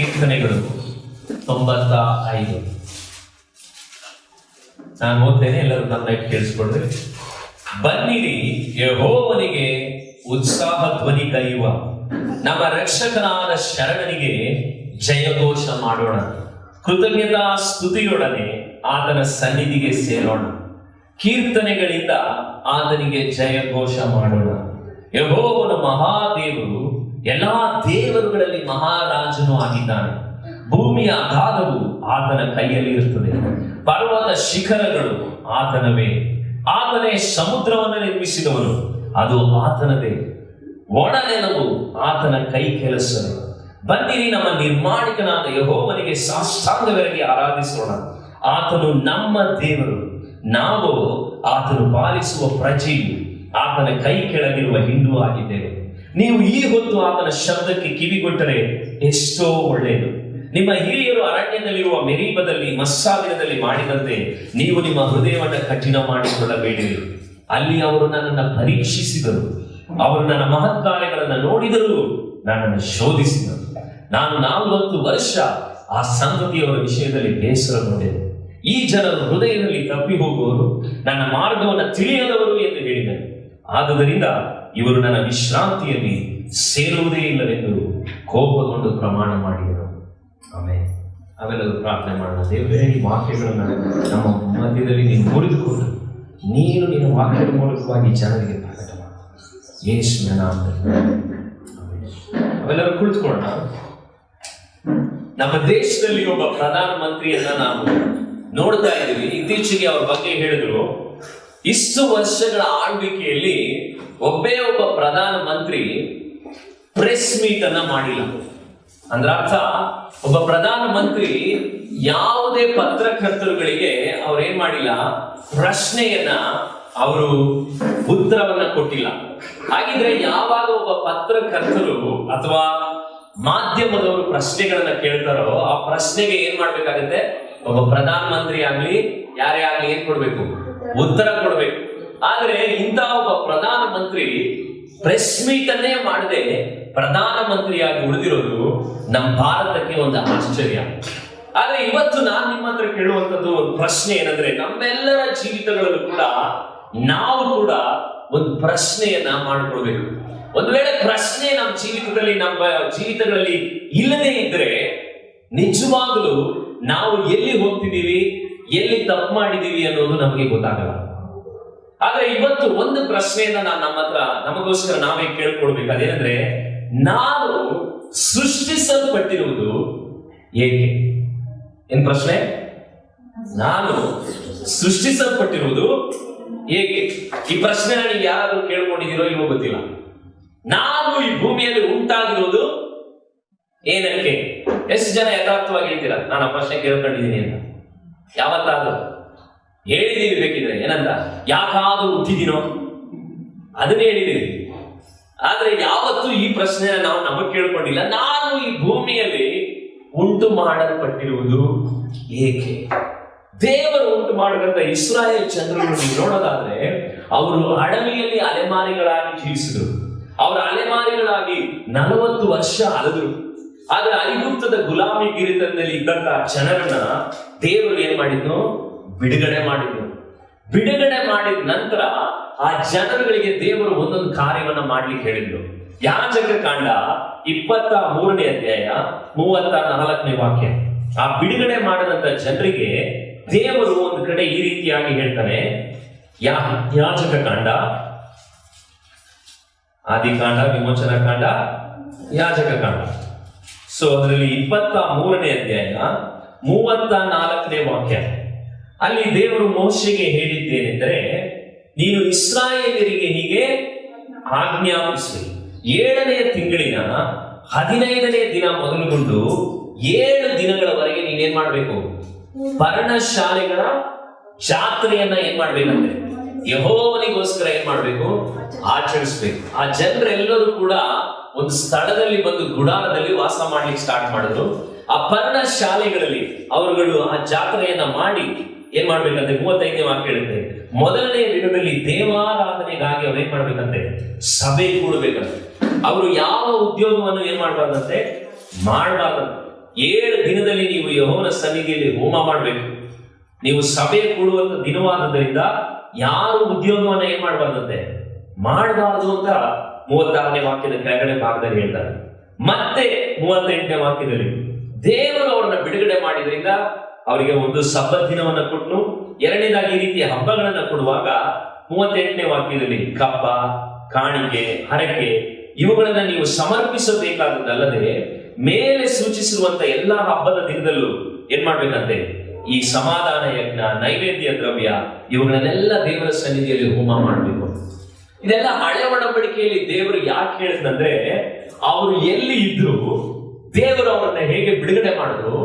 ಕೀರ್ತನೆಗಳು 95. ನಾನು ಓದ್ತೇನೆ, ಎಲ್ಲರೂ ನನ್ನ ಕೇಳಿಸ್ಕೊಳ್ರಿ. ಬನ್ನಿರಿ, ಯೆಹೋವನಿಗೆ ಉತ್ಸಾಹ ಧ್ವನಿ ಕರೆಯುವ, ನಮ್ಮ ರಕ್ಷಕನಾದ ಶರಣನಿಗೆ ಜಯಘೋಷ ಮಾಡೋಣ. ಕೃತಜ್ಞತಾ ಸ್ತುತಿಯೊಡನೆ ಆತನ ಸನ್ನಿಧಿಗೆ ಸೇರೋಣ. ಕೀರ್ತನೆಗಳಿಂದ ಆತನಿಗೆ ಜಯಘೋಷ ಮಾಡೋಣ. ಯೆಹೋವನು ಮಹಾದೇವರು, ಎಲ್ಲಾ ದೇವರುಗಳಲ್ಲಿ ಮಹಾರಾಜನು ಆಗಿದ್ದಾನೆ. ಭೂಮಿಯ ಅಗಾಧವು ಆತನ ಕೈಯಲ್ಲಿ ಇರುತ್ತದೆ, ಪರ್ವತ ಶಿಖರಗಳು ಆತನವೇ. ಆತನೇ ಸಮುದ್ರವನ್ನು ನಿರ್ಮಿಸಿದವನು, ಅದು ಆತನದೇ. ಒಣನೆಲವು ಆತನ ಕೈ ಕೆಲಸವೇ. ಬನ್ನಿರಿ, ನಮ್ಮ ನಿರ್ಮಾಣಿಕನಾದ ಯೆಹೋವನಿಗೆ ಸಾಷ್ಟಾಂಗವೆರಗಿ ಆರಾಧಿಸೋಣ. ಆತನು ನಮ್ಮ ದೇವರು, ನಾವು ಆತನು ಪಾಲಿಸುವ ಪ್ರಜೆಯು, ಆತನ ಕೈ ಕೆಳಗಿರುವ ಹಿಂಡು ಆಗಿದ್ದೇವೆ. ನೀವು ಈ ಹೊತ್ತು ಆತನ ಶಬ್ದಕ್ಕೆ ಕಿವಿಗೊಟ್ಟರೆ ಎಷ್ಟೋ ಒಳ್ಳೆಯದು. ನಿಮ್ಮ ಹಿರಿಯರು ಅರಣ್ಯದಲ್ಲಿರುವ ಮೆರೀಬದಲ್ಲಿ ಮಸ್ಸಾದಿನದಲ್ಲಿ ಮಾಡಿದಂತೆ ನೀವು ನಿಮ್ಮ ಹೃದಯವನ್ನು ಕಠಿಣ ಮಾಡಿಕೊಳ್ಳಬೇಡಿರಿ. ಅಲ್ಲಿ ಅವರು ನನ್ನನ್ನು ಪರೀಕ್ಷಿಸಿದರು, ಅವರು ನನ್ನ ಮಹತ್ಕಾರ್ಯಗಳನ್ನು ನೋಡಿದರು, ನನ್ನನ್ನು ಶೋಧಿಸಿದರು. ನಾನು 40 ವರ್ಷ ಆ ಸಂಗತಿಯವರ ವಿಷಯದಲ್ಲಿ ಬೇಸರಗೊಂಡೆನು. ಈ ಜನರು ಹೃದಯದಲ್ಲಿ ತಪ್ಪಿ ಹೋಗುವವರು, ನನ್ನ ಮಾರ್ಗವನ್ನು ತಿಳಿಯದವರು ಎಂದು ಹೇಳಿದರು. ಆದುದರಿಂದ ಇವರು ನನ್ನ ವಿಶ್ರಾಂತಿಯಲ್ಲಿ ಸೇರುವುದೇ ಇಲ್ಲವೆಂದು ಕೋಪಗೊಂಡು ಪ್ರಮಾಣ ಮಾಡಿದರು. ಆಮೇಲೆ ಅವೆಲ್ಲರೂ ಪ್ರಾರ್ಥನೆ ಮಾಡೋಣ. ದೇವರೇ, ಈ ವಾಕ್ಯಗಳನ್ನು ನಮ್ಮ ಮಧ್ಯದಲ್ಲಿ ನೀನು ಮುರಿದುಕೊಂಡು ನೀನು ನಿನ್ನ ವಾಕ್ಯದ ಮೂಲಕವಾಗಿ ಜನರಿಗೆ ಪ್ರಕಟ ಮಾಡು. ಯೇಸುವಿನ ನಾಮದಲ್ಲಿ ಅವೆಲ್ಲರೂ ಕುಳಿತುಕೊಳ್ಳೋಣ. ನಮ್ಮ ದೇಶದಲ್ಲಿ ಒಬ್ಬ ಪ್ರಧಾನ ಮಂತ್ರಿಯನ್ನ ನಾವು ನೋಡ್ತಾ ಇದ್ದೀವಿ. ಇತ್ತೀಚೆಗೆ ಅವ್ರ ಬಗ್ಗೆ ಹೇಳಿದ್ರು, ಇಷ್ಟು ವರ್ಷಗಳ ಆಳ್ವಿಕೆಯಲ್ಲಿ ಒಬ್ಬ ಪ್ರಧಾನ ಮಂತ್ರಿ ಪ್ರೆಸ್ ಮೀಟ್ ಅನ್ನ ಮಾಡಿಲ್ಲ. ಅಂದ್ರ ಅರ್ಥ, ಒಬ್ಬ ಪ್ರಧಾನ ಮಂತ್ರಿ ಯಾವುದೇ ಪತ್ರಕರ್ತರುಗಳಿಗೆ ಅವ್ರೇನ್ ಮಾಡಿಲ್ಲ, ಪ್ರಶ್ನೆಯನ್ನ ಅವರು ಉತ್ತರವನ್ನ ಕೊಟ್ಟಿಲ್ಲ. ಹಾಗಿದ್ರೆ ಯಾವಾಗ ಒಬ್ಬ ಪತ್ರಕರ್ತರು ಅಥವಾ ಮಾಧ್ಯಮದವರು ಪ್ರಶ್ನೆಗಳನ್ನ ಕೇಳ್ತಾರೋ ಆ ಪ್ರಶ್ನೆಗೆ ಏನ್ ಮಾಡ್ಬೇಕಾಗತ್ತೆ? ಒಬ್ಬ ಪ್ರಧಾನ ಮಂತ್ರಿ ಆಗ್ಲಿ ಯಾರೇ ಆಗ್ಲಿ ಏನ್ ಕೊಡ್ಬೇಕು? ಉತ್ತರ ಕೊಡ್ಬೇಕು. ಆದ್ರೆ ಇಂಥ ಒಬ್ಬ ಪ್ರಧಾನ ಮಂತ್ರಿ ಪ್ರೆಸ್ ಮೀಟ್ ಅನ್ನೇ ಮಾಡದೆ ಪ್ರಧಾನ ಮಂತ್ರಿಯಾಗಿ ಉಳಿದಿರೋದು ನಮ್ಮ ಭಾರತಕ್ಕೆ ಒಂದು ಆಶ್ಚರ್ಯ. ಆದ್ರೆ ಇವತ್ತು ನಾನು ನಿಮ್ಮ ಹತ್ರ ಕೇಳುವಂತದ್ದು ಒಂದು ಪ್ರಶ್ನೆ ಏನಂದ್ರೆ, ನಮ್ಮೆಲ್ಲರ ಜೀವಿತಗಳಲ್ಲೂ ಕೂಡ ನಾವು ಕೂಡ ಒಂದು ಪ್ರಶ್ನೆಯನ್ನ ಮಾಡ್ಕೊಳ್ಬೇಕು. ಒಂದು ವೇಳೆ ಪ್ರಶ್ನೆ ನಮ್ಮ ಜೀವಿತಗಳಲ್ಲಿ ಇಲ್ಲದೆ ಇದ್ರೆ ನಿಜವಾಗಲೂ ನಾವು ಎಲ್ಲಿ ಹೋಗ್ತಿದ್ದೀವಿ, ಎಲ್ಲಿ ತಪ್ಪು ಮಾಡಿದೀವಿ ಅನ್ನೋದು ನಮಗೆ ಗೊತ್ತಾಗಲ್ಲ. ಆದ್ರೆ ಇವತ್ತು ಒಂದು ಪ್ರಶ್ನೆಯನ್ನ ನಾನು ನಮಗೋಸ್ಕರ ನಾವೇ ಕೇಳ್ಕೊಳ್ಬೇಕು. ಅದೇನಂದ್ರೆ, ನಾನು ಸೃಷ್ಟಿಸಲ್ಪಟ್ಟಿರುವುದು ಏಕೆ? ಏನ್ ಪ್ರಶ್ನೆ? ನಾನು ಸೃಷ್ಟಿಸಲ್ಪಟ್ಟಿರುವುದು ಏಕೆ? ಈ ಪ್ರಶ್ನೆ ನೀವು ಯಾರಾದ್ರೂ ಕೇಳ್ಕೊಂಡಿದ್ದೀರೋ ಇಲ್ವೋ ಗೊತ್ತಿಲ್ಲ. ನಾನು ಈ ಭೂಮಿಯಲ್ಲಿ ಉಂಟಾಗಿರೋದು ಏನಕ್ಕೆ? ಎಷ್ಟು ಜನ ಯಥಾರ್ಥವಾಗಿ ಹೇಳ್ತೀರಾ, ನಾನು ಆ ಪ್ರಶ್ನೆ ಕೇಳ್ಕೊಂಡಿದ್ದೀನಿ ಅಂತ? ಯಾವತ್ತಾದ್ರೂ ಹೇಳಿದೀವಿ? ಬೇಕಿದ್ರೆ ಏನಂತ, ಯಾಕಾದ್ರೂ ಹುಟ್ಟಿದಿನೋ ಅದನ್ನೇ ಹೇಳಿದೀವಿ. ಆದ್ರೆ ಯಾವತ್ತೂ ಈ ಪ್ರಶ್ನೆ ನಾವು ನಮಗ್ ಕೇಳ್ಕೊಂಡಿಲ್ಲ, ನಾನು ಈ ಭೂಮಿಯಲ್ಲಿ ಉಂಟು ಮಾಡಲ್ಪಟ್ಟಿರುವುದು ಏಕೆ? ದೇವರು ಉಂಟು ಮಾಡಿದಂತ ಇಸ್ರಾಯೇಲ್ ಜನರನ್ನು ನೋಡೋದಾದ್ರೆ, ಅವರು ಅಡವಿಯಲ್ಲಿ ಅಲೆಮಾರಿಗಳಾಗಿ ಜೀವಿಸಿದ್ರು. ಅವರ ಅಲೆಮಾರಿಗಳಾಗಿ 40 ವರ್ಷ ಅಲೆದ್ರು. ಆದ್ರೆ ಐಗುಪ್ತದ ಗುಲಾಮಿ ಗಿರಿತದಲ್ಲಿ ಇದ್ದಂತಹ ಜನರನ್ನ ದೇವರು ಏನ್ ಮಾಡಿದ್ನು? ಬಿಡುಗಡೆ ಮಾಡಿದ್ನು. ಬಿಡುಗಡೆ ಮಾಡಿದ ನಂತರ ಆ ಜನರುಗಳಿಗೆ ದೇವರು ಒಂದೊಂದು ಕಾರ್ಯವನ್ನ ಮಾಡ್ಲಿಕ್ಕೆ ಹೇಳಿದ್ರು. ಯಾಜಕ ಕಾಂಡ 23ನೇ ಅಧ್ಯಾಯ 34ನೇ ವಾಕ್ಯ. ಆ ಬಿಡುಗಡೆ ಮಾಡಿದಂತ ಜನರಿಗೆ ದೇವರು ಒಂದು ಕಡೆ ಈ ರೀತಿಯಾಗಿ ಹೇಳ್ತಾನೆ. ಯಾಜಕ ಕಾಂಡ, ಆದಿಕಾಂಡ, ವಿಮೋಚನಾ ಕಾಂಡ, ಯಾಜಕ ಕಾಂಡ. ಸೊ ಅದರಲ್ಲಿ 23ನೇ ಅಧ್ಯಾಯ 34ನೇ ವಾಕ್ಯ. ಅಲ್ಲಿ ದೇವರು ಮೋಶೆಗೆ ಹೇಳಿದ್ದೇನೆಂದರೆ, ನೀನು ಇಸ್ರಾಯೇಲರಿಗೆ ಹೀಗೆ ಆಜ್ಞಾಪಿಸು, 7ನೇ ತಿಂಗಳಿನ 15ನೇ ದಿನ ಮೊದಲುಗೊಂಡು 7 ದಿನಗಳವರೆಗೆ ನೀವೇನ್ ಮಾಡ್ಬೇಕು? ಪರ್ಣಶಾಲೆಗಳ ಜಾತ್ರೆಯನ್ನ ಏನ್ ಮಾಡ್ಬೇಕಂದ್ರೆ ಯೆಹೋವನಿಗೋಸ್ಕರ ಏನ್ ಮಾಡ್ಬೇಕು? ಆಚರಿಸ್ಬೇಕು. ಆ ಜನರೆಲ್ಲರೂ ಕೂಡ ಒಂದು ಸ್ಥಳದಲ್ಲಿ ಬಂದು ಗುಡಾರದಲ್ಲಿ ವಾಸ ಮಾಡ್ಲಿಕ್ಕೆ ಸ್ಟಾರ್ಟ್ ಮಾಡಿದ್ರು. ಆ ಪರ್ಣಶಾಲೆಗಳಲ್ಲಿ ಅವರುಗಳು ಆ ಜಾತ್ರೆಯನ್ನ ಮಾಡಿ ಏನ್ ಮಾಡ್ಬೇಕಂತೆ? 35ನೇ ವಾಕ್ಯ ಹೇಳುತ್ತೆ, ಮೊದಲನೇ ದಿನದಲ್ಲಿ ದೇವಾರಾಧನೆಗಾಗಿ ಅವ್ರು ಏನ್ ಮಾಡ್ಬೇಕಂತೆ? ಸಭೆ ಕೂಡಬೇಕಂತೆ. ಅವರು ಯಾವ ಉದ್ಯೋಗವನ್ನು ಏನ್ ಮಾಡ್ಬಾರ್ದಂತೆ? ಮಾಡಬಾರ್ದಂತೆ. 7 ದಿನದಲ್ಲಿ ನೀವು ಯೆಹೋವನ ಸನ್ನಿಧಿಯಲ್ಲಿ ಹೋಮ ಮಾಡಬೇಕು. ನೀವು ಸಭೆ ಕೂಡುವಂತ ದಿನವಾದದ್ದರಿಂದ ಯಾರು ಉದ್ಯೋಗವನ್ನ ಏನ್ ಮಾಡಬಾರ್ದಂತೆ, ಮಾಡಬಾರದು ಅಂತ 36ನೇ ವಾಕ್ಯದ ಕೆಳಗಡೆ ಭಾಗದಲ್ಲಿ ಹೇಳ್ತಾರೆ. ಮತ್ತೆ 38ನೇ ವಾಕ್ಯದಲ್ಲಿ ದೇವರು ಅವರನ್ನ ಬಿಡುಗಡೆ ಮಾಡಿದ್ರಿಂದ ಅವರಿಗೆ ಒಂದು ಸಬ್ಬತ್ ದಿನವನ್ನ ಕೊಟ್ಟು, ಎರಡನೇದಾಗಿ ಈ ರೀತಿಯ ಹಬ್ಬಗಳನ್ನ ಕೊಡುವಾಗ 38ನೇ ವಾಕ್ಯದಲ್ಲಿ ಕಪ್ಪ, ಕಾಣಿಕೆ, ಹರಕೆ ಇವುಗಳನ್ನ ನೀವು ಸಮರ್ಪಿಸಬೇಕಾದದ್ದಲ್ಲದೆ ಮೇಲೆ ಸೂಚಿಸಿರುವಂತ ಎಲ್ಲಾ ಹಬ್ಬದ ದಿನದಲ್ಲೂ ಏನ್ ಮಾಡ್ಬೇಕಂತೆ, ಈ ಸಮಾಧಾನ ಯಜ್ಞ, ನೈವೇದ್ಯ ದ್ರವ್ಯ ಇವುಗಳನ್ನೆಲ್ಲ ದೇವರ ಸನ್ನಿಧಿಯಲ್ಲಿ ಹೋಮ ಮಾಡಬೇಕು. ಇದೆಲ್ಲ ಹಳೆ ಒಡಂಬಡಿಕೆಯಲ್ಲಿ ದೇವರು ಯಾಕೆ ಹೇಳಿದ್ನಂದ್ರೆ, ಅವರು ಎಲ್ಲಿ ಇದ್ರು ದೇವರು ಅವರನ್ನ ಹೇಗೆ ಬಿಡುಗಡೆ ಮಾಡಿದ್ರು,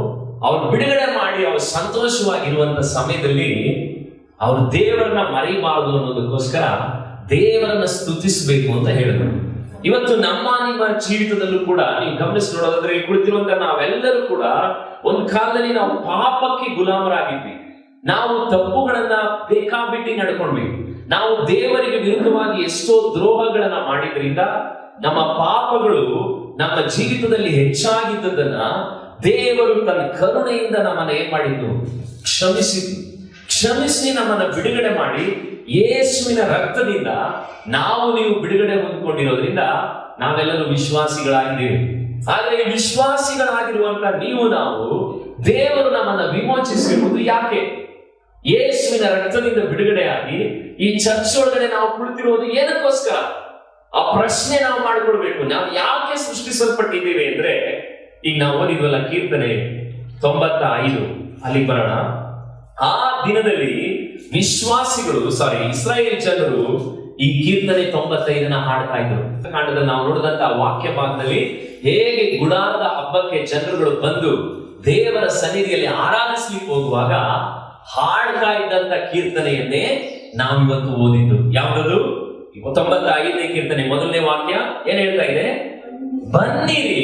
ಅವ್ರು ಬಿಡುಗಡೆ ಮಾಡಿ ಅವ್ರು ಸಂತೋಷವಾಗಿರುವಂತ ಸಮಯದಲ್ಲಿ ಅವರು ದೇವರನ್ನ ಮರಿಬಾರದು ಅನ್ನೋದಕ್ಕೋಸ್ಕರ ದೇವರನ್ನ ಸ್ತುತಿಸಬೇಕು ಅಂತ ಹೇಳಿದ್ರು. ಇವತ್ತು ನಿಮ್ಮ ಜೀವಿತದಲ್ಲೂ ಕೂಡ ನೀವು ಗಮನಿಸಿ ನೋಡೋದಾದ್ರೆ, ಇಲ್ಲಿ ಕುಳಿತಿರುವಂತ ನಾವೆಲ್ಲರೂ ಕೂಡ ಒಂದು ಕಾಲದಲ್ಲಿ ನಾವು ಪಾಪಕ್ಕೆ ಗುಲಾಮರಾಗಿದ್ವಿ. ನಾವು ತಪ್ಪುಗಳನ್ನ ಬೇಕಾಬಿಟ್ಟಿ ನಡ್ಕೊಂಡ್ವಿ. ನಾವು ದೇವರಿಗೆ ವಿರುದ್ಧವಾಗಿ ಎಷ್ಟೋ ದ್ರೋಹಗಳನ್ನ ಮಾಡಿದ್ರಿಂದ ನಮ್ಮ ಪಾಪಗಳು ನಮ್ಮ ಜೀವಿತದಲ್ಲಿ ಹೆಚ್ಚಾಗಿದ್ದದನ್ನ ದೇವರು ತನ್ನ ಕರುಣೆಯಿಂದ ನಮ್ಮನ್ನ ಏನ್ ಮಾಡಿದ್ದು, ಕ್ಷಮಿಸಿ ನಮ್ಮನ್ನ ಬಿಡುಗಡೆ ಮಾಡಿ ಯೇಸುವಿನ ರಕ್ತದಿಂದ ನೀವು ಬಿಡುಗಡೆ ಹೊಂದಿಕೊಂಡಿರೋದ್ರಿಂದ ನಾವೆಲ್ಲರೂ ವಿಶ್ವಾಸಿಗಳಾಗಿದ್ದೇವೆ. ಆದ್ರೆ ವಿಶ್ವಾಸಿಗಳಾಗಿರುವಂತ ನಾವು ದೇವರು ನಮ್ಮನ್ನ ವಿಮೋಚಿಸಿರುವುದು ಯಾಕೆ? ಯೇಸುವಿನ ರಕ್ತದಿಂದ ಬಿಡುಗಡೆಯಾಗಿ ಈ ಚರ್ಚ್ ಒಳಗಡೆ ನಾವು ಕುಳಿತಿರುವುದು ಏನಕ್ಕೋಸ್ಕರ? ಆ ಪ್ರಶ್ನೆ ನಾವು ಮಾಡಿಕೊಡ್ಬೇಕು. ನಾವು ಯಾಕೆ ಸೃಷ್ಟಿಸಲ್ಪಟ್ಟಿದ್ದೇವೆ ಅಂದ್ರೆ, ಈಗ ನಾವು ಓದಿದ್ವಲ್ಲ ಕೀರ್ತನೆ 95, ಅಲ್ಲಿ ಬರೋಣ. ಆ ದಿನದಲ್ಲಿ ಇಸ್ರಾಯೇಲ್ ಜನರು ಈ ಕೀರ್ತನೆ 95 ಹಾಡ್ತಾ ಇದ್ರು. ಕಾಂಡದಲ್ಲಿ ನಾವು ನೋಡಿದಂತ ವಾಕ್ಯ ಭಾಗದಲ್ಲಿ ಹೇಗೆ ಗುಡಾರದ ಹಬ್ಬಕ್ಕೆ ಜನರುಗಳು ಬಂದು ದೇವರ ಸನ್ನಿಧಿಯಲ್ಲಿ ಆರಾಧಿಸ್ಲಿಕ್ಕೆ ಹೋಗುವಾಗ ಹಾಡ್ತಾ ಇದ್ದಂತ ಕೀರ್ತನೆಯನ್ನೇ ನಾವಿವತ್ತು ಓದಿದ್ದು. ಯಾವ್ದು? 95ನೇ ಕೀರ್ತನೆ 1ನೇ ವಾಕ್ಯ ಏನ್ ಹೇಳ್ತಾ ಇದೆ? ಬನ್ನಿರಿ.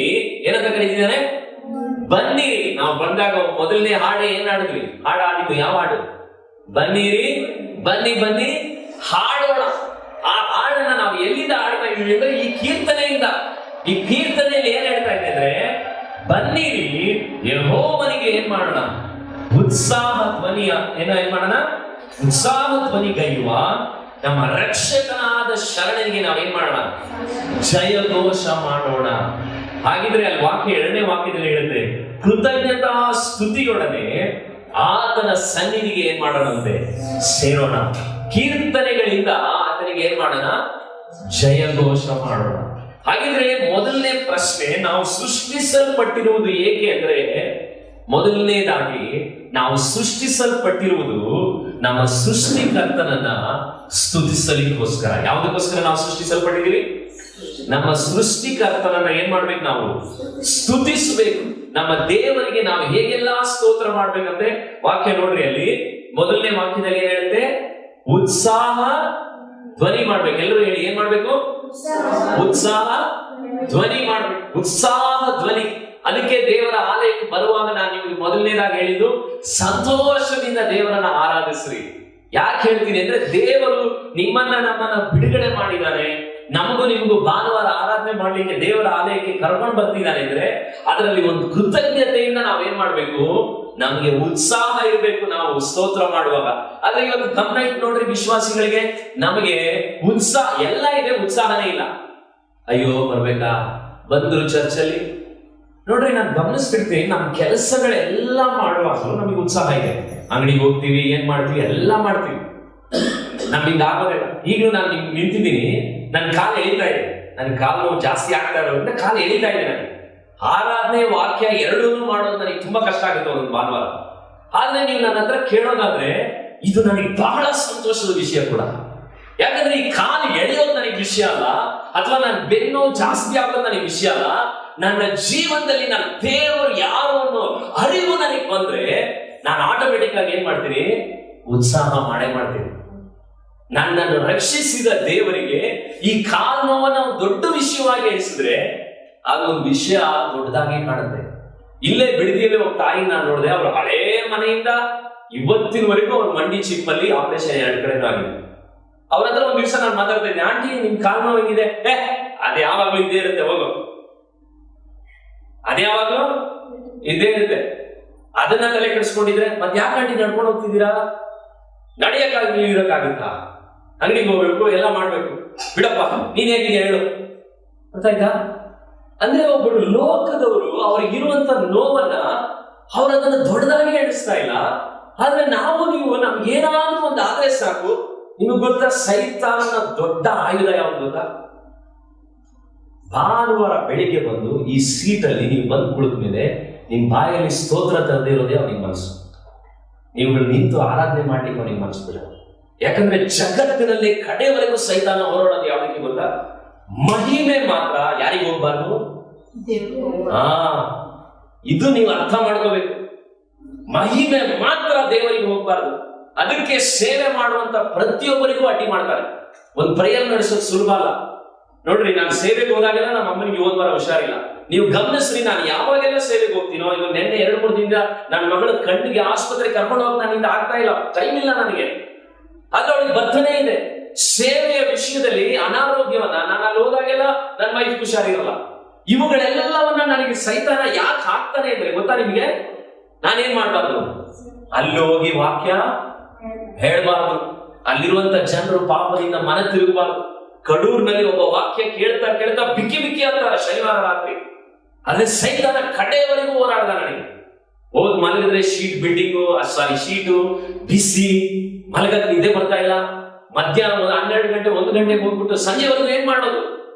ಏನಂತ ಕರೀತಿದ್ದಾರೆ? ಬನ್ನಿರಿ. ನಾವು ಬಂದಾಗ ಮೊದಲನೇ ಹಾಡೆ ಏನ್ ಹಾಡಿದ್ವಿ? ಹಾಡಿದ್ದು ಯಾವ ಹಾಡು? ಬನ್ನಿರಿ, ಬನ್ನಿ ಹಾಡೋಣ. ಆ ಹಾಡನ್ನ ನಾವು ಎಲ್ಲಿಂದ ಹಾಡ್ತಾ ಇದೀವಿ ಅಂದ್ರೆ ಈ ಕೀರ್ತನೆಯಿಂದ. ಈ ಕೀರ್ತನೆಯಲ್ಲಿ ಏನ್ ಹೇಳ್ತಾ ಇದೆ ಅಂದ್ರೆ, ಬನ್ನಿರಿ ಯೆಹೋವನಿಗೆ ಏನ್ ಮಾಡೋಣ? ಉತ್ಸಾಹ ಧ್ವನಿಗೈಯುವ ನಮ್ಮ ರಕ್ಷಕನಾದ ಶರಣನಿಗೆ ನಾವೇನ್ ಮಾಡೋಣ? ಜಯಘೋಷ ಮಾಡೋಣ. ಹಾಗಿದ್ರೆ ಅಲ್ಲಿ ವಾಕ್ಯ 2ನೇ ವಾಕ್ಯದಲ್ಲಿ ಹೇಳುತ್ತೆ, ಕೃತಜ್ಞತಾ ಸ್ತುತಿಯೊಡನೆ ಆತನ ಸನ್ನಿಧಿಗೆ ಏನ್ ಮಾಡೋಣಂತೆ? ಸೇರೋಣ. ಕೀರ್ತನೆಗಳಿಂದ ಆತನಿಗೆ ಏನ್ ಮಾಡೋಣ? ಜಯಘೋಷ ಮಾಡೋಣ. ಹಾಗಿದ್ರೆ ಮೊದಲನೇ ಪ್ರಶ್ನೆ, ನಾವು ಸೃಷ್ಟಿಸಲ್ಪಟ್ಟಿರುವುದು ಏಕೆ ಅಂದ್ರೆ, ಮೊದಲನೇದಾಗಿ ನಾವು ಸೃಷ್ಟಿಸಲ್ಪಟ್ಟಿರುವುದು ನಮ್ಮ ಸೃಷ್ಟಿಕರ್ತನನ್ನ ಸ್ತುತಿಸಲಿಕ್ಕೋಸ್ಕರ. ಯಾವುದಕ್ಕೋಸ್ಕರ ನಾವು ಸೃಷ್ಟಿಸಲ್ಪಟ್ಟಿದ್ದೀವಿ? ನಮ್ಮ ಸೃಷ್ಟಿಕರ್ತನನ್ನ ಏನ್ ಮಾಡ್ಬೇಕು? ನಾವು ಸ್ತುತಿಸಬೇಕು. ನಮ್ಮ ದೇವರಿಗೆ ನಾವು ಹೇಗೆಲ್ಲಾ ಸ್ತೋತ್ರ ಮಾಡ್ಬೇಕಂತೆ ವಾಕ್ಯ ನೋಡ್ರಿ. ಅಲ್ಲಿ 1ನೇ ವಾಕ್ಯದಲ್ಲಿ ಏನ್ ಹೇಳುತ್ತೆ? ಉತ್ಸಾಹ ಧ್ವನಿ ಮಾಡ್ಬೇಕು. ಎಲ್ಲರೂ ಹೇಳಿ, ಏನ್ ಮಾಡ್ಬೇಕು? ಉತ್ಸಾಹ ಧ್ವನಿ ಮಾಡ್ಬೇಕು. ಉತ್ಸಾಹ ಧ್ವನಿ. ಅದಕ್ಕೆ ದೇವರ ಆಲಯಕ್ಕೆ ಬರುವಾಗ ನಾನು ನಿಮಗೆ ಮೊದಲನೇದಾಗಿ ಹೇಳಿದ್ದು, ಸಂತೋಷದಿಂದ ದೇವರನ್ನ ಆರಾಧಿಸ್ರಿ. ಯಾಕೆ ಹೇಳ್ತೀನಿ ಅಂದ್ರೆ, ದೇವರು ನಮ್ಮನ್ನ ಬಿಡುಗಡೆ ಮಾಡಿದ್ದಾನೆ. ನಮಗೂ ನಿಮಗೂ ಭಾನುವಾರ ಆರಾಧನೆ ಮಾಡ್ಲಿಕ್ಕೆ ದೇವರ ಆಲಯಕ್ಕೆ ಕರ್ಕೊಂಡು ಬರ್ತಿದ್ದಾನೆ ಅಂದ್ರೆ ಅದರಲ್ಲಿ ಒಂದು ಕೃತಜ್ಞತೆಯಿಂದ ನಾವೇನ್ ಮಾಡ್ಬೇಕು? ನಮ್ಗೆ ಉತ್ಸಾಹ ಇರಬೇಕು ನಾವು ಸ್ತೋತ್ರ ಮಾಡುವಾಗ. ಆದ್ರೆ ಇವತ್ತು ಗಮನ ಇಟ್ಟು ನೋಡ್ರಿ, ವಿಶ್ವಾಸಿಗಳಿಗೆ ನಮಗೆ ಉತ್ಸಾಹ ಎಲ್ಲ ಇದೆ, ಉತ್ಸಾಹನೇ ಇಲ್ಲ. ಅಯ್ಯೋ ಬರ್ಬೇಕಾ? ಬಂದ್ರು ಚರ್ಚಲ್ಲಿ ನೋಡ್ರಿ, ನಾನು ಗಮನಿಸ್ತಿರ್ತೀನಿ, ನಮ್ಮ ಕೆಲಸಗಳೆಲ್ಲ ಮಾಡುವಾಗಲೂ ನಮಗೆ ಉತ್ಸಾಹ ಇದೆ. ಅಂಗಡಿಗೆ ಹೋಗ್ತೀವಿ, ಏನ್ ಮಾಡ್ತೀವಿ, ಎಲ್ಲ ಮಾಡ್ತೀವಿ. ನಮ್ಮಿಂದ ಆಗೋದಿಲ್ಲ. ಈಗಲೂ ನಾನು ನಿಂತಿದ್ದೀನಿ, ನನ್ನ ಕಾಲು ಎಳಿತಾ ಇದೆ. ನನ್ನ ಕಾಲು ನೋವು ಜಾಸ್ತಿ ಆಗ್ತಾ ಇರೋದ್ರಿಂದ ಕಾಲು ಎಳಿತಾ ಇದೆ. ನನಗೆ ಆರಾಧನೆ ವಾಕ್ಯ ಎರಡೂ ಮಾಡೋದು ನನಗೆ ತುಂಬಾ ಕಷ್ಟ ಆಗುತ್ತೆ ಒಂದು ಭಾನುವಾರ. ಆದ್ರೆ ನೀವು ನನ್ನ ಹತ್ರ ಕೇಳೋದಾದ್ರೆ ಇದು ನನಗೆ ಬಹಳ ಸಂತೋಷದ ವಿಷಯ ಕೂಡ. ಯಾಕಂದ್ರೆ ಈ ಕಾಲು ಎಳೆಯೋದು ನನಗೆ ವಿಷಯ ಅಲ್ಲ, ಅಥವಾ ನನ್ನ ಬೆನ್ನು ಜಾಸ್ತಿ ಆಗೋದು ನನಗೆ ವಿಷಯ ಅಲ್ಲ. ನನ್ನ ಜೀವನದಲ್ಲಿ ನನ್ನ ದೇವರು ಯಾರು ಅನ್ನೋ ಅರಿವು ನನಗೆ ಬಂದ್ರೆ ನಾನು ಆಟೋಮೆಟಿಕ್ ಆಗಿ ಏನ್ ಮಾಡ್ತೀನಿ? ಉತ್ಸಾಹ ಮಾಡ್ತೀನಿ. ನನ್ನನ್ನು ರಕ್ಷಿಸಿದ ದೇವರಿಗೆ ಈ ಕಾಲು ನೋವನ್ನು ದೊಡ್ಡ ವಿಷಯವಾಗಿ ಎಣಿಸಿದ್ರೆ ಅದೊಂದು ವಿಷಯ ದೊಡ್ಡದಾಗಿ ಕಾಣುತ್ತೆ. ಇಲ್ಲೇ ಬಿಡದಿಯಲ್ಲಿ ಒಬ್ಬ ತಾಯಿ ನಾನು ನೋಡಿದೆ, ಅವ್ರ ಹಳೇ ಮನೆಯಿಂದ ಇವತ್ತಿನವರೆಗೂ ಅವ್ರ ಮಂಡಿ ಚಿಪ್ಪಲ್ಲಿ ಆಪರೇಷನ್ 2 ಕಡೆನೂ ಆಗಿದೆ. ಅವ್ರ ಹತ್ರ ಒಂದ್ ದಿವಸ ನಾನು ಮಾತಾಡ್ತಾ ಇದ್ದೆ, ಆಂಟಿ ನಿಮ್ ಕಾಲು ನೋವು ಹೆಂಗಿದೆ? ಅದು ಯಾವಾಗ್ಲೂ ಇದ್ದೇ ಇರುತ್ತೆ, ಹೋಗು. ಅದೇ ಯಾವಾಗ್ಲೂ ಇದ್ದೇ ಇರುತ್ತೆ. ಅದನ್ನ ತಲೆ ಕೆಡಿಸ್ಕೊಂಡಿದ್ರೆ ಮತ್ತೆ ಯಾಕೆ ನಡ್ಕೊಂಡು ಹೋಗ್ತಿದ್ದೀರಾ? ನಡೆಯಕ್ಕಾಗಿ ನೀವು ಇರೋಕ್ಕಾಗುತ್ತಾ? ಅಂಗಡಿಗೆ ಹೋಗ್ಬೇಕು, ಎಲ್ಲ ಮಾಡ್ಬೇಕು, ಬಿಡಪ್ಪ ನೀನ್ ಹೇಗಿದೆಯಾ ಹೇಳು, ಗೊತ್ತಾಯ್ತಾ? ಅಂದ್ರೆ ಒಬ್ಬರು ಲೋಕದವರು ಅವ್ರಿಗಿರುವಂತ ನೋವನ್ನ ಅವ್ರದನ್ನ ದೊಡ್ಡದಾಗಿ ಎಣಿಸ್ತಾ ಇಲ್ಲ. ಆದ್ರೆ ನಾವು ನೀವು ನಮ್ಗೆ ಏನಾದ್ರೂ ಒಂದು ಆದ್ರೆ ಸಾಕು. ನಿಮಗೆ ಗೊತ್ತಾ ಸೈತಾನನ ದೊಡ್ಡ ಆಯುಧ ಯಾವ್ದು ಗೊತ್ತಾ? ಭಾನುವಾರ ಬೆಳಿಗ್ಗೆ ಬಂದು ಈ ಸೀಟಲ್ಲಿ ನೀವು ಬಂದು ಕುಳಿತ ಮೇಲೆ ನಿಮ್ ಬಾಯಲ್ಲಿ ಸ್ತೋತ್ರ ತರದೇ ಇರೋದೇ ಅವನಿಗೆ ಮನಸ್ಸು. ನೀವು ನಿಂತು ಆರಾಧನೆ ಮಾಡ್ಲಿಕ್ಕೆ ಅವನಿಗೆ ಮನಸ್ಸು ಬಿಡ. ಯಾಕಂದ್ರೆ ಜಗತ್ತಿನಲ್ಲಿ ಕಡೆವರೆಗೂ ಸೈತಾನ ಹೋರಾಡೋದು ಯಾವ್ದಕ್ಕೆ ಗೊತ್ತಾ? ಮಹಿಮೆ ಮಾತ್ರ ಯಾರಿಗೆ ಹೋಗ್ಬಾರ್ದು? ಇದು ನೀವು ಅರ್ಥ ಮಾಡ್ಕೋಬೇಕು. ಮಹಿಮೆ ಮಾತ್ರ ದೇವರಿಗೆ ಹೋಗ್ಬಾರ್ದು. ಅದಕ್ಕೆ ಸೇವೆ ಮಾಡುವಂತ ಪ್ರತಿಯೊಬ್ಬರಿಗೂ ಅಡ್ಡಿ ಮಾಡ್ತಾರೆ. ಒಂದು ಪ್ರೇಯರ್ ನಡೆಸೋದು ಸುಲಭ ಅಲ್ಲ. ನೋಡ್ರಿ, ನಾನು ಸೇವೆಗೆ ಹೋದಾಗೆಲ್ಲ ನಮ್ಮ ಅಮ್ಮನಿಗೆ ಹೋದ್ವಾರ ಹುಷಾರಿಲ್ಲ. ನೀವು ಗಮನಿಸ್ರಿ, ನಾನು ಯಾವಾಗೆಲ್ಲ ಸೇವೆಗೆ ಹೋಗ್ತೀನೋ, ಇವಾಗ ನಿನ್ನೆ 2-3 ದಿನದಿಂದ ನನ್ನ ಮಗಳ ಕಣ್ಣಿಗೆ ಆಸ್ಪತ್ರೆಗೆ ಕರ್ಕೊಂಡು ಹೋಗಿ ನನ್ನಿಂದ ಆಗ್ತಾ ಇಲ್ಲ, ಟೈಮ್ ಇಲ್ಲ ನನಗೆ. ಆದ್ರೆ ಅವಳಿಗೆ ಬರ್ತನೇ ಇದೆ. ಸೇವೆಯ ವಿಷಯದಲ್ಲಿ ಅನಾರೋಗ್ಯವನ್ನ ನಾನು ಅಲ್ಲಿ ಹೋದಾಗೆಲ್ಲ ನನ್ನ ವೈಫ್ ಹುಷಾರಿರಲ್ಲ. ಇವುಗಳೆಲ್ಲವನ್ನ ನನಗೆ ಸೈತಾನ ಯಾಕೆ ಹಾಕ್ತಾನೆ ಇದ್ರೆ ಗೊತ್ತಾ ನಿಮಗೆ? ನಾನೇನ್ ಮಾಡ್ಬಾರ್ದು? ಅಲ್ಲಿ ಹೋಗಿ ವಾಕ್ಯ ಹೇಳ್ಬಾರ್ದು. ಅಲ್ಲಿರುವಂತ ಜನರು ಪಾಪದಿಂದ ಮನ ತಿರುಗಬಾರ್ದು. ಕಡೂರಿನಲ್ಲಿ ಒಬ್ಬ ವಾಕ್ಯ ಕೇಳ್ತಾ ಕೇಳ್ತಾ ಬಿಕ್ಕಿ ಬಿಕ್ಕಿ ಅಂತಾರೆ ಶನಿವಾರ ರಾತ್ರಿ. ಅದೇ ಸೈತಾನ ಕಡೆಯವರೆಗೂ ಹೋರಾಡ್ದ. ನನಗೆ ಹೋದ್ ಮಲಗಿದ್ರೆ ಶೀಟು ಬಿಸಿ ಮಲಗಕ್ಕೆ ನಿದ್ದೆ ಬರ್ತಾ ಇಲ್ಲ. ಮಧ್ಯಾಹ್ನ 12 ಗಂಟೆ 1 ಗಂಟೆಗೆ ಹೋಗ್ಬಿಟ್ಟು ಸಂಜೆವರೆಗೂ ಏನ್ ಮಾಡೋದು?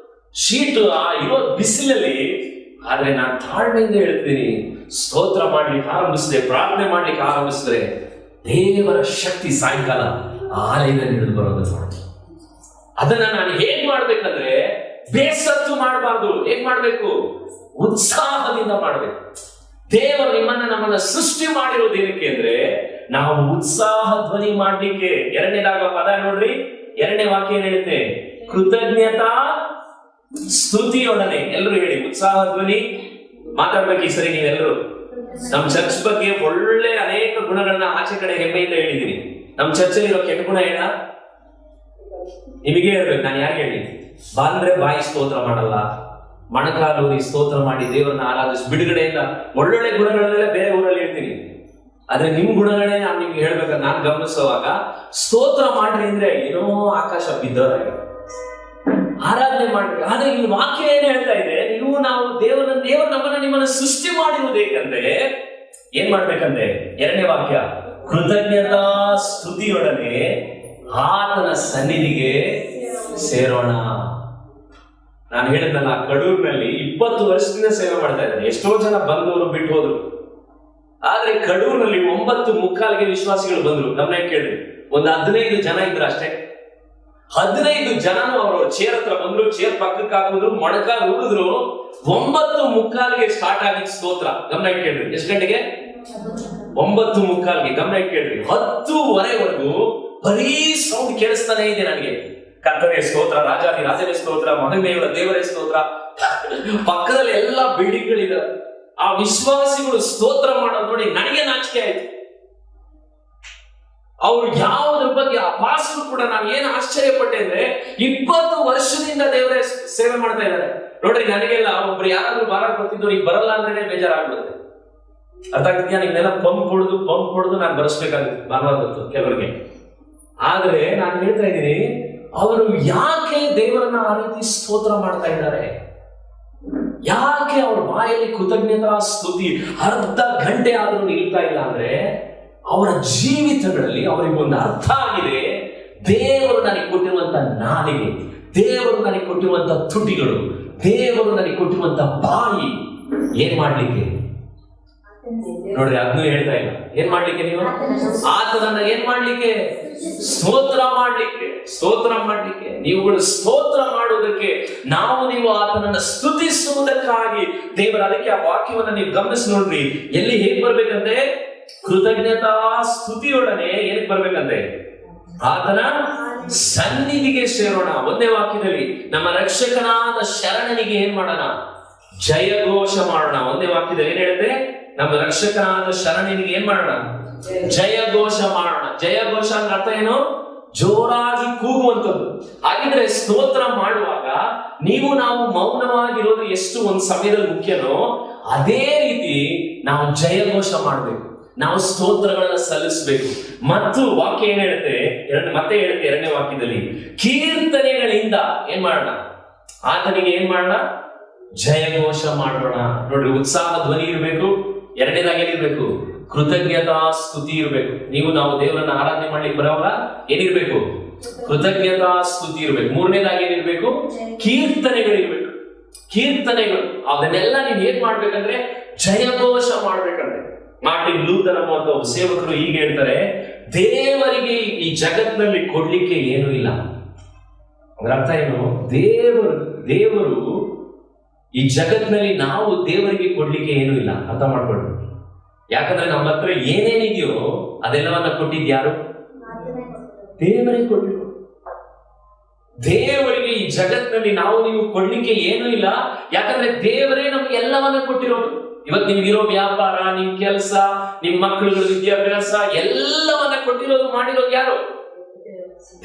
ಶೀಟು ಇರೋ ಬಿಸಿಲಲ್ಲಿ. ಆದ್ರೆ ನಾನು ತಾಳ್ಮೆಯಿಂದ ಹೇಳ್ತೀನಿ, ಸ್ತೋತ್ರ ಮಾಡ್ಲಿಕ್ಕೆ ಆರಂಭಿಸಿದೆ, ಪ್ರಾರ್ಥನೆ ಮಾಡ್ಲಿಕ್ಕೆ ಆರಂಭಿಸಿದ್ರೆ ದೇವರ ಶಕ್ತಿ ಸಾಯಂಕಾಲ ಆಲಯದಲ್ಲಿ ಹಿಡಿದು ಬರೋದು ನೋಡಿ. ಅದನ್ನ ನಾನು ಹೇಗ್ ಮಾಡ್ಬೇಕಂದ್ರೆ ಬೇಸತ್ತು ಮಾಡಬಾರ್ದು. ಹೇಗ್ ಮಾಡ್ಬೇಕು? ಉತ್ಸಾಹದಿಂದ ಮಾಡ್ಬೇಕು. ದೇವರು ನಮ್ಮನ್ನ ಸೃಷ್ಟಿ ಮಾಡಿರೋದು ಏನಕ್ಕೆ ಅಂದ್ರೆ ನಾವು ಉತ್ಸಾಹ ಧ್ವನಿ ಮಾಡ್ಲಿಕ್ಕೆ. 2ನೇದಾಗ ಪದ ನೋಡ್ರಿ, 2ನೇ ವಾಕ್ಯ ಏನ್ ಹೇಳುತ್ತೆ? ಕೃತಜ್ಞತಾ ಸ್ತುತಿಯೊಡನೆ. ಎಲ್ಲರೂ ಹೇಳಿ, ಉತ್ಸಾಹ ಧ್ವನಿ ಮಾತಾಡ್ಬೇಕು ಈ ಸರಿ ನೀವೆಲ್ಲರೂ. ನಮ್ ಚರ್ಚ್ ಬಗ್ಗೆ ಒಳ್ಳೆ ಅನೇಕ ಗುಣಗಳನ್ನ ಆಚೆ ಕಡೆ ಹೆಮ್ಮೆಯಿಂದ ಹೇಳಿದೀನಿ. ನಮ್ ಚರ್ಚಲ್ಲಿ ಇರೋ ಕೆಟ್ಟ ಗುಣ ಏನ ನಿಮಗೆ ಹೇಳ್ಬೇಕು. ನಾನು ಯಾಕೆ ಹೇಳಿ? ಬಂದ್ರೆ ಬಾಯಿ ಸ್ತೋತ್ರ ಮಾಡಲ್ಲ, ಮಣಕಾಲು ಸ್ತೋತ್ರ ಮಾಡಿ ದೇವರನ್ನ ಆರಾಧಿಸಿ ಬಿಡುಗಡೆಯಿಂದ ಒಳ್ಳೊಳ್ಳೆ ಗುಣಗಳನ್ನೆಲ್ಲ ಬೇರೆ ಊರಲ್ಲಿ ಹೇಳ್ತೀನಿ. ಆದ್ರೆ ನಿಮ್ ಗುಣಗಳೇ ನಾನು ನಿಮ್ಗೆ ಹೇಳ್ಬೇಕಾದ್ರೆ ನಾನು ಗಮನಿಸುವಾಗ ಸ್ತೋತ್ರ ಮಾಡ್ರಿ ಅಂದ್ರೆ ಏನೋ ಆಕಾಶ ಬಿದ್ದವ್ರೆ, ಆರಾಧನೆ ಮಾಡ್ರಿ. ಆದ್ರೆ ಇಲ್ಲಿ ವಾಕ್ಯ ಏನ್ ಹೇಳ್ತಾ ಇದೆ? ನಾವು ದೇವರು ನಿಮ್ಮನ್ನ ಸೃಷ್ಟಿ ಮಾಡಿರುವುದು ಏಕಂದ್ರೆ ಏನ್ ಮಾಡ್ಬೇಕಂದ್ರೆ 2ನೇ ವಾಕ್ಯ, ಕೃತಜ್ಞತಾ ಸ್ತುತಿಯೊಡನೆ ಆತನ ಸನ್ನಿಧಿಗೆ ಸೇರೋಣ. ನಾನು ಹೇಳಿದ್ನಲ್ಲ, ಕಡೂರಿನಲ್ಲಿ 20 ವರ್ಷದಿಂದ ಸೇವೆ ಮಾಡ್ತಾ ಇದ್ದಾರೆ. ಎಷ್ಟೋ ಜನ ಬಂದವರು ಬಿಟ್ಟು ಹೋದ್ರು. ಆದ್ರೆ ಕಡೂರಿನಲ್ಲಿ 9:45ಗೆ ವಿಶ್ವಾಸಿಗಳು ಬಂದ್ರು. ಗಮನ ಕೇಳ್ರಿ, ಒಂದು 15 ಜನ ಇದ್ರು ಅಷ್ಟೇ. 15 ಜನನು ಅವರು ಚೇರ್ ಹತ್ರ ಬಂದ್ರು, ಚೇರ್ ಪಕ್ಕಕ್ಕೆ ಹಾಕಿದ್ರು, ಮೊಣಕಾಲು ಊದಿದ್ರು. 9:45ಗೆ ಸ್ಟಾರ್ಟ್ ಆಗಿದ್ದು ಸ್ತೋತ್ರ. ಗಮನ ಕೇಳ್ರಿ, ಎಷ್ಟು ಗಂಟೆಗೆ? 9:45ಗೆ. ಗಮನ ಕೇಳ್ರಿ, 10:15ವರೆಗೂ ಬರೀ ಸೌಂಡ್ ಕೇಳಿಸ್ತಾನೆ ಇದೆ ನನಗೆ. ಕರ್ತನೇ ಸ್ತೋತ್ರ, ರಾಜನೇ ಸ್ತೋತ್ರ, ಮಹಿಮೆಯುಳ್ಳ ದೇವರೇ ಸ್ತೋತ್ರ. ಪಕ್ಕದಲ್ಲಿ ಎಲ್ಲಾ ಬಿಲ್ಡಿಂಗ್ಗಳಿದೆ. ಆ ವಿಶ್ವಾಸಿಗಳು ಸ್ತೋತ್ರ ಮಾಡೋದು ನೋಡಿ ನನಗೆ ನಾಚಿಕೆ ಆಯ್ತು. ಅವ್ರು ಯಾವುದ್ರ ಬಗ್ಗೆ ಆ ಪಾಸ್ಟರ್ ಕೂಡ ನಾನು ಏನು ಆಶ್ಚರ್ಯಪಟ್ಟೆ ಅಂದ್ರೆ 20 ವರ್ಷದಿಂದ ದೇವರೇ ಸೇವೆ ಮಾಡ್ತಾ ಇದ್ದಾರೆ. ನೋಡ್ರಿ, ನನಗೆಲ್ಲ ಒಬ್ರು ಯಾರಾದ್ರೂ ಬಾರಾಕ್ ಬರ್ತಿದ್ರು, ಈಗ ಬರಲ್ಲ ಅಂದ್ರೆ ಬೇಜಾರಾಗ್ಬಿಡುತ್ತೆ. ಅರ್ಥ ಆಗ್ತಿದ್ಯಾ? ನಿಮ್ನೆಲ್ಲ ಪಂಪ್ ಹೊಡೆದು ನಾನು ಬರೆಸ್ಬೇಕಾಗುತ್ತೆ ಭಾನುವಾರ ಗೊತ್ತು ಕೆಲವರಿಗೆ. ಆದ್ರೆ ನಾನು ಹೇಳ್ತಾ ಇದ್ದೀನಿ, ಅವರು ಯಾಕೆ ದೇವರನ್ನ ಆ ರೀತಿ ಸ್ತೋತ್ರ ಮಾಡ್ತಾ ಇದ್ದಾರೆ? ಯಾಕೆ ಅವ್ರ ಬಾಯಲ್ಲಿ ಕೃತಜ್ಞತಾ ಸ್ತುತಿ ಅರ್ಧ ಗಂಟೆ ಆದ್ರೂ ನಿಲ್ತಾ ಇಲ್ಲ ಅಂದ್ರೆ ಅವರ ಜೀವಿತಗಳಲ್ಲಿ ಅವರಿಗೆ ಒಂದು ಅರ್ಥ ಆಗಿದೆ. ದೇವರು ನನಗೆ ಕೊಟ್ಟಿರುವಂತ ನಾಲಿಗೆ, ದೇವರು ನನಗೆ ಕೊಟ್ಟಿರುವಂತ ತುಟಿಗಳು, ದೇವರು ನನಗೆ ಕೊಟ್ಟಿರುವಂತ ಬಾಯಿ ಏನ್ ಮಾಡ್ಲಿಕ್ಕೆ? ನೋಡ್ರಿ, ಅದನ್ನು ಹೇಳ್ತಾ ಇಲ್ಲ. ಏನ್ ಮಾಡ್ಲಿಕ್ಕೆ? ನೀವು ಆತನನ್ನ ಏನ್ ಮಾಡ್ಲಿಕ್ಕೆ? ಸ್ತೋತ್ರ ಮಾಡ್ಲಿಕ್ಕೆ. ನೀವುಗಳು ಸ್ತೋತ್ರ ಮಾಡುವುದಕ್ಕೆ, ನೀವು ಆತನನ್ನ ಸ್ತುತಿಸುವುದಕ್ಕಾಗಿ ದೇವರ. ಅದಕ್ಕೆ ಆ ವಾಕ್ಯವನ್ನ ನೀವು ಗಮನಿಸಿ ನೋಡ್ರಿ, ಎಲ್ಲಿ ಹೇಗ್ ಬರ್ಬೇಕಂದ್ರೆ ಕೃತಜ್ಞತಾ ಸ್ತುತಿಯೊಡನೆ ಏನಕ್ಕೆ ಬರ್ಬೇಕಂದ್ರೆ ಆತನ ಸನ್ನಿಧಿಗೆ ಸೇರೋಣ. 1ನೇ ವಾಕ್ಯದಲ್ಲಿ ನಮ್ಮ ರಕ್ಷಕನಾದ ಶರಣನಿಗೆ ಏನ್ ಮಾಡೋಣ? ಜಯಘೋಷ ಮಾಡೋಣ. 1ನೇ ವಾಕ್ಯದಲ್ಲಿ ಏನ್ ಹೇಳಿದ್ರೆ? ನಮ್ಮ ರಕ್ಷಕನಾದ ಶರಣನಿಗೆ ಏನ್ ಮಾಡೋಣ? ಜಯಘೋಷ ಮಾಡೋಣ. ಜಯಘೋಷ ಅಂದ್ರೆ ಅರ್ಥ ಏನು? ಜೋರಾಗಿ ಕೂಗುವಂಥದ್ದು. ಹಾಗಿದ್ರೆ ಸ್ತೋತ್ರ ಮಾಡುವಾಗ ನಾವು ಮೌನವಾಗಿರೋದು ಎಷ್ಟು ಒಂದು ಸಮಯದಲ್ಲಿ ಮುಖ್ಯನೋ ಅದೇ ರೀತಿ ನಾವು ಜಯಘೋಷ ಮಾಡಬೇಕು, ನಾವು ಸ್ತೋತ್ರಗಳನ್ನ ಸಲ್ಲಿಸಬೇಕು. ಮತ್ತು ವಾಕ್ಯ ಏನ್ ಹೇಳುತ್ತೆ, ಮತ್ತೆ ಹೇಳುತ್ತೆ 2ನೇ ವಾಕ್ಯದಲ್ಲಿ, ಕೀರ್ತನೆಗಳಿಂದ ಏನ್ ಮಾಡೋಣ, ಆತನಿಗೆ ಏನ್ ಮಾಡೋಣ, ಜಯಘೋಷ ಮಾಡೋಣ. ನೋಡ್ರಿ, ಉತ್ಸಾಹ ಧ್ವನಿ ಇರಬೇಕು. 2ನೇದಾಗಿ ಏನಿರ್ಬೇಕು, ಕೃತಜ್ಞತಾ ಸ್ತುತಿ ಇರಬೇಕು. ನಾವು ದೇವರನ್ನ ಆರಾಧನೆ ಮಾಡ್ಲಿಕ್ಕೆ ಬರೋವಾಗ ಏನಿರ್ಬೇಕು, ಕೃತಜ್ಞತಾ ಸ್ತುತಿ ಇರ್ಬೇಕು. 3ನೇದಾಗಿ ಏನಿರ್ಬೇಕು, ಕೀರ್ತನೆಗಳಿರ್ಬೇಕು. ಕೀರ್ತನೆಗಳು ಅದನ್ನೆಲ್ಲ ನೀವ್ ಏನ್ ಮಾಡ್ಬೇಕಂದ್ರೆ ಜಯಘೋಷ ಮಾಡ್ಬೇಕಂದ್ರೆ. ಮಾರ್ಟಿನ್ ಲೂಥರ್ ಅನ್ನುವಂತ ಒಬ್ಬ ಸೇವಕರು ಹೀಗೆ ಹೇಳ್ತಾರೆ, ದೇವರಿಗೆ ಈ ಜಗತ್ತಿನಲ್ಲಿ ಕೊಡ್ಲಿಕ್ಕೆ ಏನೂ ಇಲ್ಲ. ಅದರ ಅರ್ಥ ಏನು, ದೇವರು ಈ ಜಗತ್ತಿನಲ್ಲಿ ನಾವು ದೇವರಿಗೆ ಕೊಡ್ಲಿಕ್ಕೆ ಏನೂ ಇಲ್ಲ. ಅರ್ಥ ಮಾಡ್ಕೊಳ್ಬೇಕು. ಯಾಕಂದ್ರೆ ನಮ್ಮ ಹತ್ರ ಏನೇನಿದೆಯೋ ಅದೆಲ್ಲವನ್ನ ಕೊಟ್ಟಿದ್ಯಾರು, ದೇವರೇ ಕೊಟ್ಟಿರು. ದೇವರಿಗೆ ಈ ಜಗತ್ತಿನಲ್ಲಿ ನೀವು ಕೊಡ್ಲಿಕ್ಕೆ ಏನೂ ಇಲ್ಲ. ಯಾಕಂದ್ರೆ ದೇವರೇ ನಮ್ಗೆ ಎಲ್ಲವನ್ನ ಕೊಟ್ಟಿರೋದು. ಇವತ್ತು ನಿಮ್ಗಿರೋ ವ್ಯಾಪಾರ, ನಿಮ್ ಕೆಲಸ, ನಿಮ್ ಮಕ್ಕಳುಗಳ ವಿದ್ಯಾಭ್ಯಾಸ ಎಲ್ಲವನ್ನ ಕೊಟ್ಟಿರೋದು, ಮಾಡಿರೋದು ಯಾರು,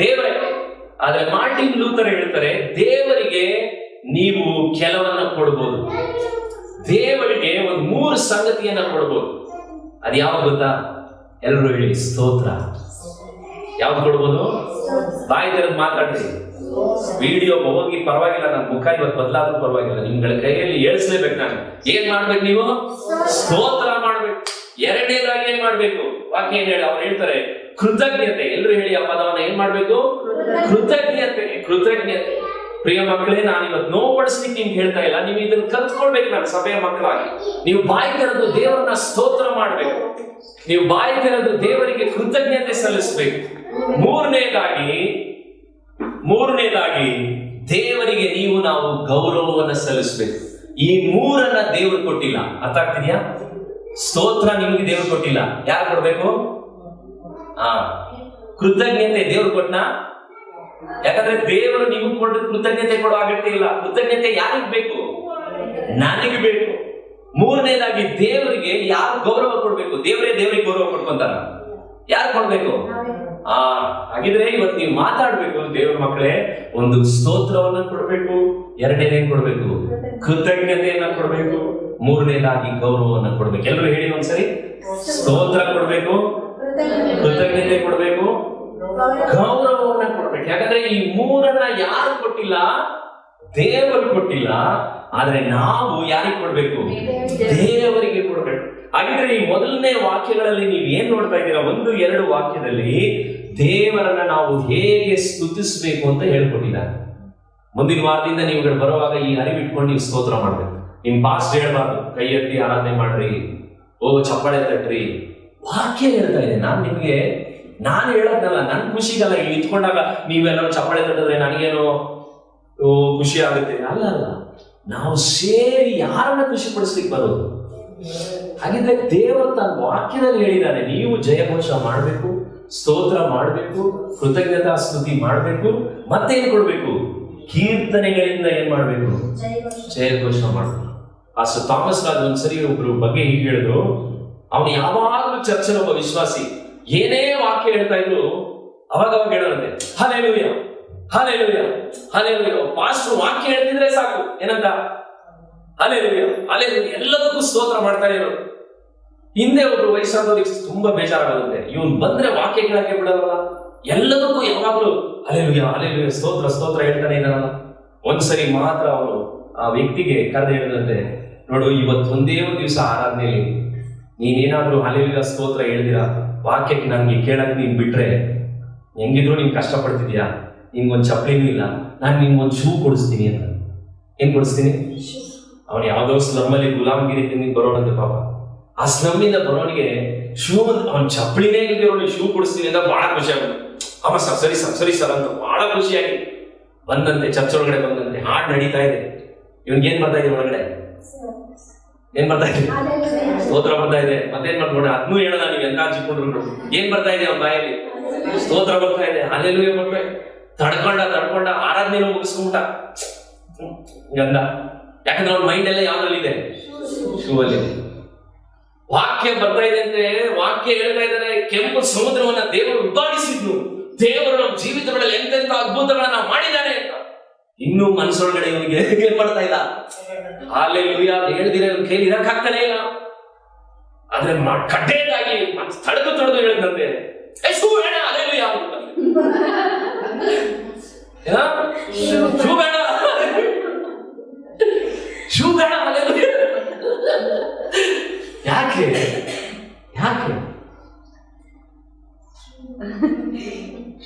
ದೇವರೇ. ಆದ್ರೆ ಮಾರ್ಟಿನ್ ಲೂಥರ್ ಹೇಳ್ತಾರೆ, ದೇವರಿಗೆ ನೀವು ಕೆಲವನ್ನ ಕೊಡ್ಬೋದು. ದೇವರಿಗೆ ಒಂದು 3 ಸಂಗತಿಯನ್ನ ಕೊಡ್ಬೋದು. ಅದು ಯಾವ ಗೊತ್ತಾ, ಎಲ್ಲರೂ ಹೇಳಿ, ಸ್ತೋತ್ರ. ಯಾವ್ದು ಕೊಡ್ಬೋದು, ಬಾಯಿ ತೆರೆದು ಮಾತಾಡ್ರಿ. ವಿಡಿಯೋ ಹೋಗಿ ಪರವಾಗಿಲ್ಲ, ನನ್ನ ಮುಖ ಇವತ್ತು ಬದಲಾದ್ರೂ ಪರವಾಗಿಲ್ಲ, ನಿಮ್ಗಳ ಕೈಯಲ್ಲಿ ಏಳಿಸ್ಲೇಬೇಕು. ನಾನು ಏನ್ ಮಾಡ್ಬೇಕು, ನೀವು ಸ್ತೋತ್ರ ಮಾಡ್ಬೇಕು. 2ನೇದಾಗಿ ಏನ್ ಮಾಡ್ಬೇಕು, ವಾಕ್ಯ ಏನ್ ಹೇಳಿ, ಅವ್ರು ಹೇಳ್ತಾರೆ ಕೃತಜ್ಞತೆ. ಎಲ್ಲರೂ ಹೇಳಿ ಆ ಪದವನ್ನ ಏನ್ ಮಾಡ್ಬೇಕು, ಕೃತಜ್ಞತೆ. ಕೃತಜ್ಞತೆ. ಪ್ರಿಯ ಮಕ್ಕಳೇ, ನಾನು ಇವತ್ತು ನೋವುಪಡಿಸ್ಲಿಕ್ಕೆ ನಿಮ್ಗೆ ಹೇಳ್ತಾ ಇಲ್ಲ, ನೀವು ಇದನ್ನ ಕಲ್ತ್ಕೊಳ್ಬೇಕು. ನಾನು ಸಭೆಯ ಮಕ್ಕಳಾಗಿ ನೀವು ಬಾಯಿ ತೆರೆದು ದೇವರನ್ನ ಸ್ತೋತ್ರ ಮಾಡ್ಬೇಕು. ನೀವು ಬಾಯಿ ತೆರೆದು ದೇವರಿಗೆ ಕೃತಜ್ಞತೆ ಸಲ್ಲಿಸಬೇಕು. ಮೂರನೇದಾಗಿ ದೇವರಿಗೆ ನಾವು ಗೌರವವನ್ನು ಸಲ್ಲಿಸಬೇಕು. ಈ 3ಅನ್ನ ದೇವರು ಕೊಟ್ಟಿಲ್ಲ. ಅರ್ಥ ಆಗ್ತಿದ್ಯಾ? ಸ್ತೋತ್ರ ನಿಮಗೆ ದೇವರು ಕೊಟ್ಟಿಲ್ಲ, ಯಾರು ಕೊಡ್ಬೇಕು? ಕೃತಜ್ಞತೆ ದೇವರು ಕೊಟ್ನ. ಯಾಕಂದ್ರೆ ದೇವರು ನಿಮಗೆ ಕೊಟ್ಟು ಕೃತಜ್ಞತೆ ಕೊಡೋ ಅಗತ್ಯ ಇಲ್ಲ. ಕೃತಜ್ಞತೆ ಯಾರಿಗೆ ಬೇಕು? ನನಗೆ ಬೇಕು. 3ನೇದಾಗಿ ದೇವರಿಗೆ ಯಾರು ಗೌರವ ಕೊಡ್ಬೇಕು? ದೇವರಿಗೆ ಗೌರವ ಕೊಡ್ಕೊಂತಾರ. ಯಾರು ಕೊಡ್ಬೇಕು? ಹಾಗಿದ್ರೆ ಇವತ್ತು ನೀವು ಮಾತಾಡ್ಬೇಕು, ದೇವರ ಮಕ್ಕಳೇ, ಒಂದು ಸ್ತೋತ್ರವನ್ನ ಕೊಡ್ಬೇಕು. 2ನೇದೇನ್ ಕೊಡ್ಬೇಕು? ಕೃತಜ್ಞತೆಯನ್ನ ಕೊಡ್ಬೇಕು. 3ನೇದಾಗಿ ಗೌರವವನ್ನ ಕೊಡ್ಬೇಕು. ಎಲ್ಲರೂ ಹೇಳಿ ಒಂದ್ಸರಿ, ಸ್ತೋತ್ರ ಕೊಡ್ಬೇಕು, ಕೃತಜ್ಞತೆ ಕೊಡ್ಬೇಕು, ಗೌರವವನ್ನ ಕೊಡ್ಬೇಕು. ಯಾಕಂದ್ರೆ ಈ 3ಅನ್ನ ಯಾರು ಕೊಟ್ಟಿಲ್ಲ? ದೇವರು ಕೊಟ್ಟಿಲ್ಲ. ಆದ್ರೆ ನಾವು ಯಾರಿಗೆ ಕೊಡ್ಬೇಕು? ದೇವರಿಗೆ ಕೊಡ್ಬೇಕು. ಹಾಗಿದ್ರೆ ಈ ಮೊದಲನೇ ವಾಕ್ಯಗಳಲ್ಲಿ ನೀವು ಏನ್ ನೋಡ್ತಾ ಇದ್ದೀರಾ? 1-2 ವಾಕ್ಯದಲ್ಲಿ ದೇವರನ್ನ ನಾವು ಹೇಗೆ ಸ್ತುತಿಸಬೇಕು ಅಂತ ಹೇಳ್ಕೊಟ್ಟಿದ್ದಾರೆ. ಮುಂದಿನ ವಾರದಿಂದ ನೀವು ಬರುವಾಗ ಈ ಅರಿವಿಟ್ಕೊಂಡು ನೀವು ಸ್ತೋತ್ರ ಮಾಡ್ಬೇಕು. ನಿಮ್ ಪಾಸ್ಟ್ ಹೇಳ್ಬಾರ್ದು, ಕೈ ಎತ್ತಿ ಆರಾಧನೆ ಮಾಡ್ರಿ, ಚಪ್ಪಾಳೆ ತಟ್ರಿ. ವಾಕ್ಯ ಹೇಳ್ತಾ ಇದೆ. ನಾನು ಹೇಳೋದಲ್ಲ, ನನ್ ಖುಷಿಗಲ್ಲ. ಇಲ್ಲಿ ಇಟ್ಕೊಂಡಾಗ ನೀವೆಲ್ಲರೂ ಚಪ್ಪಾಳೆ ತಟ್ಟಿದ್ರೆ ನನಗೇನೋ ಖುಷಿ ಆಗುತ್ತೆ. ಅಲ್ಲ, ನಾವು ಸೇರಿ ಯಾರನ್ನ ಖುಷಿ ಪಡಿಸ್ಲಿಕ್ಕೆ ಬರೋದು. ಹಾಗಿದ್ರೆ ದೇವರು ತನ್ನ ವಾಕ್ಯದಲ್ಲಿ ಹೇಳಿದ್ದಾನೆ, ನೀವು ಜಯಘೋಷ ಮಾಡಬೇಕು, ಸ್ತೋತ್ರ ಮಾಡಬೇಕು, ಕೃತಜ್ಞತಾ ಸ್ತುತಿ ಮಾಡಬೇಕು, ಮತ್ತೇನ್ ಕೊಡ್ಬೇಕು? ಕೀರ್ತನೆಗಳಿಂದ ಏನ್ ಮಾಡ್ಬೇಕು? ಜಯಘೋಷ ಮಾಡಬೇಕು. ಪಾಸ್ಟರ್ ಥಾಮಸ್ ರಾಜ್ ಒಂದ್ಸರಿ ಒಬ್ರು ಬಗ್ಗೆ ಹೀಗೆ ಹೇಳಿದ್ರು. ಅವನು ಯಾವಾಗಲೂ ಚರ್ಚಲ್ಲಿ ಒಬ್ಬ ವಿಶ್ವಾಸಿ ಏನೇ ವಾಕ್ಯ ಹೇಳ್ತಾ ಇದ್ರು ಅವಾಗ ಹೇಳೋದಂತೆ, ಹಲ್ಲೆಲೂಯಾ ಹಲ್ಲೆಲೂಯಾ ಹಲ್ಲೆಲೂಯಾ. ಪಾಸ್ಟರ್ ವಾಕ್ಯ ಹೇಳ್ತಿದ್ರೆ ಸಾಕು, ಏನಂತ? ಹಲ್ಲೆಲೂಯಾ ಹಲ್ಲೆಲೂಯಾ, ಎಲ್ಲದಕ್ಕೂ ಸ್ತೋತ್ರ ಮಾಡ್ತಾರೆ ಇರೋರು. ಹಿಂದೆ ಒಬ್ರು ವಯಸ್ಸಾದವ್ರಿಗೆ ತುಂಬಾ ಬೇಜಾರಾಗುತ್ತೆ, ಇವನು ಬಂದ್ರೆ ವಾಕ್ಯ ಕೇಳಕ್ಕೆ ಬಿಡೋದಲ್ಲ, ಎಲ್ಲದಕ್ಕೂ ಯಾವಾಗ್ಲೂ ಹಲ್ಲೆಲೂಯಾ ಹಲ್ಲೆಲೂಯಾ ಸ್ತೋತ್ರ ಸ್ತೋತ್ರ ಹೇಳ್ತಾನೆ ಇದ್ದಾನಲ್ಲ. ಒಂದ್ಸರಿ ಮಾತ್ರ ಅವನು ಆ ವ್ಯಕ್ತಿಗೆ ಕರೆದು ಹೇಳಿದಂತೆ, ನೋಡು, ಇವತ್ತು ಒಂದೇ ಒಂದು ದಿವಸ ಆರಾಧನೆಯಲ್ಲಿ ನೀನೇನಾದ್ರೂ ಹಲ್ಲೆಲೂಯಾ ಸ್ತೋತ್ರ ಹೇಳಿದಿರಾ, ವಾಕ್ಯಕ್ಕೆ ನನಗೆ ಕೇಳಕ್ಕೆ ನೀನ್ ಬಿಟ್ರೆ, ಹೆಂಗಿದ್ರು ನೀನ್ ಕಷ್ಟಪಡ್ತಿದ್ಯಾ, ನಿನ್ಗೊಂದು ಚಪ್ಪಲಿನೂ ಇಲ್ಲ, ನಾನು ನಿನ್ಗೊಂದು ಶೂ ಕೊಡಿಸ್ತೀನಿ ಅಂತ. ಏನ್ ಕೊಡಿಸ್ತೀನಿ? ಅವನು ಯಾವ್ದೋ ಸ್ಲಮ್ಮಲ್ಲಿ ಗುಲಾಮಗಿರಿ ತಿಂದಿಗೆ ಬರೋಣಂತೆ ಪಾಪ. ಆ ಸ್ಲಮ್ಮಿಂದ ಬರೋನಿಗೆ ಶೂ, ಅವನ್ ಚಪ್ಪಲಿನೇ ಇಲ್ದಿರೋನಿಗೆ ಶೂ ಕೊಡಿಸ್ತೀನಿ ಅಂತ ಬಹಳ ಖುಷಿ ಆಗುತ್ತೆ. ಅವ ಸರಿ ಸರ್ ಅಂತ ಬಹಳ ಖುಷಿಯಾಗಿ ಬಂದಂತೆ, ಚರ್ಚ್ ಒಳಗಡೆ ಬಂದಂತೆ. ಹಾಡು ನಡೀತಾ ಇದೆ. ಇವನ್ಗೇನ್ ಬರ್ತಾ ಇದೆ ಒಳಗಡೆ? ಏನ್ ಬರ್ತಾ ಇದೆ? ಸ್ತೋತ್ರ ಬರ್ತಾ ಇದೆ. ಮತ್ತೇನ್ ಮಾಡ್ಕೊಂಡ್ರೆ ಅದನ್ನೂ ಹೇಳೋಣ, ನೀವು ಎಂತ ಹಚ್ಚಿಕೊಂಡ್ರು ಏನ್ ಬರ್ತಾ ಇದೆ ಅವನ ಬಾಯಲ್ಲಿ? ಸ್ತೋತ್ರ ಬರ್ತಾ ಇದೆ, ಹಲ್ಲೆಲೂಯಾ ಬರ್ತಾ ಇದೆ. ತಡ್ಕೊಂಡ ಆರಾಧನೆ ಮುಗಿಸ್ಕೊಂಡ ಗಂಧ. ಯಾಕಂದ್ರೆ ಅವ್ನ ಮೈಂಡ್ ಎಲ್ಲ ಯಾವ್ದ್ರಲ್ಲಿದೆ? ಶೂ ಅಲ್ಲಿ. ವಾಕ್ಯ ಬರ್ತಾ ಇದೆ ಅಂದ್ರೆ ವಾಕ್ಯ ಹೇಳ್ತಾ ಇದ್ದಾರೆ, ಕೆಂಪು ಸಮುದ್ರವನ್ನ ದೇವರು ವಿಭಾಗಿಸಿದ್ನು, ದೇವರು ನಮ್ಮ ಜೀವಿತಗಳಲ್ಲಿ ಎಂತೆಂತ ಅದ್ಭುತಗಳನ್ನ ಮಾಡಿದ್ದಾನೆ ಅಂತ. ಇನ್ನೂ ಮನಸ್ಸೊಳಗಡೆ ಇವನಿಗೆ ಕೇಳ್ಪಡ್ತಾ ಇಲ್ಲ. ಹಾಲೆಲೂಯಾ ಹೇಳ್ದಿರ ಕೇಳಿ ಇರಕ್ಕಾಗ್ತಾನೆ ಇಲ್ಲ. ಆದ್ರೆ ಕಡ್ಡೆಯಾಗಿ ತಡೆದು ಹೇಳಿದಂತೆ ಶೂ ಬೇಡ, ಹಾಲೆಲೂಯಾ ಶೂ ಬೇಡ, ಶೂ ಬೇಡ, ಹಾಲೆಲೂಯಾ. ಯಾಕೆ ಯಾಕೆ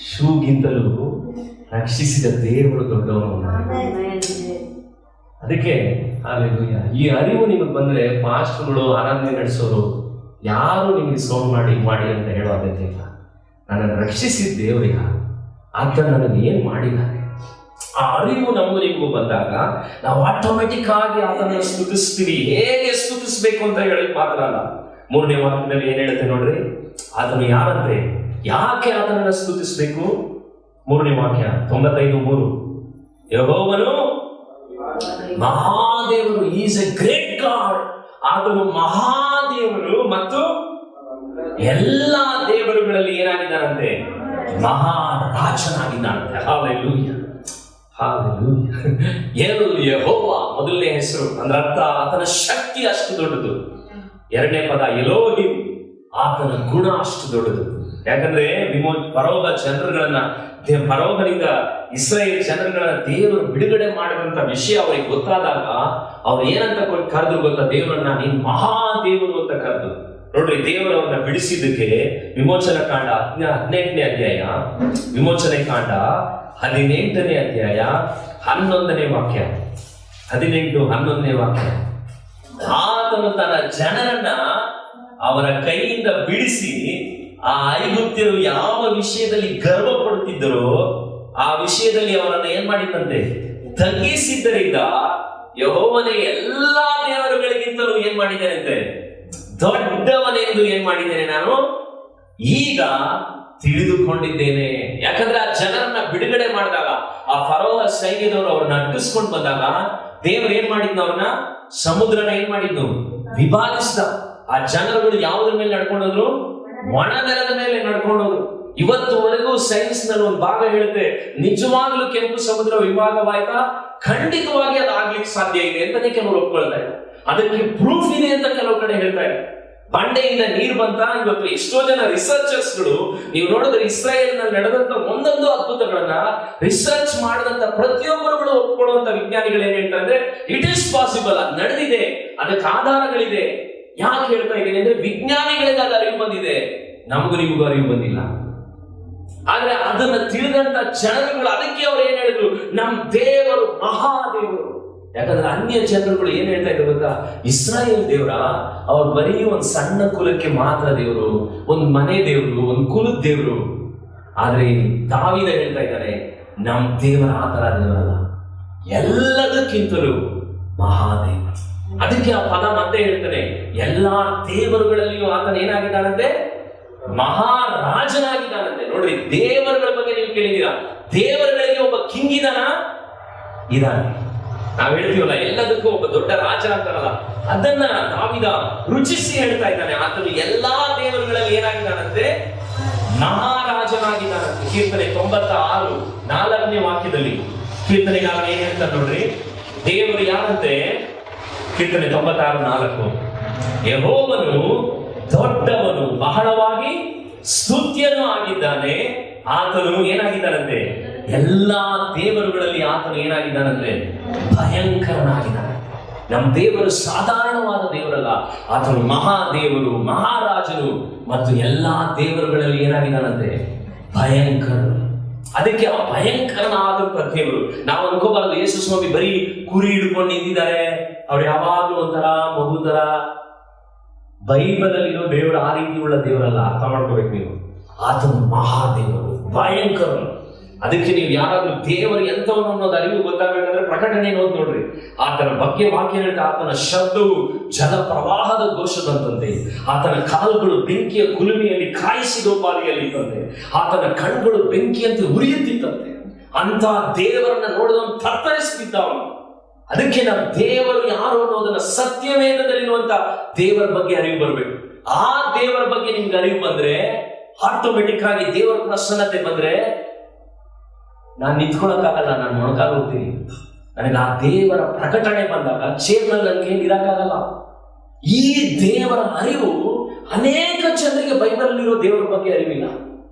ಶೂಗಿಂತಲೂ ರಕ್ಷಿಸಿದ ದೇವರು ದೊಡ್ಡವನು. ಅದಕ್ಕೆ ಹಾಲೆಲೂಯಾ ಈ ಅರಿವು ನಿಮಗೆ ಬಂದ್ರೆ ಪಾಸ್ಟರ್ಗಳು ಆರಾಧನೆ ನಡೆಸೋರು ಯಾರು ನಿಮಗೆ ಸೌಂಡ್ ಮಾಡಿ ಅಂತ ಹೇಳೋ ಅಗತ್ಯ ಇಲ್ಲ. ನನ್ನನ್ನು ರಕ್ಷಿಸಿದ ದೇವರಿಗ ಆತ ನನಗೆ ಏನ್ ಮಾಡಿದ್ದಾನೆ ಆ ಅರಿವು ನಮ್ಮನಿಗೂ ಬಂದಾಗ ನಾವು ಆಟೋಮೆಟಿಕ್ ಆಗಿ ಆತನ ಸ್ತುತಿಸ್ತೀವಿ. ಹೇಗೆ ಸ್ತುತಿಸ್ಬೇಕು ಅಂತ ಹೇಳಿ ಮಾತ್ರ ಅಲ್ಲ, 3ನೇ ವಾಕ್ಯದಲ್ಲಿ ಏನ್ ಹೇಳುತ್ತೆ ನೋಡ್ರಿ, ಆತನು ಯಾರಂದ್ರೆ ಯಾಕೆ ಆತನನ್ನ ಸ್ತುತಿಸ್ಬೇಕು. 3ನೇ ವಾಕ್ಯ 95:3 ಯೆಹೋವನು ಮಹಾದೇವರು, ಈಸ್ ಎ ಗ್ರೇಟ್ ಗಾಡ್. ಆತನು ಮಹಾದೇವರು ಮತ್ತು ಎಲ್ಲಾ ದೇವರುಗಳಲ್ಲಿ ಏನಾಗಿದ್ದಾನಂತೆ, ಮಹಾರಾಜನಾಗಿದ್ದಾನಂತೆ. Hallelujah hallelujah. ಏನು ಯೆಹೋವ ಮೊದಲನೇ ಹೆಸರು ಅಂದ್ರೆ ಅರ್ಥ ಆತನ ಶಕ್ತಿ ಅಷ್ಟು ದೊಡ್ಡದು. 2ನೇ ಪದ ಎಲೋಹಿಂ, ಆತನ ಗುಣ ಅಷ್ಟು ದೊಡ್ಡದು. ಯಾಕಂದ್ರೆ ಪರೋಗ ಜನರುಗಳನ್ನ ಪರೋಗನಿಂದ ಇಸ್ರಾಯೇಲ್ ಜನರುಗಳನ್ನ ದೇವರು ಬಿಡುಗಡೆ ಮಾಡಿದಂತ ವಿಷಯ ಅವರಿಗೆ ಗೊತ್ತಾದಾಗ ಅವ್ರು ಏನಂತ ಕರೆದ್ರು ಗೊತ್ತಾ, ದೇವರನ್ನ ನೀನ್ ಮಹಾದೇವರು ಅಂತ ಕರೆದು. ನೋಡ್ರಿ, ದೇವರವನ್ನ ಬಿಡಿಸಿದ್ದಕ್ಕೆ ವಿಮೋಚನಾ ಕಾಂಡ 18ನೇ ಅಧ್ಯಾಯ, ವಿಮೋಚನೆ ಕಾಂಡ 18ನೇ ಅಧ್ಯಾಯ 11ನೇ ವಾಕ್ಯ, 18-11ನೇ ವಾಕ್ಯ. ಆತನು ತನ್ನ ಜನರನ್ನ ಅವರ ಕೈಯಿಂದ ಬಿಡಿಸಿ ಆ ಐಗುಪ್ತ್ಯರು ಯಾವ ವಿಷಯದಲ್ಲಿ ಗರ್ವ ಪಡುತ್ತಿದ್ದರೋ ಆ ವಿಷಯದಲ್ಲಿ ಅವರನ್ನು ಏನ್ ಮಾಡಿದಂತೆ ತಗ್ಗಿಸಿದ್ದರಿಂದ ಯೆಹೋವನೇ ಎಲ್ಲಾ ದೇವರುಗಳಿಗಿಂತಲೂ ಏನ್ ಮಾಡಿದ್ದೇನೆ ಅಂತೆ ದೊಡ್ಡವನೆಂದು ಏನ್ ಮಾಡಿದ್ದೇನೆ ನಾನು ಈಗ ತಿಳಿದುಕೊಂಡಿದ್ದೇನೆ. ಯಾಕಂದ್ರೆ ಆ ಜನರನ್ನ ಬಿಡುಗಡೆ ಮಾಡಿದಾಗ ಆ ಫರೋಹ ಸೈನ್ಯದವರು ಅವ್ರನ್ನ ಅಡ್ಡಿಸ್ಕೊಂಡು ಬಂದಾಗ ದೇವರು ಏನ್ ಮಾಡಿದ್ನು, ಅವ್ರನ್ನ ಸಮುದ್ರನ ಏನ್ ಮಾಡಿದ್ನು ವಿಭಾಗಿಸಿದ. ಆ ಜನರುಗಳು ಯಾವುದ್ರ ಮೇಲೆ ನಡ್ಕೊಂಡೋದ್ರು, ಒಣ ನೆಲದ ಮೇಲೆ ನಡ್ಕೊಂಡೋದ್ರು. ಇವತ್ತುವರೆಗೂ ಸೈನ್ಸ್ ನಲ್ಲಿ ಒಂದು ಭಾಗ ಹೇಳುತ್ತೆ, ನಿಜವಾಗ್ಲೂ ಕೆಂಪು ಸಮುದ್ರ ವಿಭಾಗವಾಯ್ತಾ? ಖಂಡಿತವಾಗಿ ಅದು ಆಗ್ಲಿಕ್ಕೆ ಸಾಧ್ಯ ಇದೆ ಅಂತಾನೆ ಕೆಲವರು ಒಪ್ಕೊಳ್ತಾ ಇದ್ದಾರೆ. ಅದಕ್ಕೆ ಪ್ರೂಫ್ ಇದೆ ಅಂತ ಕೆಲವು ಕಡೆ ಹೇಳ್ತಾ ಇದ್ದಾರೆ. ಬಂಡೆಯಿಂದ ನೀರು ಬಂತ. ಇವತ್ತು ಎಷ್ಟೋ ಜನ ರಿಸರ್ಚರ್ಸ್ ಗಳು ನೀವು ನೋಡಿದ್ರೆ ಇಸ್ರಾಯೇಲ್ ನಲ್ಲಿ ನಡೆದಂತ ಒಂದೊಂದು ಅದ್ಭುತಗಳನ್ನ ರಿಸರ್ಚ್ ಮಾಡಿದಂತ ಪ್ರತಿಯೊಬ್ಬರುಗಳು ಒಪ್ಕೊಳ್ಳುವಂತ ವಿಜ್ಞಾನಿಗಳು ಏನ್ ಹೇಳ್ತಾರೆ ಅಂದ್ರೆ ಇಟ್ ಈಸ್ ಪಾಸಿಬಲ್, ಅದು ನಡೆದಿದೆ, ಅದಕ್ಕೆ ಆಧಾರಗಳಿದೆ. ಯಾಕೆ ಹೇಳ್ತಾ ಇದ್ದೀನಿ ಅಂದ್ರೆ ವಿಜ್ಞಾನಿಗಳಿಗೆ ಅದು ಅರಿವು ಬಂದಿದೆ, ನಮಗೂ ನಿಮಗೂ ಅರಿವು ಬಂದಿಲ್ಲ. ಆದ್ರೆ ಅದನ್ನ ತಿಳಿದಂತ ಜನರುಗಳು ಅದಕ್ಕೆ ಅವ್ರು ಏನ್ ಹೇಳಿದ್ರು, ನಮ್ ದೇವರು ಮಹಾದೇವರು. ಯಾಕಂದ್ರೆ ಅನ್ಯ ಜನರುಗಳು ಏನ್ ಹೇಳ್ತಾ ಇದ್ರು ಗೊತ್ತಾ, ಇಸ್ರಾಯೇಲ್ ದೇವರ ಅವ್ರು ಬರೀ ಒಂದ್ ಸಣ್ಣ ಕುಲಕ್ಕೆ ಮಾತ್ರ ದೇವರು, ಒಂದ್ ಮನೆ ದೇವರು, ಒಂದ್ ಕುಲದ ದೇವರು. ಆದ್ರೆ ದಾವೀದ ಹೇಳ್ತಾ ಇದ್ದಾರೆ, ನಮ್ ದೇವರ ಆ ತರ ದೇವರಲ್ಲ, ಎಲ್ಲದಕ್ಕಿಂತಲೂ ಮಹಾದೇವ. ಅದಕ್ಕೆ ಆ ಪದ ಮತ್ತೆ ಹೇಳ್ತಾನೆ, ಎಲ್ಲಾ ದೇವರುಗಳಲ್ಲಿಯೂ ಆತನ ಏನಾಗಿದ್ದಾನಂತೆ, ಮಹಾರಾಜನಾಗಿದ್ದಾನಂತೆ. ನೋಡ್ರಿ, ದೇವರುಗಳ ಬಗ್ಗೆ ನೀವು ಕೇಳಿದೀರಾ, ದೇವರುಗಳಿಗೆ ಒಬ್ಬ ಕಿಂಗ್ ಇದಾನೆ. ನಾವ್ ಹೇಳ್ತೀವಲ್ಲ, ಎಲ್ಲದಕ್ಕೂ ಒಬ್ಬ ದೊಡ್ಡ ರಾಜ ಅಂತಾರಲ್ಲ, ಅದನ್ನ ದಾವೀದ ರುಚಿಸಿ ಹೇಳ್ತಾ ಇದ್ದಾನೆ. ಆತನು ಎಲ್ಲಾ ದೇವರುಗಳಲ್ಲಿ ಏನಾಗಿದ್ದಾನಂತೆ, ಮಹಾರಾಜನಾಗಿದ್ದಾನಂತೆ. ಕೀರ್ತನೆ 96:4ನೇ ವಾಕ್ಯದಲ್ಲಿ ಕೀರ್ತನೆಗಾರ ಏನ್ ಹೇಳ್ತಾರೆ ನೋಡ್ರಿ, ದೇವರು ಯಾರಂತೆ. ಕೀರ್ತನೆ 96:4, ಯೆಹೋವನು ದೊಡ್ಡವನು, ಬಹಳವಾಗಿ ಸ್ತುತ್ಯನೂ ಆಗಿದ್ದಾನೆ. ಆತನು ಏನಾಗಿದ್ದಾನಂತೆ, ಎಲ್ಲಾ ದೇವರುಗಳಲ್ಲಿ ಆತನು ಏನಾಗಿದ್ದಾನಂತೆ, ಭಯಂಕರನಾಗಿದ್ದಾನೆ. ನಮ್ಮ ದೇವರು ಸಾಧಾರಣವಾದ ದೇವರಲ್ಲ, ಆತನು ಮಹಾದೇವರು, ಮಹಾರಾಜನು ಮತ್ತು ಎಲ್ಲಾ ದೇವರುಗಳಲ್ಲಿ ಏನಾಗಿದ್ದಾನಂತೆ, ಭಯಂಕರನು. ಅದಕ್ಕೆ ಆ ಭಯಂಕರನಾದಂತ ದೇವರು. ನಾವು ಅನ್ಕೋಬಾರದು ಯೇಸು ಸ್ವಾಮಿ ಬರೀ ಕುರಿ ಹಿಡ್ಕೊಂಡು ನಿಂತಿದ್ದಾರೆ, ಅವ್ರು ಯಾವಾಗ್ಲೂ ಒಂಥರ ಮಗು ತರ. ಬೈಬಲ್ ಅಲ್ಲಿರೋ ದೇವರು ಆ ರೀತಿ ಉಳ್ಳ ದೇವರಲ್ಲ, ಅರ್ಥ ಮಾಡ್ಕೋಬೇಕು ನೀವು. ಆತನು ಮಹಾದೇವರು, ಭಯಂಕರನು. ಅದಕ್ಕೆ ನೀವು ಯಾರಾದ್ರೂ ದೇವರು ಎಂತವನು ಅನ್ನೋದು ಅರಿವು ಗೊತ್ತಾಗಬೇಕಂದ್ರೆ ಪ್ರಕಟಣೆ ಓದಿ ನೋಡ್ರಿ. ಆತನ ಬಗ್ಗೆ ವಾಕ್ಯ ಹೇಳ್ತಾ, ಆತನ ಶಬ್ದವು ಜಲ ಪ್ರವಾಹದ ಘೋಷದಂತೆ, ಆತನ ಕಾಲುಗಳು ಬೆಂಕಿಯ ಕುಲುಮೆಯಲ್ಲಿ ಕಾಯಿಸಿದ ಬಾಲಿಯಲ್ಲಿ ಇತ್ತಂತೆ, ಆತನ ಕಣ್ಗಳು ಬೆಂಕಿಯಂತೆ ಉರಿಯುತ್ತಿತ್ತಂತೆ. ಅಂತ ದೇವರನ್ನ ನೋಡಿದವನು ತತ್ತರಿಸ್ತಿದ್ದವನು. ಅದಕ್ಕೆ ನಮ್ಮ ದೇವರು ಯಾರು ಅನ್ನೋದನ್ನ ಸತ್ಯವೇದದಲ್ಲಿರುವಂತ ದೇವರ ಬಗ್ಗೆ ಅರಿವು ಬರಬೇಕು. ಆ ದೇವರ ಬಗ್ಗೆ ನಿಮ್ಗೆ ಅರಿವು ಬಂದ್ರೆ, ಆಟೋಮೆಟಿಕ್ ಆಗಿ ದೇವರ ಪ್ರಸನ್ನತೆ ಬಂದ್ರೆ ನಾನು ನಿಂತ್ಕೊಳ್ಳೋಕ್ಕಾಗಲ್ಲ, ನಾನು ಮೊಣಕಾಲು ಹೋಗ್ತೀನಿ. ನನಗೆ ಆ ದೇವರ ಪ್ರಕಟಣೆ ಬಂದಾಗ ಚೇರ್ನಲ್ಲಿ ನನಗೆ ಇರಕ್ಕಾಗಲ್ಲ. ಈ ದೇವರ ಅರಿವು ಅನೇಕ ಜನರಿಗೆ ಬೈಬಲಲ್ಲಿರೋ ದೇವರ ಬಗ್ಗೆ ಅರಿವಿಲ್ಲ.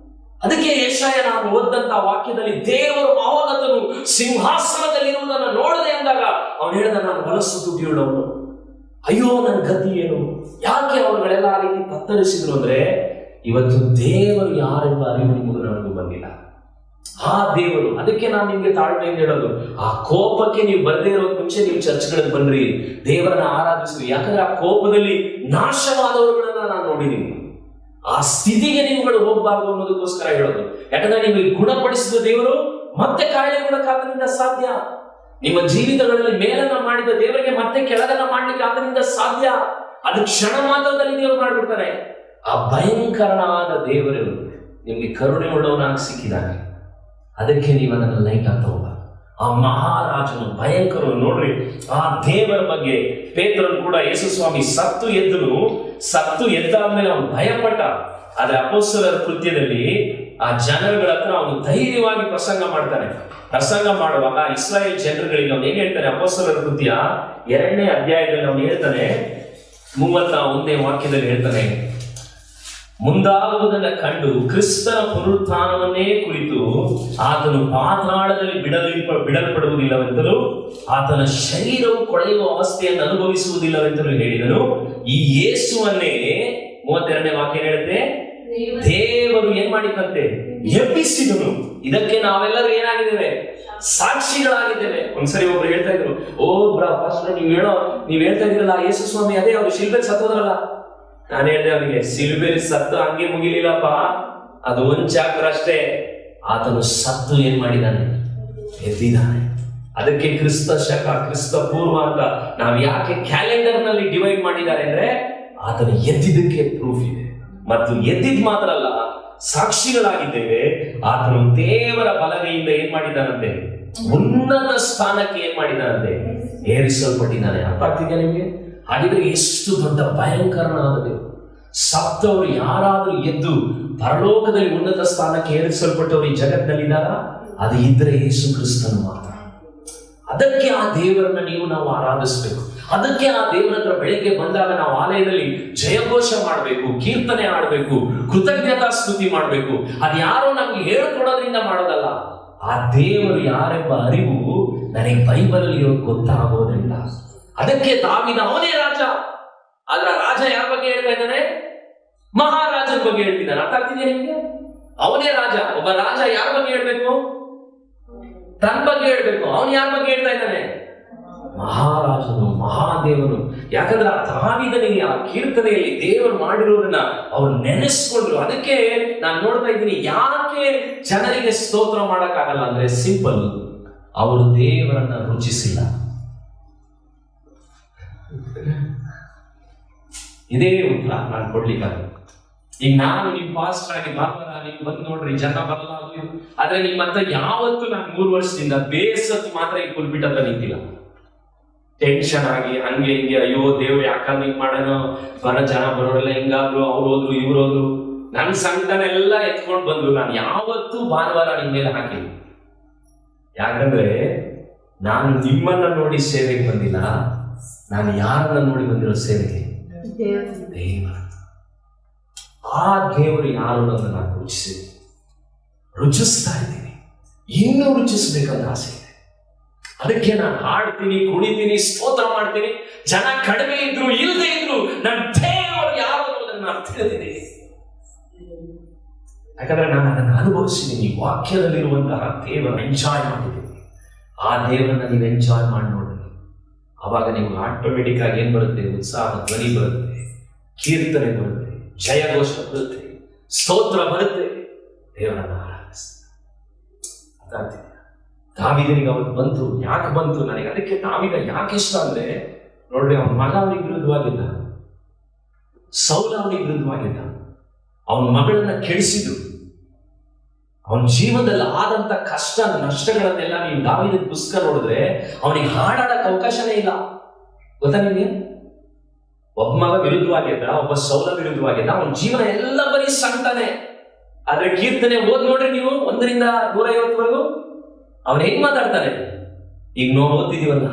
ಅದಕ್ಕೆ ಯೆಶಾಯ ನಾನು ಓದಂತ ವಾಕ್ಯದಲ್ಲಿ ದೇವರು ಮಹೋನ್ನತನು ಸಿಂಹಾಸನದಲ್ಲಿರುವುದನ್ನು ನೋಡದೆ ಅಂದಾಗ ಅವನು ಹೇಳಿದ, ನಾನು ಹೊಲಸು ತುಟಿಯುಳ್ಳವನು, ಅಯ್ಯೋ ನನ್ನ ಗತಿ ಏನು. ಯಾಕೆ ಅವರುಗಳೆಲ್ಲ ಆ ರೀತಿ ತತ್ತರಿಸಿದ್ರು ಅಂದ್ರೆ, ಇವತ್ತು ದೇವರು ಯಾರೆಂಬ ಅರಿವು ನಿಮಗೂ ನನಗೂ ಬಂದಿಲ್ಲ. ಆ ದೇವರು, ಅದಕ್ಕೆ ನಾನು ನಿಮ್ಗೆ ತಾಳ್ಮೆಯಿಂದ ಹೇಳೋದು, ಆ ಕೋಪಕ್ಕೆ ನೀವು ಬರದೇ ಇರೋದ್ ಮುಂಚೆ ನೀವು ಚರ್ಚ್ಗಳಿಗೆ ಬನ್ರಿ, ದೇವರನ್ನ ಆರಾಧಿಸ್ರಿ. ಯಾಕಂದ್ರೆ ಆ ಕೋಪದಲ್ಲಿ ನಾಶವಾದವರುಗಳನ್ನ ನಾನು ನೋಡಿದ್ದೀನಿ. ಆ ಸ್ಥಿತಿಗೆ ನೀವುಗಳು ಹೋಗ್ಬಾರ್ದು ಅನ್ನೋದಕ್ಕೋಸ್ಕರ ಹೇಳೋದು. ಯಾಕಂದ್ರೆ ನಿಮಗೆ ಗುಣಪಡಿಸಿದ ದೇವರು ಮತ್ತೆ ಕಾಯಿಲೆ ಕೊಡಕ್ಕೆ ಆತನಿಂದ ಸಾಧ್ಯ. ನಿಮ್ಮ ಜೀವಿತಗಳಲ್ಲಿ ಮೇಲನ್ನ ಮಾಡಿದ ದೇವರಿಗೆ ಮತ್ತೆ ಕೆಳಗನ್ನ ಮಾಡ್ಲಿಕ್ಕೆ ಆತನಿಂದ ಸಾಧ್ಯ. ಅದು ಕ್ಷಣ ಮಾತ್ರದಲ್ಲಿ ದೇವರು ಮಾಡ್ಬಿಡ್ತಾನೆ. ಆ ಭಯಂಕರನಾದ ದೇವರು ನಿಮ್ಗೆ ಕರುಣೆ ಉಳ್ಳವನಾಗಿ ಸಿಕ್ಕಿದ್ದಾನೆ. ಅದಕ್ಕೆ ನೀವು ಅದನ್ನು ಲೈಕ್ ಆಗ್ತಾ ಹೋಗ. ಆ ಮಹಾರಾಜನು ಭಯಂಕರ. ನೋಡ್ರಿ, ಆ ದೇವರ ಬಗ್ಗೆ ಪೇತ್ರನು ಕೂಡ, ಯೇಸು ಸ್ವಾಮಿ ಸತ್ತು ಎದ್ದಾದ್ಮೇಲೆ ಅವನು ಭಯಪಟ್ಟ. ಆದ್ರೆ ಅಪೊಸ್ತಲರ ಕೃತ್ಯದಲ್ಲಿ ಆ ಜನರುಗಳ ಹತ್ರ ಅವನು ಧೈರ್ಯವಾಗಿ ಪ್ರಸಂಗ ಮಾಡ್ತಾನೆ. ಪ್ರಸಂಗ ಮಾಡುವಾಗ ಇಸ್ರಾಯೇಲ್ ಜನರುಗಳಿಗೆ ಅವನು ಏನ್ ಹೇಳ್ತಾನೆ, ಅಪೊಸ್ತಲರ ಕೃತ್ಯ 2ನೇ ಅಧ್ಯಾಯದಲ್ಲಿ ಅವನು ಹೇಳ್ತಾನೆ, 31ನೇ ವಾಕ್ಯದಲ್ಲಿ ಹೇಳ್ತಾನೆ, ಮುಂದಾಗುವುದನ್ನು ಕಂಡು ಕ್ರಿಸ್ತನ ಪುನರುತ್ಥಾನವನ್ನೇ ಕುರಿತು ಆತನು ಪಾತಾಳದಲ್ಲಿ ಬಿಡಲ್ಪಡುವುದಿಲ್ಲವೆಂತಲೂ ಆತನ ಶರೀರವು ಕೊಳೆಯುವ ಅವಸ್ಥೆಯನ್ನು ಅನುಭವಿಸುವುದಿಲ್ಲವೆಂತಲೂ ಹೇಳಿದನು. ಈ ಯೇಸುವನ್ನೇ 32ನೇ ವಾಕ್ಯ ಹೇಳುತ್ತೆ, ದೇವರು ಏನ್ ಮಾಡಿದಂತೆ ಎಬ್ಬಿಸಿದನು. ಇದಕ್ಕೆ ನಾವೆಲ್ಲರೂ ಏನಾಗಿದ್ದೇವೆ, ಸಾಕ್ಷಿಗಳಾಗಿದ್ದೇವೆ. ಒಂದ್ಸರಿ ಒಬ್ರು ಹೇಳ್ತಾ ಇದ್ರು, ಫಸ್ಟ್ ನೀವ್ ಹೇಳ್ತಾ ಇದ್ರಲ್ಲ ಯೇಸು ಸ್ವಾಮಿ, ಅದೇ ಅವ್ರು ಶಿಲ್ಬೆಲ್ ಸತ್ತೋದ್ರಲ್ಲ. ನಾನು ಹೇಳಿದೆ ಅವನಿಗೆ, ಸಿಲುಬೆಲಿ ಸತ್ತು ಹಂಗೆ ಮುಗಿಲಿಲ್ಲಪ್ಪ, ಅದು ಒಂದ್ ಚಾಪ್ಟರ್ ಅಷ್ಟೇ. ಆತನು ಸತ್ತು ಏನ್ ಮಾಡಿದ್ದಾನೆ, ಎದ್ದಿದ್ದಾನೆ. ಅದಕ್ಕೆ ಕ್ರಿಸ್ತ ಶಕ, ಕ್ರಿಸ್ತ ಪೂರ್ವ ಅಂತ ನಾವು ಯಾಕೆ ಕ್ಯಾಲೆಂಡರ್ ನಲ್ಲಿ ಡಿವೈಡ್ ಮಾಡಿದ್ದಾರೆ ಅಂದ್ರೆ, ಆತನು ಎದ್ದಿದ್ದಕ್ಕೆ ಪ್ರೂಫ್ ಇದೆ. ಮತ್ತು ಎದ್ದಿದ್ ಮಾತ್ರ ಅಲ್ಲ, ಸಾಕ್ಷಿಗಳಾಗಿದ್ದೇವೆ. ಆತನು ದೇವರ ಬಲಗೈಯಿಂದ ಏನ್ ಮಾಡಿದ್ದಾನಂತೆ, ಉನ್ನತ ಸ್ಥಾನಕ್ಕೆ ಏನ್ ಮಾಡಿದ್ದಾನಂತೆ, ಏರಿಸಲ್ಪಟ್ಟಿದ್ದಾನೆ. ಅರ್ಥ ಆಗ್ತಿದ್ಯಾ ನಿಮ್ಗೆ? ಹಾಗಿದ್ರೆ ಎಷ್ಟು ದೊಡ್ಡ ಭಯಂಕರನಾದ ದೇವರು. ಸತ್ತವರು ಯಾರಾದ್ರೂ ಎದ್ದು ಪರಲೋಕದಲ್ಲಿ ಉನ್ನತ ಸ್ಥಾನಕ್ಕೆ ಏರಿಸಲ್ಪಟ್ಟವರು ಈ ಜಗತ್ತಿನಲ್ಲಿದ್ದಾರ? ಅದು ಇದ್ರೆ ಯೇಸು ಕ್ರಿಸ್ತನು ಮಾತ್ರ. ಅದಕ್ಕೆ ಆ ದೇವರನ್ನ ನಾವು ಆರಾಧಿಸ್ಬೇಕು. ಅದಕ್ಕೆ ಆ ದೇವರ ಹತ್ರ ಬೆಳಿಗ್ಗೆ ಬಂದಾಗ ನಾವು ಆಲಯದಲ್ಲಿ ಜಯಘೋಷ ಮಾಡಬೇಕು, ಕೀರ್ತನೆ ಆಡಬೇಕು, ಕೃತಜ್ಞತಾ ಸ್ತುತಿ ಮಾಡಬೇಕು. ಅದು ಯಾರೋ ನಮ್ಗೆ ಹೇಳ್ಕೊಡೋದ್ರಿಂದ ಮಾಡೋದಲ್ಲ. ಆ ದೇವರು ಯಾರೆಂಬ ಅರಿವು ನನಗೆ ಬೈಬಲ್ ಇರೋದು ಗೊತ್ತಾಗೋದ್ರಿಂದ. ಅದಕ್ಕೆ ದಾವೀದ ಅವನೇ ರಾಜ. ಆದ್ರೆ ರಾಜ ಯಾರ ಬಗ್ಗೆ ಹೇಳ್ತಾ ಇದ್ದಾನೆ, ಮಹಾರಾಜನ ಬಗ್ಗೆ ಹೇಳ್ತಿದ್ದಾನೆ. ಅರ್ಥ ಆಗ್ತಿದೆಯಾ ನಿಮ್ಗೆ? ಅವನೇ ರಾಜ. ಒಬ್ಬ ರಾಜ ಯಾರ ಬಗ್ಗೆ ಹೇಳ್ಬೇಕು, ತನ್ನ ಬಗ್ಗೆ ಹೇಳ್ಬೇಕು. ಅವನು ಯಾರ ಬಗ್ಗೆ ಹೇಳ್ತಾ ಇದ್ದಾನೆ, ಮಹಾರಾಜನು, ಮಹಾದೇವನು. ಯಾಕಂದ್ರೆ ಆ ದಾವೀದನಿಗೆ ಆ ಕೀರ್ತನೆಯಲ್ಲಿ ದೇವರು ಮಾಡಿರೋದನ್ನ ಅವ್ರು ನೆನೆಸ್ಕೊಂಡ್ರು. ಅದಕ್ಕೆ ನಾನು ನೋಡ್ತಾ ಇದ್ದೀನಿ, ಯಾಕೆ ಜನರಿಗೆ ಸ್ತೋತ್ರ ಮಾಡಕ್ಕಾಗಲ್ಲ ಅಂದ್ರೆ ಸಿಂಪಲ್, ಅವರು ದೇವರನ್ನ ರುಚಿಸಿಲ್ಲ. ಇದೇ ಉತ್ತರ ನಾನು ಕೊಡ್ಲಿಕ್ಕಾಗ. ಈಗ ನಾನು ನಿಮ್ ಪಾಸ್ಟರ್ ಆಗಿ ಭಾನುವಾರ ನೀವು ಬಂದು ನೋಡ್ರಿ, ಜನ ಬರಲ್ಲ ಅದು. ಆದ್ರೆ ನಿಮ್ಮ ಹತ್ರ ಯಾವತ್ತು ನಾನು 3 ವರ್ಷದಿಂದ ಬೇಸತ್ತು ಮಾತ್ರ ಈ ಪುಲ್ಪಿಟ್ ಹತ್ರ ನಿಂತಿಲ್ಲ. ಟೆನ್ಷನ್ ಆಗಿ ಹಂಗೆ ಹಿಂಗೆ, ಅಯ್ಯೋ ದೇವ್ರು ಯಾಕಂದ್ರೆ ಹಿಂಗ್ ಮಾಡೋಣ, ಜನ ಬರೋರೆಲ್ಲ ಹಿಂಗಾದ್ರು, ಅವ್ರು ಹೋದ್ರು ಇವ್ರು ಹೋದ್ರು, ನನ್ನ ಸಂಕಟನೆಲ್ಲ ಎತ್ಕೊಂಡು ಬಂದ್ರು. ನಾನು ಯಾವತ್ತೂ ಭಾನುವಾರ ನಿಮ್ಮ ಮೇಲೆ ಹಾಕಿಲ್ಲ. ಯಾಕಂದ್ರೆ ನಾನು ನಿಮ್ಮನ್ನ ನೋಡಿ ಸೇವೆಗೆ ಬಂದಿಲ್ಲ, ನಾನು ಯಾರನ್ನ ನೋಡಿ ಬಂದಿರೋ ಸೇವೆಗೆ, ದೇವ. ಆ ದೇವರು ಯಾರು ಅನ್ನೋದನ್ನ ನಾನು ರುಚಿಸ್ತಾ ಇದ್ದೀನಿ. ಇನ್ನೂ ರುಚಿಸ್ಬೇಕಂತ ಆಸೆ ಇದೆ. ಅದಕ್ಕೆ ನಾನು ಹಾಡ್ತೀನಿ, ಕುಣಿತೀನಿ, ಸ್ತೋತ್ರ ಮಾಡ್ತೀನಿ. ಜನ ಕಡಿಮೆ ಇದ್ರು ಇಲ್ಲದೆ ಇದ್ರು ನನ್ನ ದೇವರು ಯಾರು ಅನ್ನೋದನ್ನ ನಾನು ತಿಳಿದಿದ್ದೀನಿ. ಯಾಕಂದ್ರೆ ನಾನು ಅದನ್ನು ಅನುಭವಿಸಿದ್ದೀನಿ. ವಾಕ್ಯದಲ್ಲಿರುವಂತಹ ದೇವರನ್ನು ಎಂಜಾಯ್ ಮಾಡಿದ್ದೀನಿ. ಆ ದೇವರನ್ನ ನೀವು ಎಂಜಾಯ್ ಮಾಡಿ ನೋಡ್ರಿ. ಅವಾಗ ನಿಮ್ಗೆ ಆಟೋಮೆಟಿಕ್ ಆಗಿ ಏನ್ ಬರುತ್ತೆ, ಉತ್ಸಾಹ ಧ್ವನಿ ಬರುತ್ತೆ, ಕೀರ್ತನೆ ಬರುತ್ತೆ, ಜಯಘೋಷ ಬರುತ್ತೆ, ಸ್ತೋತ್ರ ಬರುತ್ತೆ, ದೇವರನ್ನ ಆರಾಧಿಸ್ತಾರೆ. ದಾವೀದನಿಗೆ ಅವತ್ತು ಬಂತು. ಯಾಕೆ ಬಂತು ನನಗೆ? ಅದಕ್ಕೆ ದಾವೀದ ಯಾಕೆ ಇಷ್ಟ ಅಂದ್ರೆ, ನೋಡ್ರಿ, ಅವನ ಮಗ ಅವನಿಗೆ ವಿರುದ್ಧವಾಗಿದ್ದ, ಸೌಲ ಅವನಿಗೆ ವಿರುದ್ಧವಾಗಿದ್ದ, ಅವನ ಮಗಳನ್ನ ಕೆಡಿಸಿದ್ರು. ಅವನ ಜೀವನದಲ್ಲಿ ಆದಂತ ಕಷ್ಟ ನಷ್ಟಗಳನ್ನೆಲ್ಲ ನೀವು ದಾವೀದನ ಪುಸ್ತಕ ನೋಡಿದ್ರೆ ಅವನಿಗೆ ಹಾಡಾಡಕ್ಕೆ ಅವಕಾಶನೇ ಇಲ್ಲ. ಗೊತ್ತಾ ನಿಮಗೆ? ಒಬ್ಬ ಮಗ ವಿರುದ್ಧವಾಗಿದ್ದ, ಒಬ್ಬ ಸೌಲ ವಿರುದ್ಧವಾಗಿದ್ದ. ಅವನ ಜೀವನ ಎಲ್ಲ ಬರೀ ಸಂಕಟನೆ. ಆದ್ರೆ ಕೀರ್ತನೆ ಓದ್ ನೋಡ್ರಿ ನೀವು, 1ರಿಂದ 150ವರೆಗೂ ಅವನು ಹೆಂಗ್ ಮಾತಾಡ್ತಾನೆ? ಈಗ ನಾವು ಓದ್ತಿದೀವಲ್ಲ,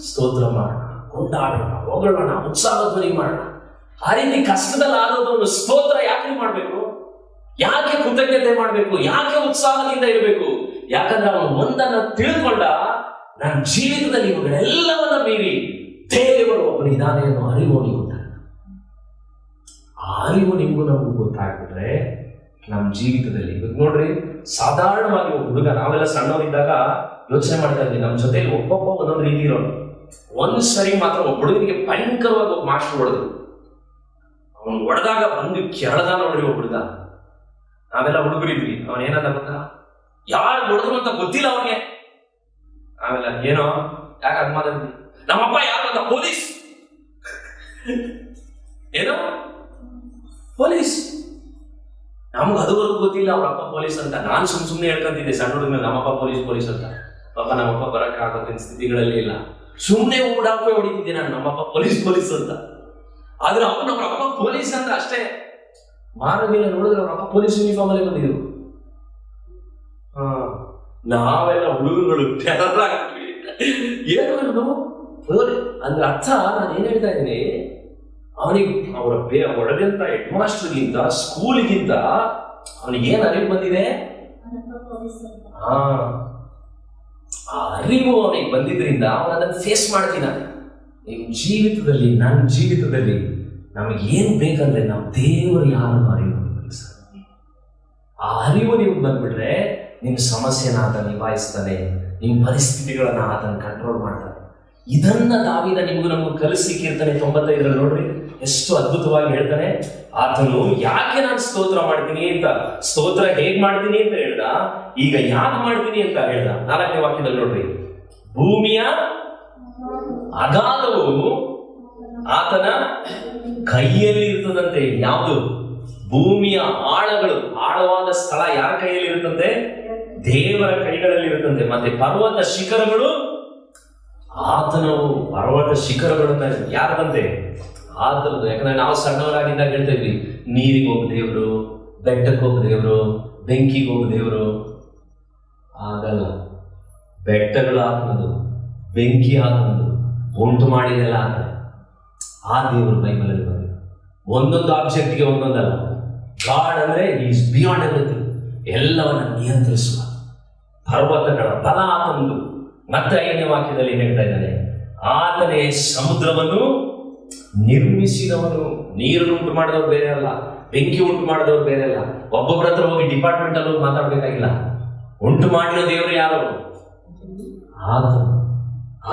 ಸ್ತೋತ್ರ ಮಾಡೋಣ, ಕೊಂಡಾಡೋಣ, ಹೊಗಳೋಣ, ಉತ್ಸಾಹ ಧ್ವನಿ ಮಾಡೋಣ. ಆ ರೀತಿ ಕಷ್ಟದಲ್ಲಿ ಆದವನು ಸ್ತೋತ್ರ ಯಾಕೆ ಮಾಡಬೇಕು? ಯಾಕೆ ಕೃತಜ್ಞತೆ ಮಾಡಬೇಕು? ಯಾಕೆ ಉತ್ಸಾಹದಿಂದ ಇರಬೇಕು? ಯಾಕಂದ್ರೆ ಅವನು ಒಂದನ್ನ ತಿಳ್ಕೊಂಡ, ನನ್ನ ಜೀವಿತದಲ್ಲಿ ಇವುಗಳೆಲ್ಲವನ್ನ ಮೀರಿ ದೇವರು ಒಬ್ಬನು ಇದ್ದಾನೆ ಅನ್ನೋ ಅರಿವು ಅವನಿಗೆ ಗೊತ್ತಾಗ್ತದೆ. ಆ ಅರಿವು ನಿಮಗೂ ನಮಗೂ ಗೊತ್ತಾಗ್ಬಿಟ್ರೆ ನಮ್ಮ ಜೀವಿತದಲ್ಲಿ ಇವಾಗ ನೋಡ್ರಿ, ಸಾಧಾರಣವಾಗಿ ಒಬ್ಬ ಹುಡುಗ, ನಾವೆಲ್ಲ ಸಣ್ಣವರಿದ್ದಾಗ ಯೋಚನೆ ಮಾಡ್ತಾ ಇದ್ವಿ, ನಮ್ಮ ಜೊತೆಲಿ ಒಬ್ಬೊಬ್ಬ ಒಂದೊಂದು ರೀತಿ ಇರೋನು. ಒಂದ್ ಸರಿ ಮಾತ್ರ ಒಬ್ಬ ಹುಡುಗನಿಗೆ ಭಯಂಕರವಾಗಿ ಒಬ್ಬ ಮಾಸ್ಟರ್ ಹೊಡೆದು, ಅವನು ಹೊಡೆದಾಗ ಬಂದು ಕೆಳದ ನೋಡ್ರಿ ಒಬ್ಬ ಹುಡುಗ. ನಾವೆಲ್ಲ ಹುಡುಗರಿದ್ವಿ. ಅವನ್ ಏನಂದ ಗೊತ್ತಾ? ಯಾರು ಹೊಡೆದ್ರು ಅಂತ ಗೊತ್ತಿಲ್ಲ ಅವನಿಗೆ. ಆಮೇಲೆ ಏನೋ ಯಾಕೆ ಅದ್ ಮಾತಾಡ್ತೀನಿ, ನಮ್ಮಪ್ಪ ಯಾರು ಅಂತ, ಪೊಲೀಸ್. ಏನೋ ಪೊಲೀಸ್. ನಮ್ಗೆ ಅದುವರೆಗೂ ಗೊತ್ತಿಲ್ಲ ಅವ್ರ ಅಪ್ಪ ಪೊಲೀಸ್ ಅಂತ. ನಾನು ಸುಮ್ಮನೆ ಹೇಳ್ಕೊಂತಿದ್ದೆ ಸಣ್ಣ ಹುಡುಗ, ನಮ್ಮಪ್ಪ ಪೊಲೀಸ್ ಅಂತ. ಪಾಪ ನಮ್ಮಪ್ಪ ಬರಕ್ಕೆ ಆಗೋ ಸ್ಥಿತಿಗಳಲ್ಲಿ ಇಲ್ಲ. ಸುಮ್ಮನೆ ಊಡಾಪೆ ಹೊಡಿತಿದ್ದೆ ನಾನು, ನಮ್ಮಪ್ಪ ಪೊಲೀಸ್ ಅಂತ. ಆದ್ರೆ ಅವ್ರ ಅಪ್ಪ ಪೊಲೀಸ್ ಅಂತ ಅಷ್ಟೇ. ಮಾನವೀಯ ನೋಡಿದ್ರೆ ಅವ್ರ ಅಪ್ಪ ಪೊಲೀಸ್ ಯೂನಿಫಾರ್ಮ್ ಅಲ್ಲೇ ಬಂದಿದ್ರು. ನಾವೆಲ್ಲ ಹುಡುಗರುಗಳು ಟೆರರ್ ಆಗ್ಬಿಟ್ವಿ. ಏನು ಅಂದ್ರೆ ಅರ್ಥ ನಾನು ಏನ್ ಹೇಳ್ತಾ ಇದ್ದೀನಿ, ಅವನಿಗೆ ಹೊಡೆದಂತ ಹೆಡ್ ಮಾಸ್ಟರ್ಗಿಂತ, ಸ್ಕೂಲ್ಗಿಂತ ಅವನಿಗೆ ಏನ್ ಅರಿವು ಬಂದಿದೆ? ಆ ಅರಿವು ಅವನಿಗೆ ಬಂದಿದ್ರಿಂದ ಅವನ ಅದನ್ನು ಫೇಸ್ ಮಾಡ್ತಿದ್ದಾನೆ. ನಿಮ್ಮ ಜೀವಿತದಲ್ಲಿ, ನನ್ನ ಜೀವಿತದಲ್ಲಿ ನಮಗೆ ಏನ್ ಬೇಕಂದ್ರೆ ನಾವು ದೇವರು ಯಾರನ್ನು ಅರಿವು ಬಂದ್ಬಿಡಿ ಸರ್. ಆ ಅರಿವು ನಿಮ್ಗೆ ಬಂದ್ಬಿಟ್ರೆ ನಿಮ್ಮ ಸಮಸ್ಯೆನ ಆತ ನಿಭಾಯಿಸ್ತಾನೆ, ನಿಮ್ಮ ಪರಿಸ್ಥಿತಿಗಳನ್ನ ಆತನ ಕಂಟ್ರೋಲ್ ಮಾಡ್ತಾನೆ. ಇದನ್ನ ದಾವೀದ ನಿಮಗೂ ನಮಗೂ ಕಲಿಸಿ ಕೀರ್ತನೆ 95 ನೋಡ್ರಿ ಎಷ್ಟು ಅದ್ಭುತವಾಗಿ ಹೇಳ್ತಾನೆ. ಆತನು ಯಾಕೆ ನಾನು ಸ್ತೋತ್ರ ಮಾಡ್ತೀನಿ ಅಂತ, ಸ್ತೋತ್ರ ಹೇಗ್ ಮಾಡ್ತೀನಿ ಅಂತ ಹೇಳ್ದ, ಈಗ ಯಾಕೆ ಮಾಡ್ತೀನಿ ಅಂತ ಹೇಳ್ದ. 4ನೇ ವಾಕ್ಯದಲ್ಲಿ ನೋಡ್ರಿ, ಭೂಮಿಯ ಅಗಾಧವು ಆತನ ಕೈಯಲ್ಲಿ ಇರ್ತದಂತೆ. ಯಾವುದು? ಭೂಮಿಯ ಆಳಗಳು, ಆಳವಾದ ಸ್ಥಳ ಯಾರ ಕೈಯಲ್ಲಿ ಇರುತ್ತಂತೆ? ದೇವರ ಕೈಗಳಲ್ಲಿ ಇರುತ್ತಂತೆ. ಮತ್ತೆ ಪರ್ವತ ಶಿಖರಗಳು ಆತನವು. ಪರ್ವತ ಶಿಖರಗಳನ್ನ ಯಾರದಂತೆ? ಆತನದು. ಯಾಕಂದ್ರೆ ನಾವು ಸಣ್ಣವರಾಗಿದ್ದಾಗ ಹೇಳ್ತಾ ಇದ್ವಿ, ನೀರಿಗೆ ಹೋಗ ದೇವರು, ಬೆಟ್ಟಕ್ಕೆ ಹೋಗ ದೇವರು, ಬೆಂಕಿಗೆ ಹೋಗ ದೇವರು. ಆಗಲ್ಲ. ಬೆಟ್ಟಗಳು ಆತನದು, ಬೆಂಕಿ ಆತನದು, ಉಂಟು ಮಾಡಿದೆಲ್ಲ ಆತನ. ಆ ದೇವರು ಬೈಬಲಲ್ಲಿ ಬಂದಿದೆ. ಒಂದೊಂದು ಆಬ್ಜೆಕ್ಟ್ಗೆ ಒಂದೊಂದಲ್ಲ. ಗಾಡ್ ಅಂದ್ರೆ ಈಸ್ ಬಿಯಾಂಡ್ ಎವ್ರಿಥಿಂಗ್, ಎಲ್ಲವನ್ನ ನಿಯಂತ್ರಿಸುವ. ಪರ್ವತಗಳ ಬಲ ಆತನದು. ಮತ್ತೆ 5ನೇ ವಾಕ್ಯದಲ್ಲಿ ಹೇಳ್ತಾ ಇದ್ದಾನೆ, ಆತನೇ ಸಮುದ್ರವನ್ನು ನಿರ್ಮಿಸಿದವನು. ನೀರನ್ನು ಉಂಟು ಮಾಡಿದವರು ಬೇರೆ ಅಲ್ಲ, ಬೆಂಕಿ ಉಂಟು ಮಾಡಿದವರು ಬೇರೆ ಅಲ್ಲ. ಒಬ್ಬೊಬ್ಬರ ಹತ್ರ ಹೋಗಿ ಡಿಪಾರ್ಟ್ಮೆಂಟ್ ಅಲ್ಲಿ ಮಾತಾಡ್ಬೇಕಾಗಿಲ್ಲ. ಉಂಟು ಮಾಡಿರೋ ದೇವರು ಯಾರು?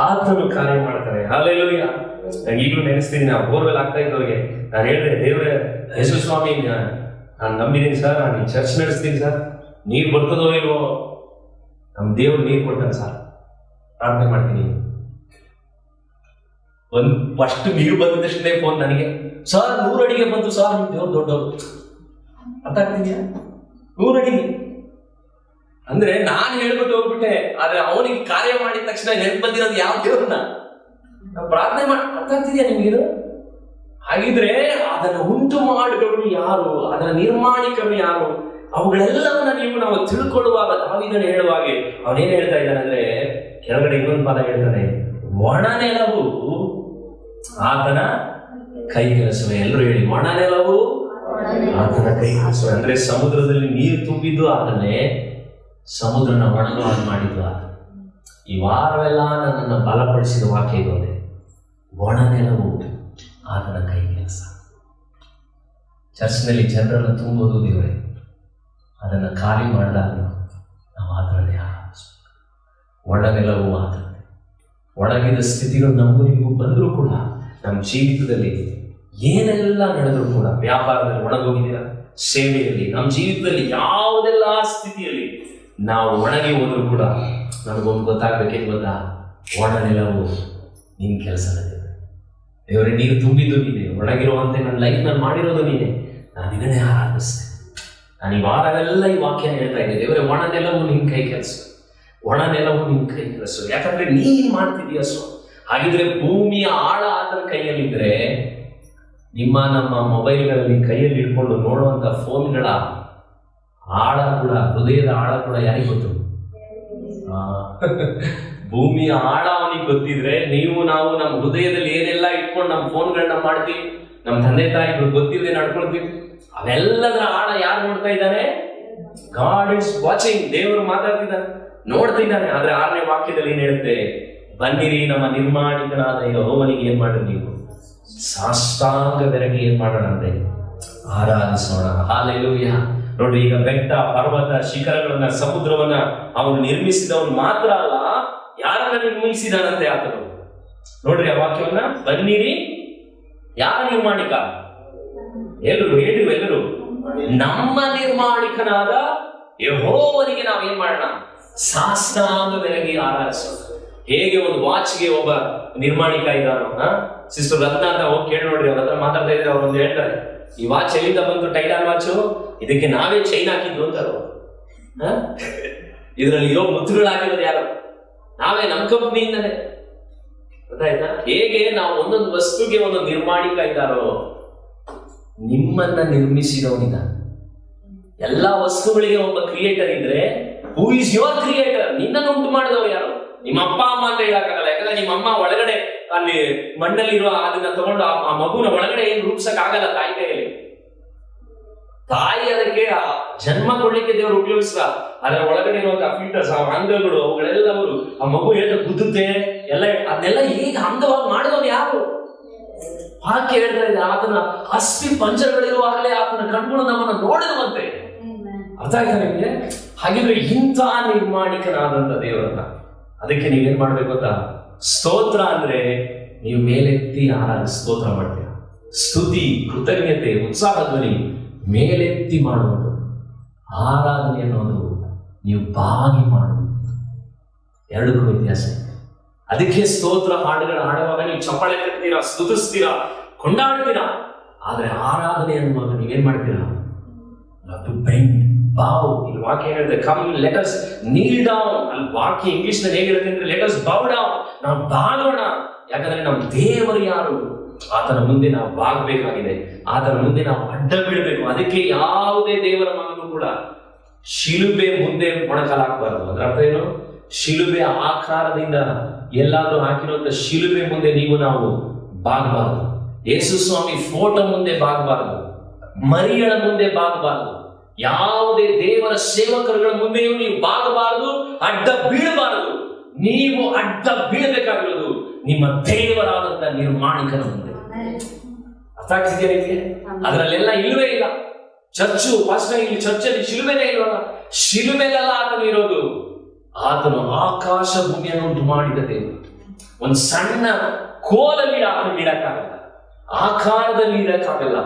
ಆತನು ಕಾರ್ಯ ಮಾಡ್ತಾರೆ. ಹಲ್ಲೆಲೂಯ. ನಾನು ಈಗಲೂ ನೆನೆಸ್ತೀನಿ, ನಾವು ಬೋರ್ವೆಲ್ ಆಗ್ತಾ ಇದ್ದವ್ರಿಗೆ ನಾನು ಹೇಳಿದೆ, ದೇವರೇ ಯೇಸು ಸ್ವಾಮಿ ನಾನು ನಂಬಿದ್ದೀನಿ ಸರ್, ನಾನು ಈ ಚರ್ಚ್ ನಡೆಸ್ತೀನಿ ಸರ್, ನೀರು ಬರ್ತದೋ ಇಲ್ವೋ, ನಮ್ಮ ದೇವ್ರು ನೀರು ಕೊಡ್ತಾನೆ ಸರ್, ಪ್ರಾರ್ಥನೆ ಮಾಡ್ತೀನಿ. ಫಸ್ಟ್ ನೀರು ಬಂದ ತಕ್ಷಣ ಫೋನ್ ನನಗೆ, ಸರ್ 100 ಅಡಿಗೆ ಬಂತು ಸರ್, ನಿಮ್ಮ ದೇವ್ರು ದೊಡ್ಡವರು. ಅರ್ಥ ಆಗ್ತಿದ್ಯಾ? 100 ಅಡಿಗೆ ಅಂದ್ರೆ ನಾನು ಹೇಳ್ಬಿಟ್ಟು ಹೋಗ್ಬಿಟ್ಟೆ, ಆದ್ರೆ ಅವನಿಗೆ ಕಾರ್ಯ ಮಾಡಿದ ತಕ್ಷಣ ನೆನಪು ಬಂದಿರೋದು ಯಾವ ದೇವ್ರನ್ನ ನಾವು ಪ್ರಾರ್ಥನೆ ಮಾಡಿ. ಅರ್ಥ ಆಗ್ತಿದ್ಯಾ ನಿಮ್ಗಿದು? ಹಾಗಿದ್ರೆ ಅದನ್ನ ಉಂಟು ಮಾಡಿದವರು ಯಾರು, ಅದರ ನಿರ್ಮಾಣಿಕರು ಯಾರು, ಅವುಗಳೆಲ್ಲವನ್ನ ನಾವು ತಿಳ್ಕೊಳ್ಳುವಾಗ ದಾವೀದನು ಹೇಳುವಾಗೆ ಅವನೇನ್ ಹೇಳ್ತಾ ಇದ್ದಾನೆ ಅಂದ್ರೆ, ಕೆಳಗಡೆ ಇನ್ನೊಂದು ಪದ ಹೇಳ್ತಾನೆ, ಒಣ ನೆಲವು ಆತನ ಕೈ ಕೆಲಸವೇ. ಎಲ್ಲರೂ ಹೇಳಿ, ಒಣ ನೆಲವು ಆತನ ಕೈ ಕೆಲಸವೇ. ಅಂದ್ರೆ ಸಮುದ್ರದಲ್ಲಿ ನೀರು ತುಂಬಿದ್ದು ಆತನೇ, ಸಮುದ್ರನ ಒಣಗವಾಗಿ ಮಾಡಿದ್ದು ಆತ. ಈ ವಾರವೆಲ್ಲ ನನ್ನನ್ನು ಬಲಪಡಿಸಿದ ವಾಕ್ಯ ಇದೊಂದೇ, ಒಣ ನೆಲವು ಆತನ ಕೈ ಕೆಲಸ. ಚರ್ಚ್ನಲ್ಲಿ ಜನರನ್ನು ತುಂಬೋದು ದೇವರೇ, ಅದನ್ನು ಖಾಲಿ ಮಾಡಿದಾಗ ನಾವು ಆತನನ್ನೇ ಆರಾಧಿಸಬೇಕು. ಒಣನೆಲವು ಆತನೇ. ಒಣಗಿದ ಸ್ಥಿತಿಗಳು ನಮಗೂ ನಿಮಗೂ ಬಂದರೂ ಕೂಡ, ನಮ್ಮ ಜೀವಿತದಲ್ಲಿ ಏನೆಲ್ಲ ನಡೆದರೂ ಕೂಡ, ವ್ಯಾಪಾರದಲ್ಲಿ ಒಣಗೋಗಿದ್ದೀರಾ, ಸೇವೆಯಲ್ಲಿ, ನಮ್ಮ ಜೀವಿತದಲ್ಲಿ ಯಾವುದೆಲ್ಲ ಸ್ಥಿತಿಯಲ್ಲಿ ನಾವು ಒಣಗಿ ಹೋದರೂ ಕೂಡ ನಮಗೊಂದು ಗೊತ್ತಾಗಬೇಕೇನು ಗೊತ್ತಾ? ಒಣನೆಲವು ನಿನ್ನ ಕೆಲಸದ ದೇವರೇ, ನೀರು ತುಂಬಿದ್ದು ನೀನೆ, ಒಣಗಿರುವಂತೆ ನನ್ನ ಲೈಫ್ನಲ್ಲಿ ಮಾಡಿರೋದು ನೀನೆ, ನಾನು ನಿನ್ನೇ ಆರಾಧಿಸ್ತೇನೆ. ನಾನು ಈ ವಾರವೆಲ್ಲ ಈ ವಾಕ್ಯನ ಹೇಳ್ತಾ ಇದ್ದೆ, ದೇವರೇ ಒಣ ನೆಲವು ನಿನ್ನ ಕೈ ಕೆಲಸ, ಒಣ ನೆಲವು ನಿನ್ನ ಕೈ ಕೆಲಸ. ಯಾಕಂದ್ರೆ ನೀನ್ ಮಾಡ್ತಿದೀಯ ಸ್ವ. ಹಾಗಿದ್ರೆ ಭೂಮಿಯ ಆಳ ಆತನ ಕೈಯಲ್ಲಿದ್ರೆ, ನಮ್ಮ ಮೊಬೈಲ್ಗಳಲ್ಲಿ ಕೈಯಲ್ಲಿ ಇಟ್ಕೊಂಡು ನೋಡುವಂತ ಫೋನ್ಗಳ ಆಳ ಕೂಡ, ಹೃದಯದ ಆಳ ಕೂಡ ಯಾರಿಗೆ ಗೊತ್ತು? ಭೂಮಿಯ ಆಳ ಅವನಿಗೆ ಗೊತ್ತಿದ್ರೆ, ನೀವು ನಾವು ನಮ್ಮ ಹೃದಯದಲ್ಲಿ ಏನೆಲ್ಲ ಇಟ್ಕೊಂಡು ನಮ್ಮ ಫೋನ್ಗಳನ್ನ ಮಾಡ್ತೀವಿ, ನಮ್ಮ ತಂದೆ ತಾಯಿಗಳು ಗೊತ್ತಿದೆ ನಡ್ಕೊಳ್ತೀವಿ, ಅವೆಲ್ಲದರ ಆಳ ಯಾರು ನೋಡ್ತಾ ಇದ್ದಾನೆ? God is watching. ದೇವರು ಮಾತಾಡ್ತಿದ್ದಾನೆ, ನೋಡ್ತಿದ್ದಾನೆ. ಆದ್ರೆ 6ನೇ ವಾಕ್ಯದಲ್ಲಿ ಏನ್ ಹೇಳುತ್ತೆ? ಬನ್ನಿರಿ, ನಮ್ಮ ನಿರ್ಮಾಣಿಕನಾದ ಯೆಹೋವನಿಗೆ ಏನ್ ಮಾಡ್ರಿ ನೀವು? ಸಾಷ್ಟಾಂಗ ಬೆರಗಿ ಏನ್ ಮಾಡೋಣ ಅಂದ್ರೆ ಆರಾಧಿಸೋಣ. ಹಾಲೆಲೂಯಾ. ನೋಡ್ರಿ, ಈಗ ಬೆಟ್ಟ, ಪರ್ವತ, ಶಿಖರಗಳನ್ನ, ಸಮುದ್ರವನ್ನ ಅವನು ನಿರ್ಮಿಸಿದವನು ಮಾತ್ರ ಅಲ್ಲ, ಯಾರನ್ನ ನಿರ್ಮಿಸಿದಾನಂತೆ ಆತನು. ನೋಡ್ರಿ ಆ ವಾಕ್ಯವನ್ನ, ಬನ್ನಿರಿ, ಯಾರ ನಿರ್ಮಾಣಿಕ? ಎಲ್ಲರೂ ಹೇಳಿದ್ರು, ಎಲ್ಲರೂ ನಮ್ಮ ನಿರ್ಮಾಣಿಕನಾದ ಯೆಹೋವನಿಗೆ ನಾವೇನ್ ಮಾಡೋಣ? ಸಾಷ್ಟಾಂಗ ಬೆರಗಿ ಆರಾಧಿಸೋಣ. ಹೇಗೆ ಒಂದು ವಾಚ್ಗೆ ಒಬ್ಬ ನಿರ್ಮಾಣಿಕ ಇದ್ದಾನೋ, ಸಿಸ್ಟರ್ ರತ್ನ ಅಂತ ಹೋಗಿ ಕೇಳಿ ನೋಡ್ರಿ, ಅವ್ರ ಹತ್ರ ಮಾತಾಡ್ತಾ ಇದ್ರೆ ಅವ್ರು ಒಂದು ಹೇಳ್ತಾರೆ, ಈ ವಾಚ್ ಎಲ್ಲಿಂದ ಬಂತು? ಟೈಟಾನ್ ವಾಚು, ಇದಕ್ಕೆ ನಾವೇ ಚೈನ್ ಹಾಕಿದ್ದು ಅಂತಾರ. ಇದರಲ್ಲಿ ಇರೋ ಮುತ್ತುಗಳು ಹಾಕಿರೋದು ಯಾರು? ನಾವೇ, ನಮ್ಮ ಕಂಪ್ನಿಯಿಂದಲೇ. ಗೊತ್ತಾಯ್ತಾ? ಹೇಗೆ ನಾವು ಒಂದೊಂದು ವಸ್ತುಗೆ ಒಂದೊಂದು ನಿರ್ಮಾಣಿಕ ಇದ್ದಾರೋ, ನಿಮ್ಮನ್ನ ನಿರ್ಮಿಸಿದವನಿದ. ಎಲ್ಲಾ ವಸ್ತುಗಳಿಗೆ ಒಬ್ಬ ಕ್ರಿಯೇಟರ್ ಇದ್ರೆ, ಹೂ ಇಸ್ ಯುವರ್ ಕ್ರಿಯೇಟರ್? ನಿನ್ನನ್ನು ಉಂಟು ಮಾಡಿದವರು ಯಾರು? ನಿಮ್ಮ ಅಪ್ಪ ಅಮ್ಮ ಅಂತ ಹೇಳಕ್ಕಾಗಲ್ಲ. ಯಾಕಂದ್ರೆ ನಿಮ್ಮ ಅಮ್ಮ ಒಳಗಡೆ ಅಲ್ಲಿ ಮಣ್ಣಲ್ಲಿರುವ ಅದನ್ನ ತಗೊಂಡು ಆ ಮಗುನ ಒಳಗಡೆ ಏನು ರೂಪಿಸಕ್ ಆಗಲ್ಲ ತಾಯಿ ಕೈಯಲ್ಲಿ. ತಾಯಿ ಅದಕ್ಕೆ ಜನ್ಮ ಕೊಡ್ಲಿಕ್ಕೆ ದೇವರು ಉಪಯೋಗಿಸಿದ. ಅದರ ಒಳಗಡೆ ಇರುವಂತಹ ಫಿಲ್ಟರ್ಸ್, ಆ ಅಂಗಗಳು, ಅವುಗಳೆಲ್ಲವರು ಆ ಮಗು ಹೇಳ್ತಾ ಕುದುತ್ತೆ ಎಲ್ಲ, ಅದನ್ನೆಲ್ಲ ಈಗ ಅಂಗವಾಗಿ ಮಾಡಿದವನು ಯಾರು? ವಾಕ್ಯ ಹೇಳ್ತಾ ಇದೆ, ಆತನ ಅಸ್ಥಿ ಪಂಜರಗಳಿರುವಾಗಲೇ ಆತನ ಕಣ್ಗಳು ನಮ್ಮನ್ನು ನೋಡಿರುವಂತೆ. ಅರ್ಥ ಆಯ್ತಾ ನಿಮ್ಗೆ? ಹಾಗಿದ್ರೆ ಇಂಥ ನಿರ್ಮಾಣಿಕನಾದಂತ ದೇವರನ್ನ, ಅದಕ್ಕೆ ನೀವೇನ್ ಮಾಡ್ಬೇಕು ಗೊತ್ತಾ? ಸ್ತೋತ್ರ ಅಂದ್ರೆ ನೀವು ಮೇಲೆತ್ತಿ ಸ್ತೋತ್ರ ಮಾಡ್ತೀರ. ಸ್ತುತಿ, ಕೃತಜ್ಞತೆ, ಉತ್ಸಾಹ ಧ್ವನಿ ಮೇಲೆತ್ತಿ ಮಾಡುವುದು. ಆರಾಧನೆ ಅನ್ನೋದು ನೀವು ಬಾಗಿ ಮಾಡುವುದು. ಎರಡಕ್ಕೂ ವ್ಯತ್ಯಾಸ ಇದೆ. ಅದಕ್ಕೆ ಸ್ತೋತ್ರ ಹಾಡುಗಳು ಹಾಡುವಾಗ ನೀವು ಚಪ್ಪಾಳೆ ಕಟ್ತೀರಾ, ಸ್ತುತಿಸ್ತೀರಾ, ಕೊಂಡಾಡ್ತೀರಾ. ಆದ್ರೆ ಆರಾಧನೆ ಅನ್ನುವಾಗ ನೀವೇನ್ ಮಾಡ್ತೀರಾ? ಟು ಬೆಂಡ್, ಬಾವು. ಇಲ್ಲಿ ವಾಕ್ಯ ಹೇಳಿದ್ರೆ come let us Neel down. ಅಲ್ಲಿ ವಾಕ್ಯ ಇಂಗ್ಲಿಷ್ ನಲ್ಲಿ ಹೇಗಿರುತ್ತೆ ಅಂದ್ರೆ ಲೆಟ್ ಅಸ್ ಬೌ ಡೌನ್. ನಾವು ಬಾಗೋಣ. ಯಾಕಂದ್ರೆ ನಮ್ಮ ದೇವರು ಯಾರು? ಆತನ ಮುಂದೆ ನಾವು ಬಾಗಬೇಕಾಗಿದೆ. ಆತನ ಮುಂದೆ ನಾವು ಅಡ್ಡ ಬೀಳಬೇಕು. ಅದಕ್ಕೆ ಯಾವುದೇ ದೇವರ ಮಗನು ಕೂಡ ಶಿಲುಬೆ ಮುಂದೆ ಮೊಣಕಾಲಾಗಬಾರದು. ಅದರ ಅರ್ಥ ಏನು? ಶಿಲುಬೆ ಆಕಾರದಿಂದ ಎಲ್ಲಾದ್ರೂ ಹಾಕಿರುವಂತ ಶಿಲುಬೆ ಮುಂದೆ ನಾವು ಬಾಗಬಾರದು. ಯೇಸು ಸ್ವಾಮಿ ಫೋಟೋ ಮುಂದೆ ಬಾಗಬಾರದು. ಮರಿಯಳ ಮುಂದೆ ಬಾಗಬಾರದು. ಯಾವುದೇ ದೇವರ ಸೇವಕರುಗಳ ಮುಂದೆಯೂ ನೀವು ಬಾಗಬಾರದು, ಅಡ್ಡ ಬೀಳಬಾರದು. ನೀವು ಅಡ್ಡ ಬೀಳಬೇಕಾಗಿರೋದು ನಿಮ್ಮ ದೇವರಾದಂತ ನಿರ್ಮಾಣಿಕನ ಮುಂದೆ. ಅರ್ಥ ಆಗ್ತಿದೆಯಾ ನಿಮಗೆ? ಅದರಲ್ಲೆಲ್ಲ ಇಲ್ಲವೇ ಇಲ್ಲ. ಚರ್ಚು ಪಾಸ್ಟರ್, ಇಲ್ಲಿ ಚರ್ಚಲ್ಲಿ ಶಿಲುಬೆನೇ ಇಲ್ವಲ್ಲ. ಶಿಲುಬೆಲೆಲ್ಲ ಆತನು ಇರೋದು. ಆತನು ಆಕಾಶ ಭೂಮಿಯನ್ನು ಉಂಟು ಮಾಡಿದ ದೇವರು. ಒಂದು ಸಣ್ಣ ಕೋಲಲ್ಲಿ ಆತನು ಇಡಕ್ಕಾಗಲ್ಲ, ಆಕಾರದಲ್ಲಿ ಇಡಕ್ಕಾಗಲ್ಲ.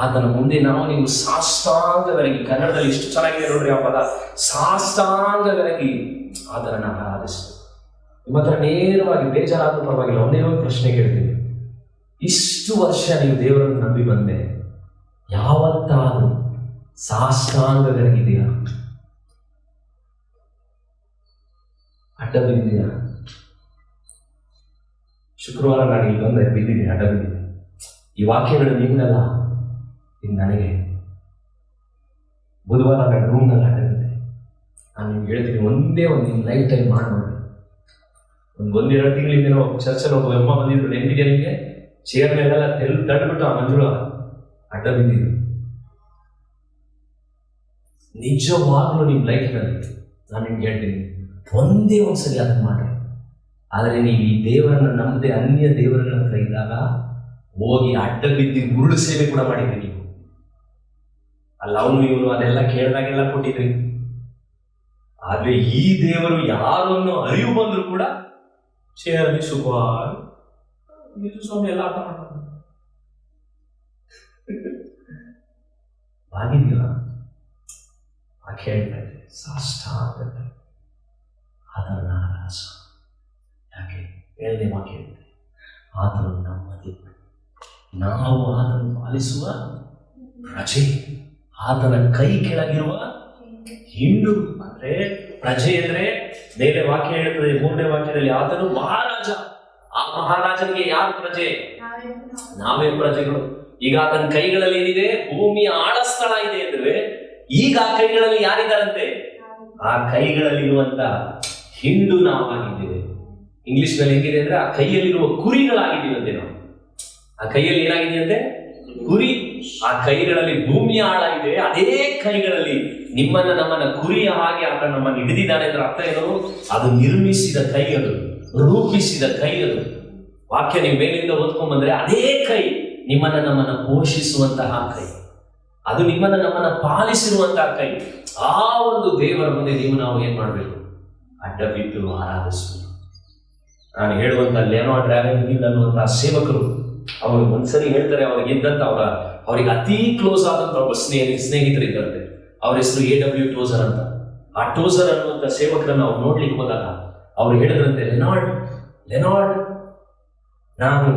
ಆತನ ಮುಂದೆ ನೀವು ಸಾಷ್ಟಾಂಗವಾಗಿ, ಕನ್ನಡದಲ್ಲಿ ಇಷ್ಟು ಚೆನ್ನಾಗಿದೆ ನೋಡ್ರಿ ಆ ಪದ, ಸಾಷ್ಟಾಂಗವಾಗಿ ಆತನನ್ನ ಆರಾಧಿಸ್ತಾರೆ. ನಿಮ್ಮ ಹತ್ರ ನೇರವಾಗಿ ಬೇಜಾರಾದ್ರೂ ಪರವಾಗಿಲ್ಲ, ಒಂದೇ ಒಂದು ಪ್ರಶ್ನೆ ಕೇಳ್ತೀನಿ. ಇಷ್ಟು ವರ್ಷ ನೀವು ದೇವರನ್ನು ನಂಬಿ ಬಂದೆ, ಯಾವತ್ತಾದ್ರೂ ಸಾಷ್ಟಾಂಗವಾಗಿದೆಯಾ? ಅಡ್ಡ ಬಿದ್ದಿದ್ದೀರಾ? ಶುಕ್ರವಾರ ನಾನು ಇಲ್ಲಿ ಬಂದೆ, ಬಿದ್ದಿದ್ದೀನಿ, ಅಡ್ಡ ಬಿದ್ದಿದ್ದೀನಿ. ಈ ವಾಕ್ಯಗಳು ನಿಮ್ಗಲ್ಲ, ಇದು ನನಗೆ. ಬುಧವಾರ ನಾನು ರೂಮ್ನಲ್ಲಿ ಅಡ್ಡ ಬಿದ್ದೆ. ನಾನು ನಿಮ್ಗೆ ಹೇಳ್ತೀನಿ, ಒಂದೇ ಒಂದು ನಿಮ್ಮ ಲೈಫ್ ಟೈಮ್ ಮಾಡಿ ನೋಡಿ. ಒಂದೆರಡು ತಿಂಗಳಿಂದ ಚರ್ಚಲ್ಲಿ ಒಬ್ಬ ಅಮ್ಮ ಬಂದಿದ್ರು, ನೆನಪಿದೆ ನಿಮಗೆ? ಚೇರ್ ಮೇಲೆಲ್ಲ ತಳ್ಳಿಬಿಟ್ಟು ಆ ಮಂಜುಳ ಅಡ್ಡ ಬಿದ್ದಿದ್ರು. ನಿಜವಾಗ್ಲೂ ನಿಮ್ಮ ಲೈಫ್ನಲ್ಲಿ ನಾನು ನಿಮ್ಗೆ ಹೇಳ್ತೀನಿ, ಒಂದೇ ಒಂದ್ಸರಿ ಅದನ್ನು ಮಾಡಿ. ಆದರೆ ನೀವು ಈ ದೇವರನ್ನ ನಂಬದೆ ಅನ್ಯ ದೇವರುಗಳ ಹತ್ರ ಇದ್ದಾಗ ಹೋಗಿ ಅಡ್ಡ ಬಿದ್ದು ಗುರುಳು ಸೇವೆ ಕೂಡ ಮಾಡಿದ್ರಿ ನೀವು. ಅಲ್ಲ ಅವನು ಇವನು ಅದೆಲ್ಲ ಕೇಳಿದಾಗೆಲ್ಲ ಕೊಟ್ಟಿದ್ರಿ. ಆದ್ರೆ ಈ ದೇವರು ಯಾರನ್ನು ಅರಿವು ಬಂದ್ರು ಕೂಡ ಚೇರಲ್ಲಿ ಸುಖವಾಗಿ ಸ್ವಾಮಿ ಎಲ್ಲ ಆಟ ಮಾಡ್ತಾರೆ. ಆಗಿದೆಯಲ್ಲ ಆ ಕೇಳ್ತಾ ಇದ್ದೆ, ಸಾಷ್ಟಾಂಗ ಅದನ್ನ ಆರಾಸ. ಯಾಕೆ? ಏಳನೇ ವಾಕ್ಯ ಇದೆ, ಆತನು ನಮ್ಮ ದೇವರು, ನಾವು ಆತನು ಪಾಲಿಸುವ ಪ್ರಜೆ, ಆತನ ಕೈ ಕೆಳಗಿರುವ ಹಿಂಡು. ಅಂದ್ರೆ ಪ್ರಜೆ ಅಂದ್ರೆ ಬೇರೆ ವಾಕ್ಯ ಹೇಳ್ತದೆ, 3ನೇ ವಾಕ್ಯದಲ್ಲಿ ಆತನು ಮಹಾರಾಜ. ಆ ಮಹಾರಾಜನಿಗೆ ಯಾರು ಪ್ರಜೆ? ನಾವೇ ಪ್ರಜೆಗಳು. ಈಗ ಆತನ ಕೈಗಳಲ್ಲಿ ಏನಿದೆ? ಭೂಮಿಯ ಆಳಸ್ಥಳ ಇದೆ ಅಂದ್ರೆ ಈಗ ಆ ಕೈಗಳಲ್ಲಿ ಯಾರಿದ್ದಾರಂತೆ? ಆ ಕೈಗಳಲ್ಲಿರುವಂತ ಹಿಂಡು ನಾವಾಗಿದ್ದೇವೆ. ಇಂಗ್ಲಿಷ್ ನಲ್ಲಿ ಹೆಂಗಿದೆ ಅಂದ್ರೆ ಆ ಕೈಯಲ್ಲಿರುವ ಕುರಿಗಳಾಗಿದ್ದೀವಂತೆ ನಾವು. ಆ ಕೈಯಲ್ಲಿ ಏನಾಗಿದೆಯಂತೆ? ಕುರಿ. ಆ ಕೈಗಳಲ್ಲಿ ಭೂಮಿಯ ಆಳ ಇದೆ. ಅದೇ ಕೈಗಳಲ್ಲಿ ನಿಮ್ಮನ್ನ ನಮ್ಮನ್ನ ಕುರಿಯ ಹಾಗೆ ಆತ ನಮ್ಮನ್ನು ಹಿಡಿದಿದ್ದಾನೆ ಅಂದ್ರೆ ಅರ್ಥ ಏನು? ಅದು ನಿರ್ಮಿಸಿದ ಕೈ, ಅದು ರೂಪಿಸಿದ ಕೈ. ಅದು ವಾಕ್ಯ ನೀವು ಮೇಲಿಂದ ಓದ್ಕೊಂಡ್ ಬಂದ್ರೆ ಅದೇ ಕೈ ನಿಮ್ಮನ್ನ ನಮ್ಮನ್ನ ಪೋಷಿಸುವಂತಹ ಕೈ, ಅದು ನಿಮ್ಮನ್ನ ನಮ್ಮನ್ನ ಪಾಲಿಸಿರುವಂತಹ ಕೈ. ಆ ಒಂದು ದೇವರ ಮುಂದೆ ನಾವು ಏನ್ ಮಾಡ್ಬೇಕು? ಅಡ್ಡ ಬಿದ್ದು ಆರಾಧಿಸಬೇಕು. ನಾನು ಹೇಳುವಂತ ಲೆನಾರ್ಡ್ ರಾವೆನ್ಹಿಲ್ ಅನ್ನುವಂತಹ ಸೇವಕರು ಅವರು ಒಂದ್ಸರಿ ಹೇಳ್ತಾರೆ, ಅವ್ರಿಗಿದ್ದಂತ ಅವರಿಗೆ ಅತಿ ಕ್ಲೋಸ್ ಆದಂತ ಒಬ್ಬ ಸ್ನೇಹಿತರಿದ್ದಂತೆ. ಅವ್ರ ಹೆಸರು A.W. ಟೋಸರ್ ಅಂತ. ಆ ಟೋಸರ್ ಅನ್ನುವಂಥ ಸೇವಕರನ್ನು ಅವ್ರು ನೋಡ್ಲಿಕ್ಕೆ ಹೋದಾಗ ಅವ್ರು ಹೇಳಿದ್ರಂತೆ, ಲೆನಾರ್ಡ್ ನಾನು